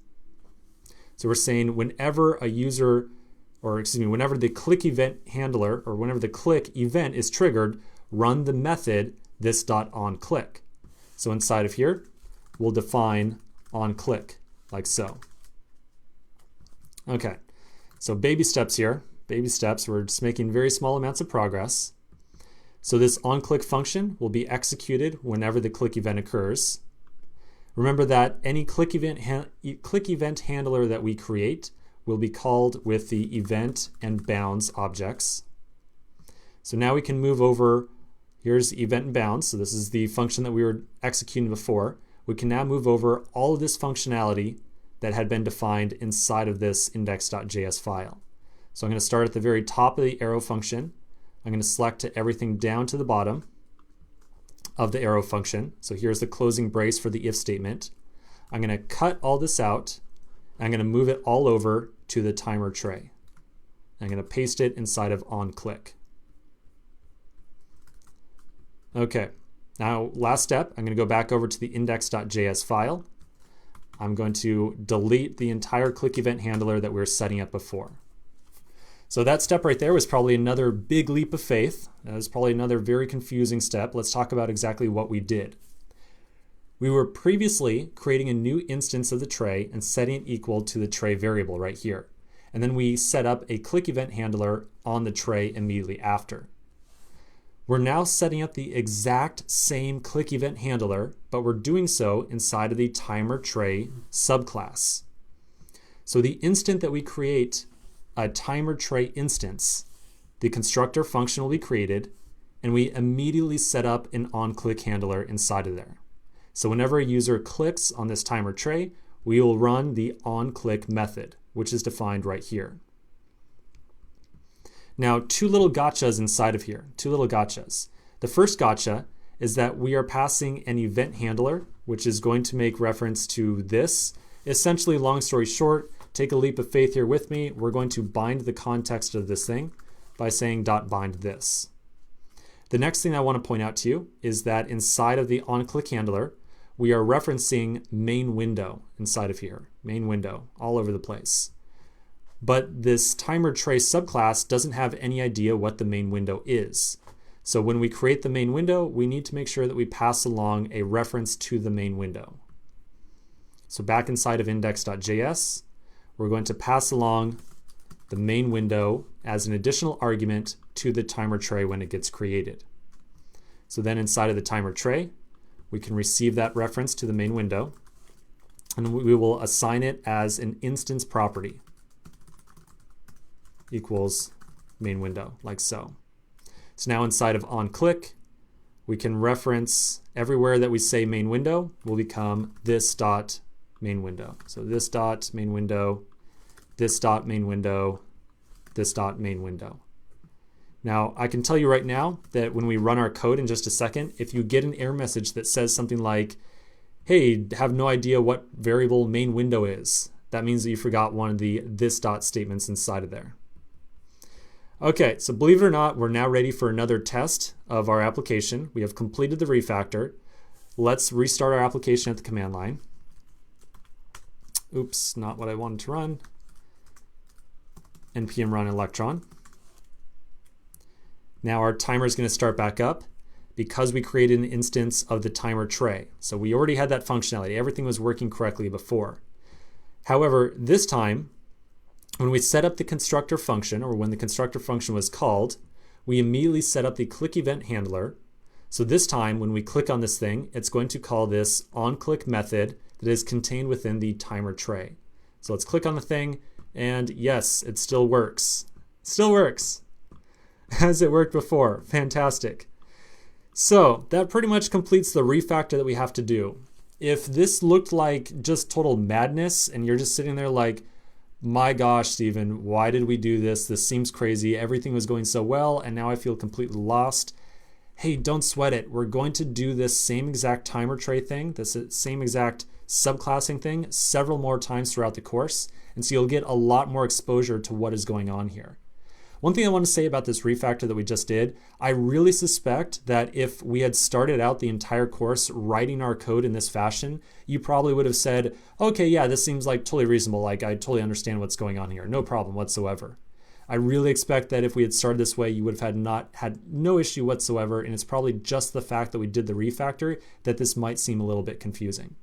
So we're saying whenever a user, or excuse me, whenever the click event handler or whenever the click event is triggered, run the method this.onClick. So inside of here, we'll define onClick like so. Okay, so baby steps here. Baby steps, we're just making very small amounts of progress. So this onClick function will be executed whenever the click event occurs. Remember that any click event handler that we create will be called with the event and bounds objects. So now we can move over, here's event and bounds. So this is the function that we were executing before. We can now move over all of this functionality that had been defined inside of this index.js file. So I'm going to start at the very top of the arrow function. I'm going to select everything down to the bottom. of the arrow function. So here's the closing brace for the if statement. I'm going to cut all this out. I'm going to move it all over to the timer tray. I'm going to paste it inside of onClick. Okay, now last step, I'm going to go back over to the index.js file. I'm going to delete the entire click event handler that we were setting up before. So that step right there was probably another big leap of faith. That was probably another very confusing step. Let's talk about exactly what we did. We were previously creating a new instance of the tray and setting it equal to the tray variable right here. And then we set up a click event handler on the tray immediately after. We're now setting up the exact same click event handler, but we're doing so inside of the timer tray subclass. So the instant that we create a timer tray instance, the constructor function will be created, and we immediately set up an onClick handler inside of there. So whenever a user clicks on this timer tray, we will run the onClick method, which is defined right here. Now, two little gotchas inside of here, two little gotchas. The first gotcha is that we are passing an event handler, which is going to make reference to this. Essentially, long story short, take a leap of faith here with me. We're going to bind the context of this thing by saying .bind this. The next thing I want to point out to you is that inside of the onClick handler, we are referencing main window inside of here, main window, all over the place. But this timer tray subclass doesn't have any idea what the main window is. So when we create the main window, we need to make sure that we pass along a reference to the main window. So back inside of index.js, we're going to pass along the main window as an additional argument to the timer tray when it gets created. So then inside of the timer tray, we can receive that reference to the main window, and we will assign it as an instance property equals main window, like so. So now inside of onClick, we can reference everywhere that we say main window will become this dot main window. So this dot main window, this dot main window, this dot main window. Now, I can tell you right now that when we run our code in just a second, if you get an error message that says something like, hey, have no idea what variable main window is, that means that you forgot one of the this dot statements inside of there. Okay, so believe it or not, we're now ready for another test of our application. We have completed the refactor. Let's restart our application at the command line. Oops, not what I wanted to run. npm run electron. Now our timer is going to start back up because we created an instance of the timer tray. So we already had that functionality. Everything was working correctly before. However, this time, when we set up the constructor function, or when the constructor function was called, we immediately set up the click event handler. So this time, when we click on this thing, it's going to call this onClick method that is contained within the timer tray. So let's click on the thing, and yes, it still works. Still works, as it worked before. Fantastic. So that pretty much completes the refactor that we have to do. If this looked like just total madness, and you're just sitting there like, my gosh, Steven, why did we do this? This seems crazy. Everything was going so well, and now I feel completely lost. Hey, don't sweat it. We're going to do this same exact timer tray thing, this same exact subclassing thing, several more times throughout the course, and so you'll get a lot more exposure to what is going on here. One thing I want to say about this refactor that we just did, I really suspect that if we had started out the entire course writing our code in this fashion, you probably would have said, okay, yeah, this seems like totally reasonable. Like, I totally understand what's going on here. No problem whatsoever. I really expect that if we had started this way, you would have had no issue whatsoever. And it's probably just the fact that we did the refactor that this might seem a little bit confusing.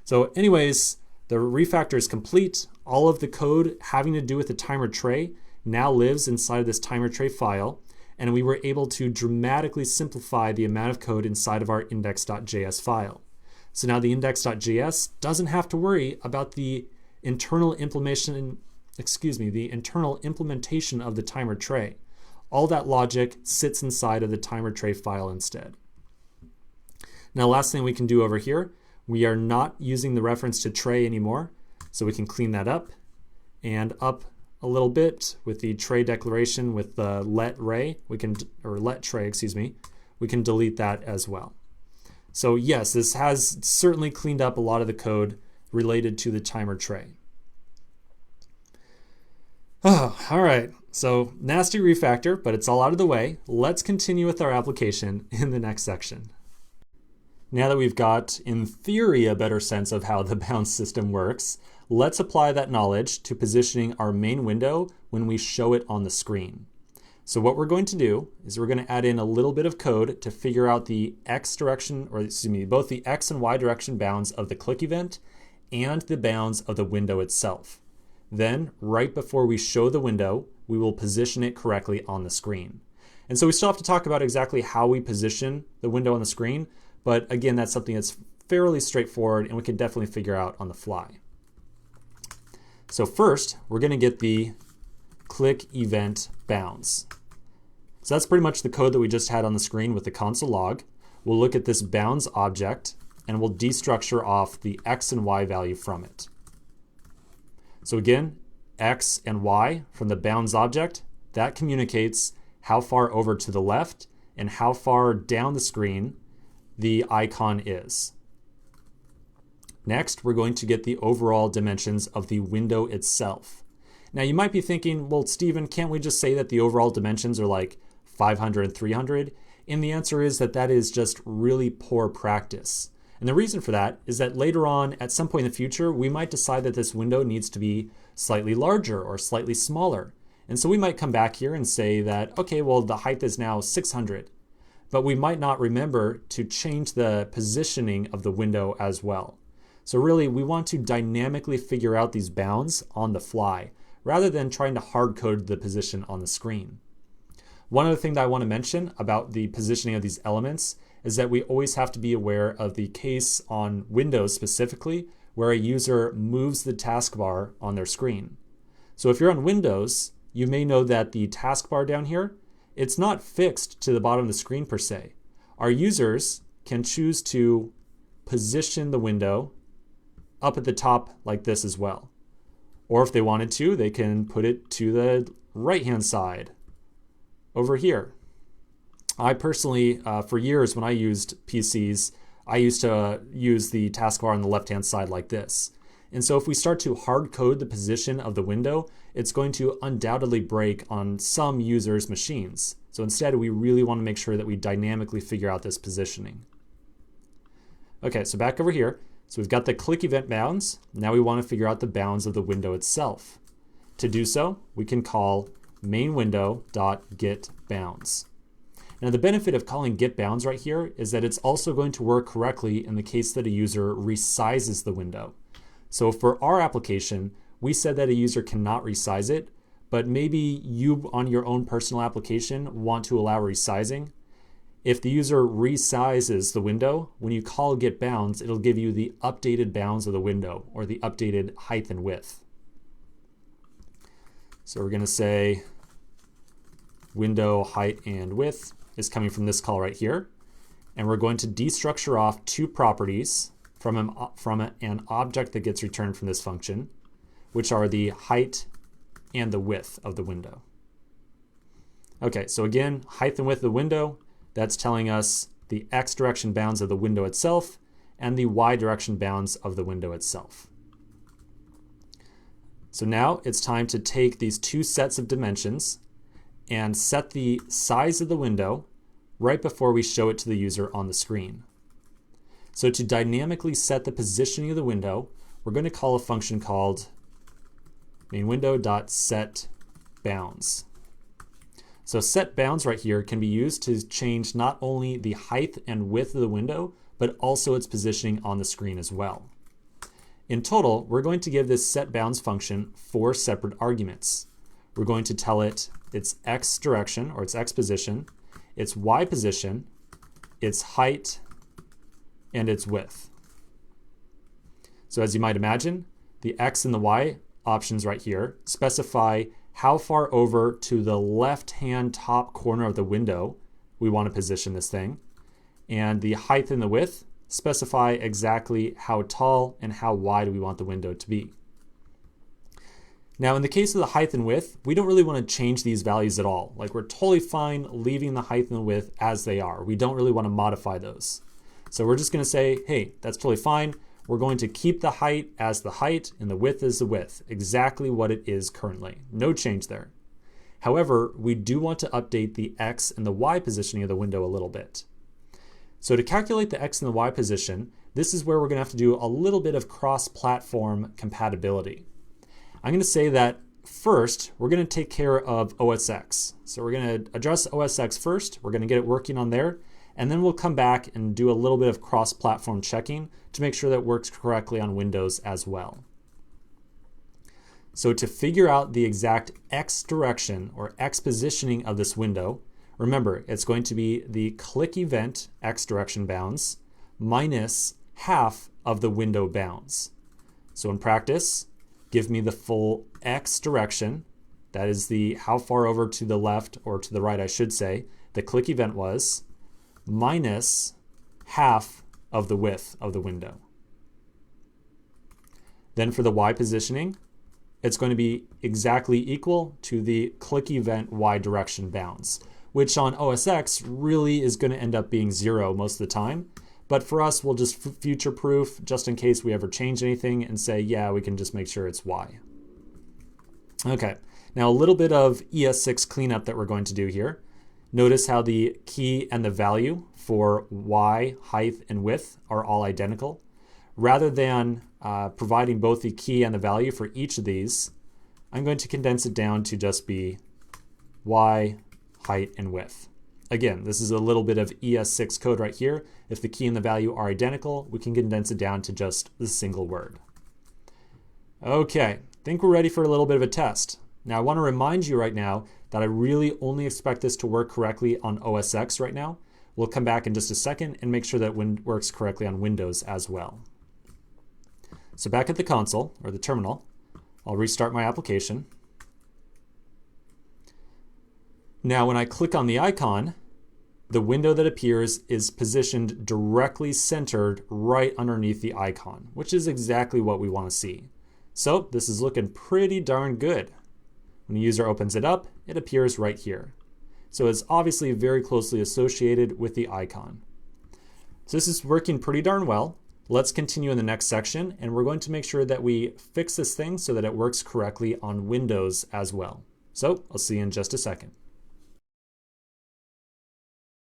So anyways, the refactor is complete. All of the code having to do with the timer tray now lives inside of this timer tray file, and we were able to dramatically simplify the amount of code inside of our index.js file. So now the index.js doesn't have to worry about the internal implementation of the timer tray. All that logic sits inside of the timer tray file instead. Now, last thing we can do over here, we are not using the reference to tray anymore, so we can clean that up and up a little bit with the tray declaration with the let tray, we can delete that as well. So yes, this has certainly cleaned up a lot of the code related to the timer tray. Oh, all right, so nasty refactor, but it's all out of the way. Let's continue with our application in the next section. Now that we've got, in theory, a better sense of how the bounce system works, let's apply that knowledge to positioning our main window when we show it on the screen. So what we're going to do is we're going to add in a little bit of code to figure out the X direction, or excuse me, both the X and Y direction bounds of the click event and the bounds of the window itself. Then, right before we show the window, we will position it correctly on the screen. And so we still have to talk about exactly how we position the window on the screen, but again, that's something that's fairly straightforward and we can definitely figure out on the fly. So first, we're going to get the click event bounds. So that's pretty much the code that we just had on the screen with the console log. We'll look at this bounds object and we'll destructure off the X and Y value from it. So again, X and Y from the bounds object, that communicates how far over to the left and how far down the screen the icon is. Next, we're going to get the overall dimensions of the window itself. Now you might be thinking, well, Stephen, can't we just say that the overall dimensions are like 500 and 300? And the answer is that that is just really poor practice. And the reason for that is that later on, at some point in the future, we might decide that this window needs to be slightly larger or slightly smaller. And so we might come back here and say that, okay, well, the height is now 600. But we might not remember to change the positioning of the window as well. So really, we want to dynamically figure out these bounds on the fly, rather than trying to hard code the position on the screen. One other thing that I want to mention about the positioning of these elements is that we always have to be aware of the case on Windows specifically, where a user moves the taskbar on their screen. So if you're on Windows, you may know that the taskbar down here, it's not fixed to the bottom of the screen per se. Our users can choose to position the window up at the top like this as well. Or if they wanted to, they can put it to the right-hand side over here. I personally, for years when I used PCs, I used to use the taskbar on the left-hand side like this. And so if we start to hard code the position of the window, it's going to undoubtedly break on some users' machines. So instead, we really want to make sure that we dynamically figure out this positioning. Okay, so back over here. So we've got the click event bounds. Now we want to figure out the bounds of the window itself. To do so, we can call mainWindow.getBounds. Now the benefit of calling getBounds right here is that it's also going to work correctly in the case that a user resizes the window. So for our application, we said that a user cannot resize it, but maybe you on your own personal application want to allow resizing. If the user resizes the window, when you call getBounds, it'll give you the updated bounds of the window or the updated height and width. So we're going to say window height and width is coming from this call right here. And we're going to destructure off two properties from an object that gets returned from this function, which are the height and the width of the window. Okay, so again, height and width of the window, that's telling us the X direction bounds of the window itself and the Y direction bounds of the window itself. So now it's time to take these two sets of dimensions and set the size of the window right before we show it to the user on the screen. So to dynamically set the positioning of the window, we're going to call a function called mainWindow.setBounds. So setBounds right here can be used to change not only the height and width of the window, but also its positioning on the screen as well. In total, we're going to give this setBounds function 4 separate arguments. We're going to tell it its X direction, or its X position, its Y position, its height, and its width. So as you might imagine, the X and the Y options right here specify how far over to the left-hand top corner of the window we want to position this thing. And the height and the width specify exactly how tall and how wide we want the window to be. Now in the case of the height and width, we don't really want to change these values at all. Like we're totally fine leaving the height and the width as they are. We don't really want to modify those. So we're just going to say, hey, that's totally fine. We're going to keep the height as the height and the width as the width, exactly what it is currently. No change there. However, we do want to update the X and the Y positioning of the window a little bit. So to calculate the X and the Y position, this is where we're going to have to do a little bit of cross-platform compatibility. I'm going to say that first, we're going to take care of OS X. So we're going to address OS X first. We're going to get it working on there. And then we'll come back and do a little bit of cross-platform checking to make sure that it works correctly on Windows as well. So to figure out the exact X direction or X positioning of this window, remember, it's going to be the click event X direction bounds minus half of the window bounds. So in practice, give me the full X direction. That is the how far over to the left, or to the right, I should say, the click event was, minus half of the width of the window. Then for the Y positioning, it's going to be exactly equal to the click event Y direction bounds, which on OS X really is going to end up being 0 most of the time. But for us, we'll just future proof just in case we ever change anything and say, yeah, we can just make sure it's Y. Okay, now a little bit of ES6 cleanup that we're going to do here. Notice how the key and the value for Y, height, and width are all identical. Rather than providing both the key and the value for each of these, I'm going to condense it down to just be Y, height, and width. Again, this is a little bit of ES6 code right here. If the key and the value are identical, we can condense it down to just the single word. Okay, I think we're ready for a little bit of a test. Now I want to remind you right now that I really only expect this to work correctly on OS X right now. We'll come back in just a second and make sure that it works correctly on Windows as well. So back at the console, or the terminal, I'll restart my application. Now when I click on the icon, the window that appears is positioned directly centered right underneath the icon, which is exactly what we want to see. So this is looking pretty darn good. When the user opens it up, it appears right here. So it's obviously very closely associated with the icon. So this is working pretty darn well. Let's continue in the next section, and we're going to make sure that we fix this thing so that it works correctly on Windows as well. So I'll see you in just a second.